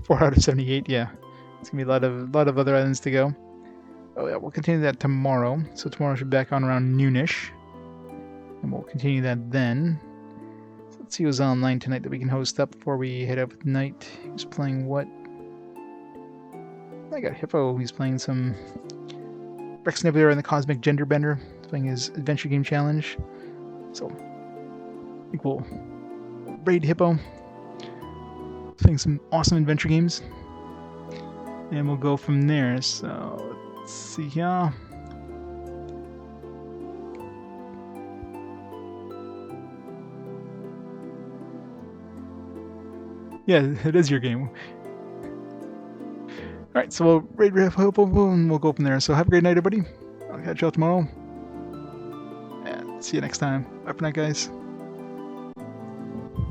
4 out of 78, yeah. It's gonna be a lot of other islands to go. Oh yeah, we'll continue that tomorrow. So tomorrow should be back on around noonish, and we'll continue that then. So let's see who's online tonight that we can host up before we head out for the night. Who's playing what? I got Hippo. He's playing some Rex Nebula and the Cosmic Gender Bender. He's playing his Adventure Game Challenge. So I think we'll raid Hippo. Playing some awesome adventure games. And we'll go from there. So let's see here. Yeah, it is your game. Alright, so we'll raid Hippo and we'll go from there. So have a great night, everybody. I'll catch you all tomorrow. And see you next time. Bye for now, guys.